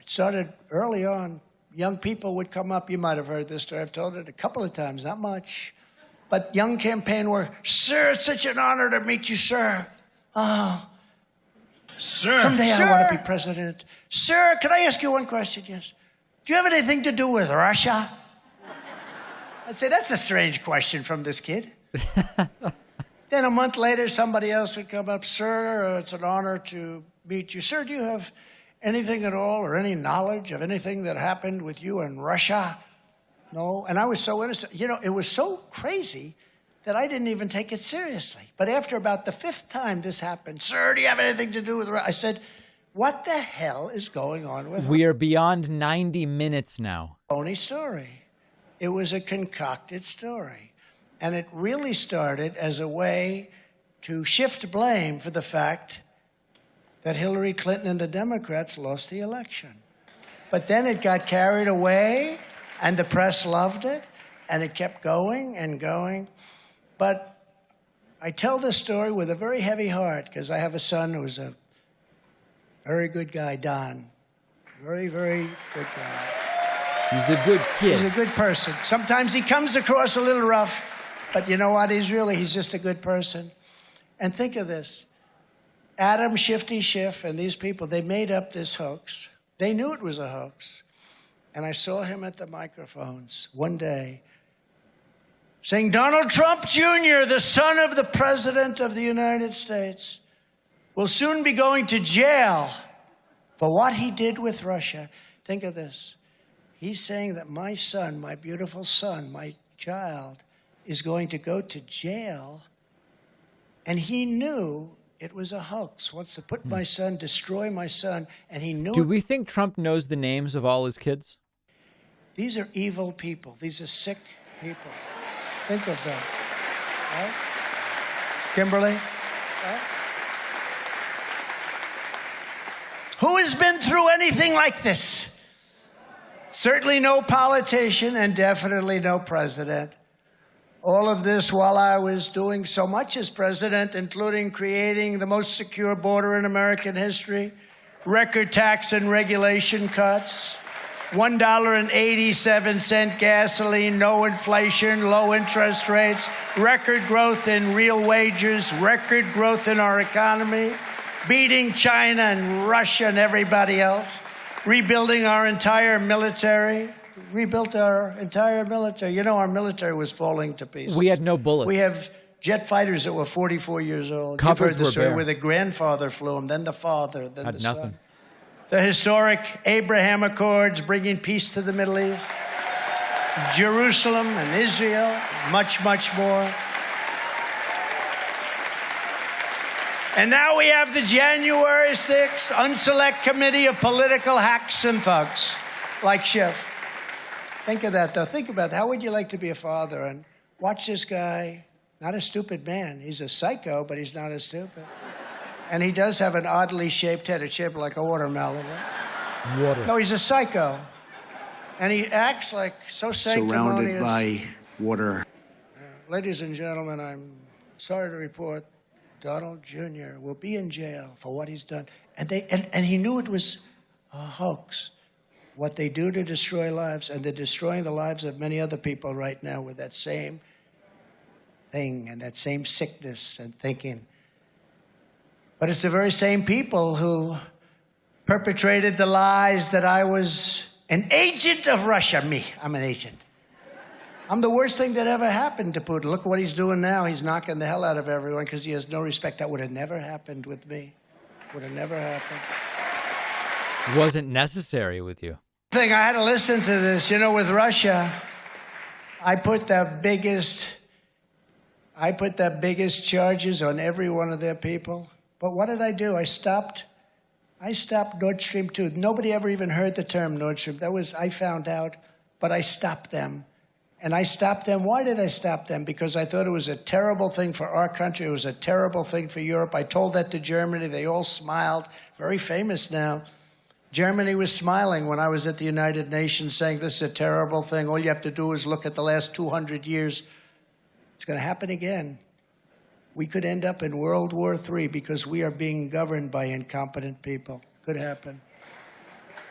it started early on. Young people would come up. You might have heard this story. I've told it a couple of times, not much. But young campaign were, sir, it's such an honor to meet you, sir. Oh, Sir. someday Sir. I want to be president. Sir, can I ask you one question? Yes. Do you have anything to do with Russia? I'd say, that's a strange question from this kid. Then a month later, somebody else would come up, sir, it's an honor to meet you. Sir, do you have anything at all or any knowledge of anything that happened with you in Russia? No. And I was so innocent. You know, it was so crazy that I didn't even take it seriously. But after about the 5th time this happened, sir, do you have anything to do with Russia? I said, what the hell is going on with We are beyond 90 minutes now. phony story? It was a concocted story. And it really started as a way to shift blame for the fact that Hillary Clinton and the Democrats lost the election. But then it got carried away, and the press loved it, and it kept going and going. But I tell this story with a very heavy heart because I have a son who's a very good guy, Don. Very, very good guy. He's a good kid. He's a good person. Sometimes he comes across a little rough, but you know what? He's just a good person. And think of this. Adam Shifty Schiff and these people, they made up this hoax. They knew it was a hoax. And I saw him at the microphones one day saying, Donald Trump Jr., the son of the President of the United States, will soon be going to jail for what he did with Russia. Think of this. He's saying that my son, my beautiful son, my child, is going to go to jail. And he knew it was a hoax. Wants to put my son, destroy my son, and he knew Do it. we think Trump knows the names of all his kids? These are evil people. These are sick people. Think of them. Right? Kimberly? Right? Who has been through anything like this? Certainly no politician and definitely no president. All of this while I was doing so much as president, including creating the most secure border in American history, record tax and regulation cuts, $1.87 gasoline, no inflation, low interest rates, record growth in real wages, record growth in our economy, beating China and Russia and everybody else, rebuilding our entire military. Rebuilt our entire military. You know, our military was falling to pieces. We had no bullets. We have jet fighters that were 44 years old. Cupboards You've heard the were story bare. where the grandfather flew them, then the father, then Had the nothing. son. The historic Abraham Accords bringing peace to the Middle East. Jerusalem and Israel, much, much more. And now we have the January 6th Unselect Committee of Political Hacks and Thugs, like Schiff. Think of that, though. Think about that. How would you like to be a father and watch this guy? Not a stupid man. He's a psycho, but he's not as stupid. And he does have an oddly shaped head. It's shaped like a watermelon. Right? Water. No, he's a psycho. And he acts like so sanctimonious. Surrounded by water. Ladies and gentlemen, I'm sorry to report Donald Jr. will be in jail for what he's done. And he knew it was a hoax. What they do to destroy lives, and they're destroying the lives of many other people right now with that same thing and that same sickness and thinking. But it's the very same people who perpetrated the lies that I was an agent of Russia. Me, I'm an agent. I'm the worst thing that ever happened to Putin. Look what he's doing now. He's knocking the hell out of everyone because he has no respect. That would have never happened with me. Would have never happened. Wasn't necessary with you. I had to listen to this. You know, with Russia, I put the biggest charges on every one of their people. But what did I do? I stopped Nord Stream 2. Nobody ever even heard the term Nord Stream. I found out, but I stopped them. And I stopped them. Why did I stop them? Because I thought it was a terrible thing for our country. It was a terrible thing for Europe. I told that to Germany. They all smiled. Very famous now. Germany was smiling when I was at the United Nations saying this is a terrible thing. All you have to do is look at the last 200 years. It's going to happen again. We could end up in World War III because we are being governed by incompetent people. Could happen.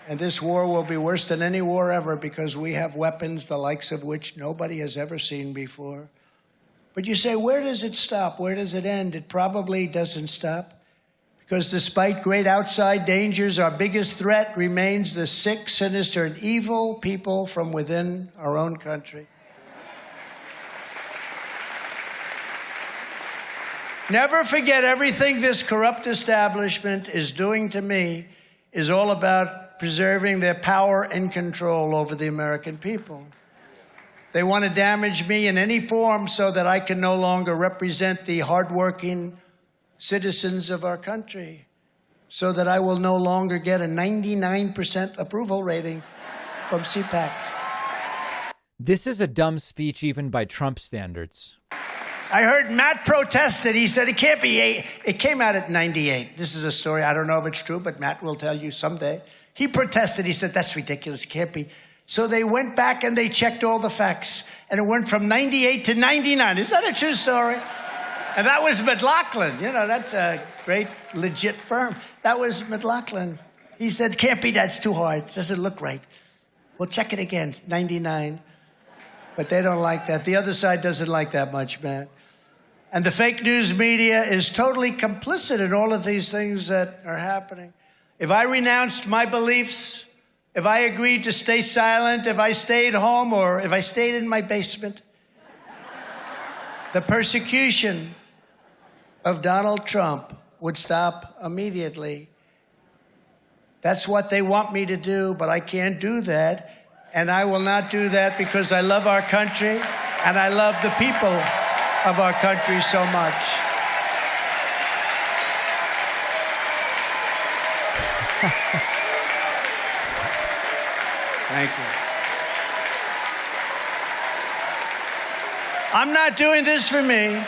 And this war will be worse than any war ever because we have weapons the likes of which nobody has ever seen before. But you say, where does it stop? Where does it end? It probably doesn't stop. Because despite great outside dangers, our biggest threat remains the sick, sinister, and evil people from within our own country. Never forget, everything this corrupt establishment is doing to me is all about preserving their power and control over the American people. They want to damage me in any form so that I can no longer represent the hardworking citizens of our country, so that I will no longer get a 99% approval rating from CPAC. This is a dumb speech even by Trump standards. I heard Matt protested. He said it can't be 8. It came out at 98. This is a story. I don't know if it's true, but Matt will tell you someday. He protested. He said, that's ridiculous. It can't be. So they went back and they checked all the facts. And it went from 98 to 99. Is that a true story? And that was McLaughlin. You know, that's a great, legit firm. That was McLaughlin. He said, can't be, that's too hard. It doesn't look right. Well, check it again, 99. But they don't like that. The other side doesn't like that much, man. And the fake news media is totally complicit in all of these things that are happening. If I renounced my beliefs, if I agreed to stay silent, if I stayed home, or if I stayed in my basement, the persecution of Donald Trump would stop immediately. That's what they want me to do, but I can't do that. And I will not do that because I love our country and I love the people of our country so much. Thank you. I'm not doing this for me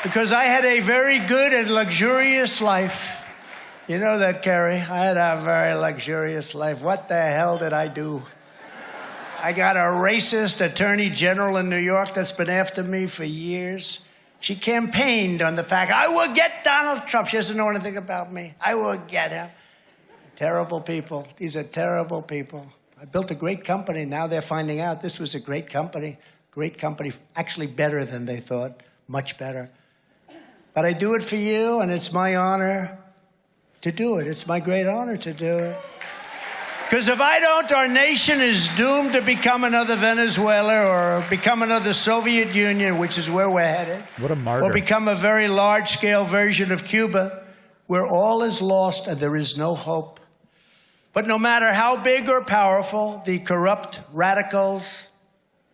because I had a very good and luxurious life. You know that, Kerry. I had a very luxurious life. What the hell did I do? I got a racist attorney general in New York that's been after me for years. She campaigned on the fact, I will get Donald Trump. She doesn't know anything about me. I will get him. Terrible people. These are terrible people. I built a great company. Now they're finding out this was a great company. Great company. Actually better than they thought. Much better. But I do it for you, and it's my honor to do it. It's my great honor to do it. Because if I don't, our nation is doomed to become another Venezuela or become another Soviet Union, which is where we're headed. What a martyr. Or become a very large-scale version of Cuba, where all is lost and there is no hope. But no matter how big or powerful the corrupt radicals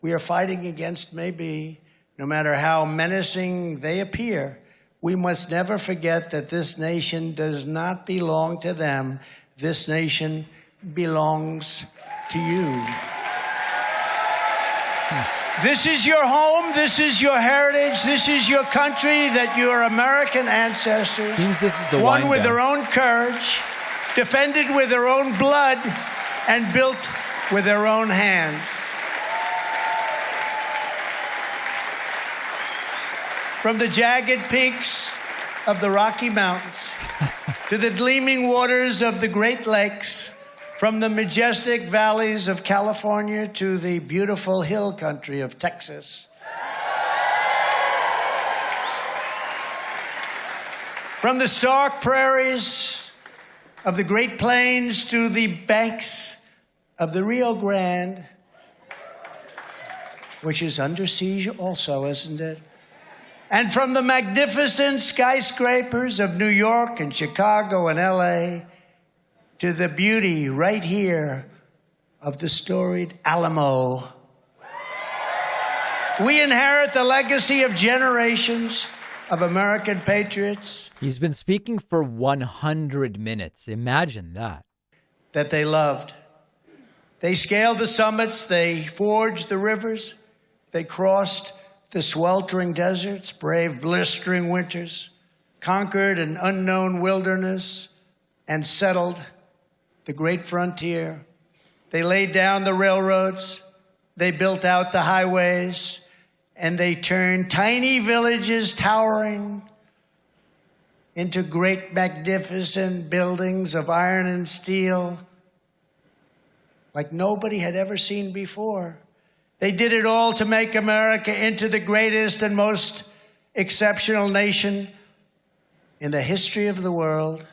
we are fighting against may be, no matter how menacing they appear, we must never forget that this nation does not belong to them. This nation belongs to you. This is your home. This is your heritage. This is your country that your American ancestors won with their own courage, defended with their own blood, and built with their own hands. From the jagged peaks of the Rocky Mountains to the gleaming waters of the Great Lakes, from the majestic valleys of California to the beautiful hill country of Texas. From the stark prairies of the Great Plains to the banks of the Rio Grande, which is under siege also, isn't it? And from the magnificent skyscrapers of New York and Chicago and LA to the beauty right here of the storied Alamo. We inherit the legacy of generations of American patriots. He's been speaking for 100 minutes. Imagine that. That they loved. They scaled the summits, they forged the rivers, they crossed the sweltering deserts, braved blistering winters, conquered an unknown wilderness, and settled the great frontier. They laid down the railroads, they built out the highways, and they turned tiny villages towering into great magnificent buildings of iron and steel like nobody had ever seen before. They did it all to make America into the greatest and most exceptional nation in the history of the world.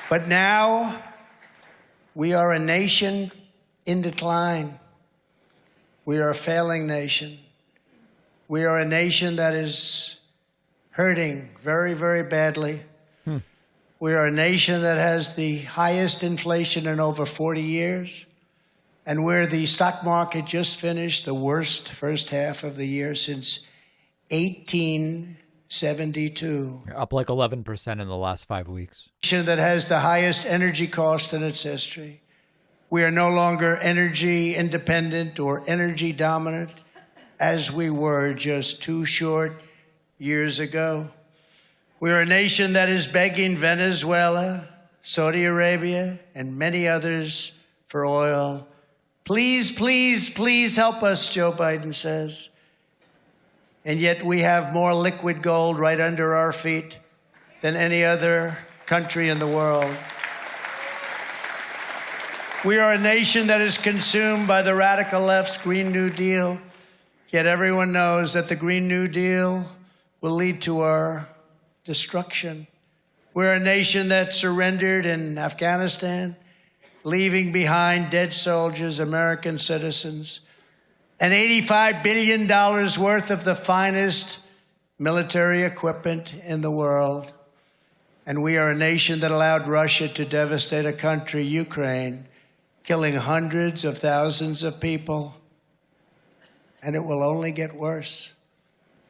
But now we are a nation in decline. We are a failing nation. We are a nation that is hurting very, very badly. We are a nation that has the highest inflation in over 40 years, and where the stock market just finished the worst first half of the year since 1872. Up like 11% in the last 5 weeks. Nation that has the highest energy cost in its history. We are no longer energy independent or energy dominant as we were just 2 short years ago. We are a nation that is begging Venezuela, Saudi Arabia, and many others for oil. Please, please, please help us, Joe Biden says. And yet we have more liquid gold right under our feet than any other country in the world. We are a nation that is consumed by the radical left's Green New Deal, yet everyone knows that the Green New Deal will lead to our destruction. We're a nation that surrendered in Afghanistan, leaving behind dead soldiers, American citizens, and $85 billion worth of the finest military equipment in the world. And we are a nation that allowed Russia to devastate a country, Ukraine, killing hundreds of thousands of people. And it will only get worse.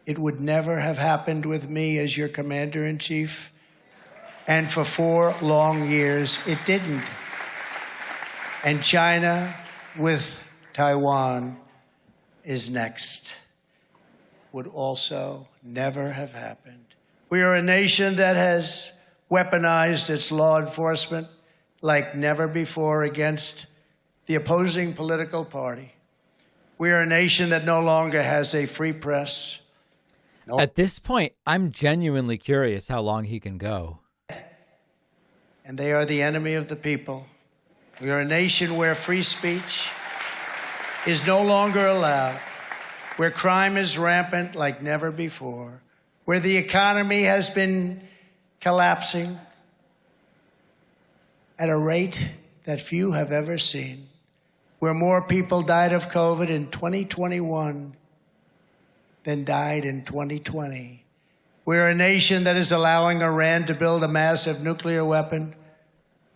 It would never have happened with me as your commander-in-chief. And for 4 long years, it didn't. And China with Taiwan is next. Would also never have happened. We are a nation that has weaponized its law enforcement like never before against the opposing political party. We are a nation that no longer has a free press. At this point, I'm genuinely curious how long he can go. And they are the enemy of the people. We are a nation where free speech is no longer allowed, where crime is rampant like never before, where the economy has been collapsing at a rate that few have ever seen, where more people died of COVID in 2021 than died in 2020. We're a nation that is allowing Iran to build a massive nuclear weapon,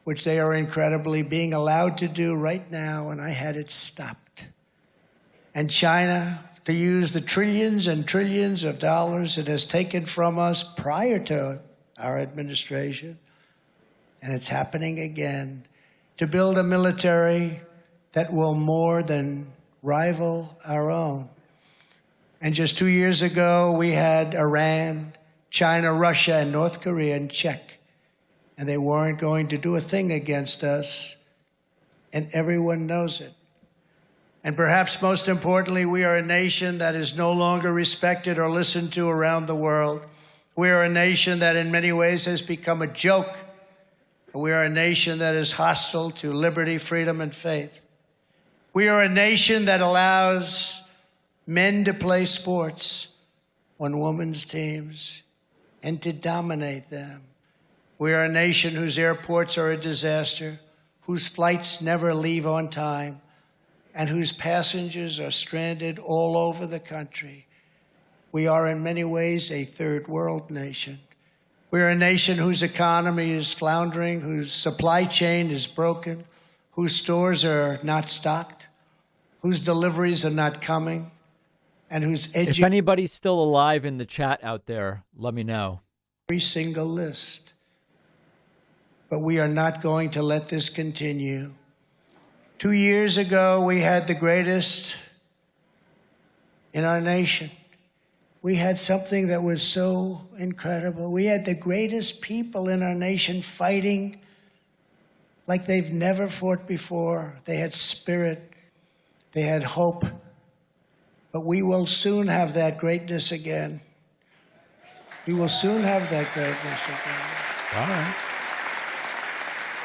which they are incredibly being allowed to do right now, and I had it stopped. And China to use the trillions and trillions of dollars it has taken from us prior to our administration, and it's happening again, to build a military that will more than rival our own. And just 2 years ago, we had Iran, China, Russia, and North Korea in check. And they weren't going to do a thing against us. And everyone knows it. And perhaps most importantly, we are a nation that is no longer respected or listened to around the world. We are a nation that in many ways has become a joke. We are a nation that is hostile to liberty, freedom, and faith. We are a nation that allows men to play sports on women's teams and to dominate them. We are a nation whose airports are a disaster, whose flights never leave on time, and whose passengers are stranded all over the country. We are in many ways a third world nation. We are a nation whose economy is floundering, whose supply chain is broken, whose stores are not stocked, whose deliveries are not coming, and whose If anybody's still alive in the chat out there, let me know. Every single list. But we are not going to let this continue. 2 years ago, we had the greatest in our nation. we had something that was so incredible. We had the greatest people in our nation fighting like they've never fought before. They had spirit. They had hope. But we will soon have that greatness again. We will soon have that greatness again. All right.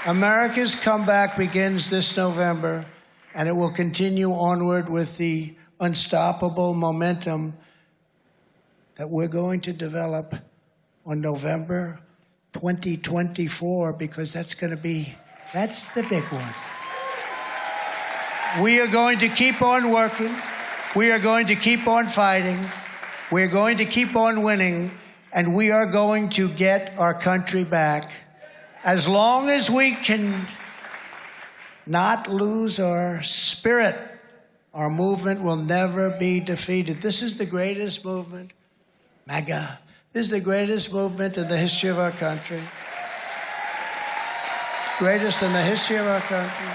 America's comeback begins this November, and it will continue onward with the unstoppable momentum that we're going to develop on November 2024, because that's the big one. We are going to keep on working. We are going to keep on fighting. We are going to keep on winning, and we are going to get our country back. As long as we can not lose our spirit, our movement will never be defeated. This is the greatest movement, MAGA. This is the greatest movement in the history of our country. Greatest in the history of our country.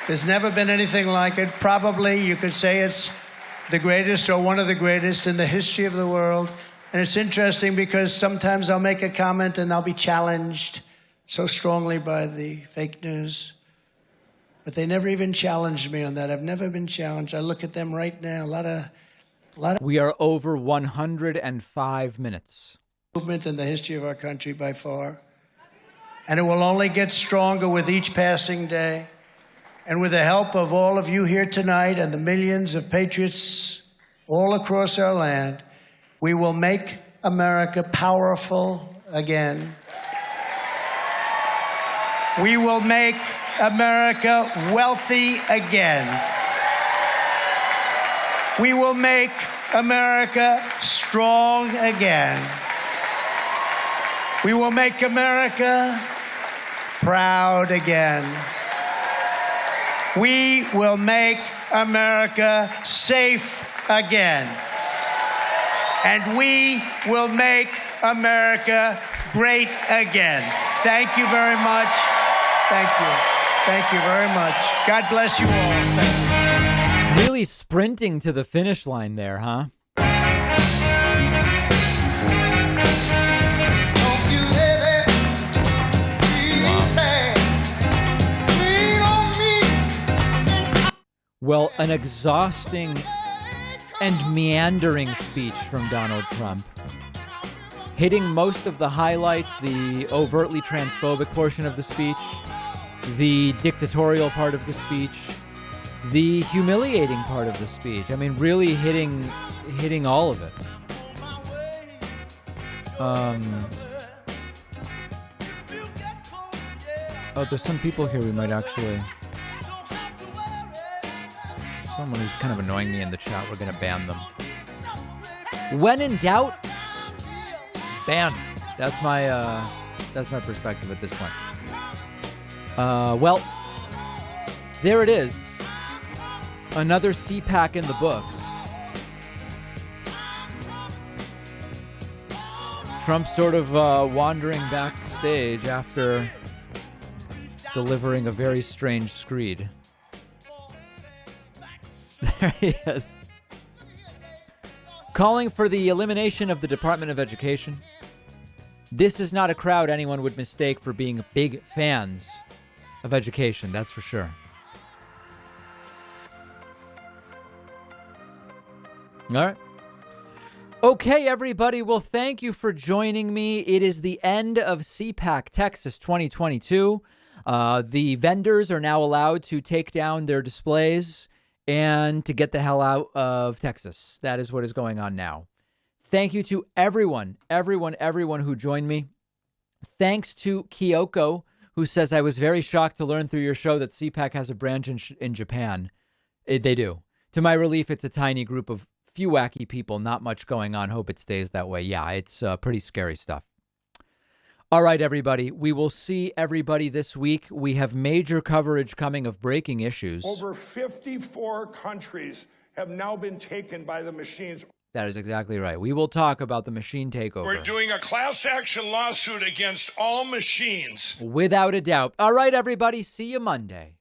There's never been anything like it. Probably you could say it's the greatest or one of the greatest in the history of the world. And it's interesting because sometimes I'll make a comment and I'll be challenged so strongly by the fake news. But they never even challenged me on that. I've never been challenged. I look at them right now. A lot of We are over 105 minutes. Movement in the history of our country by far. And it will only get stronger with each passing day. And with the help of all of you here tonight and the millions of patriots all across our land, we will make America powerful again. We will make America wealthy again. We will make America strong again. We will make America proud again. We will make America safe again. And we will make America great again. Thank you very much. Thank you. Thank you very much. God bless you all. Thank you. Really sprinting to the finish line there, huh? Well, an exhausting and meandering speech from Donald Trump, hitting most of the highlights, the overtly transphobic portion of the speech, the dictatorial part of the speech, the humiliating part of the speech. I mean, really hitting all of it. Oh, there's some people here we might actually... Someone who's kind of annoying me in the chat, we're going to ban them. When in doubt, ban. That's my perspective at this point. Well, there it is. Another CPAC in the books. Trump sort of wandering backstage after delivering a very strange screed. There he is. Calling for the elimination of the Department of Education. This is not a crowd anyone would mistake for being big fans of education, that's for sure. All right. Okay, everybody. Well, thank you for joining me. It is the end of CPAC Texas 2022. The vendors are now allowed to take down their displays and to get the hell out of Texas. That is what is going on now. Thank you to everyone who joined me. Thanks to Kyoko, who says, I was very shocked to learn through your show that CPAC has a branch in Japan. They do. To my relief, it's a tiny group of few wacky people, not much going on. Hope it stays that way. Yeah, it's pretty scary stuff. All right, everybody. We will see everybody this week. We have major coverage coming of breaking issues. Over 54 countries have now been taken by the machines. That is exactly right. We will talk about the machine takeover. We're doing a class action lawsuit against all machines. Without a doubt. All right, everybody. See you Monday.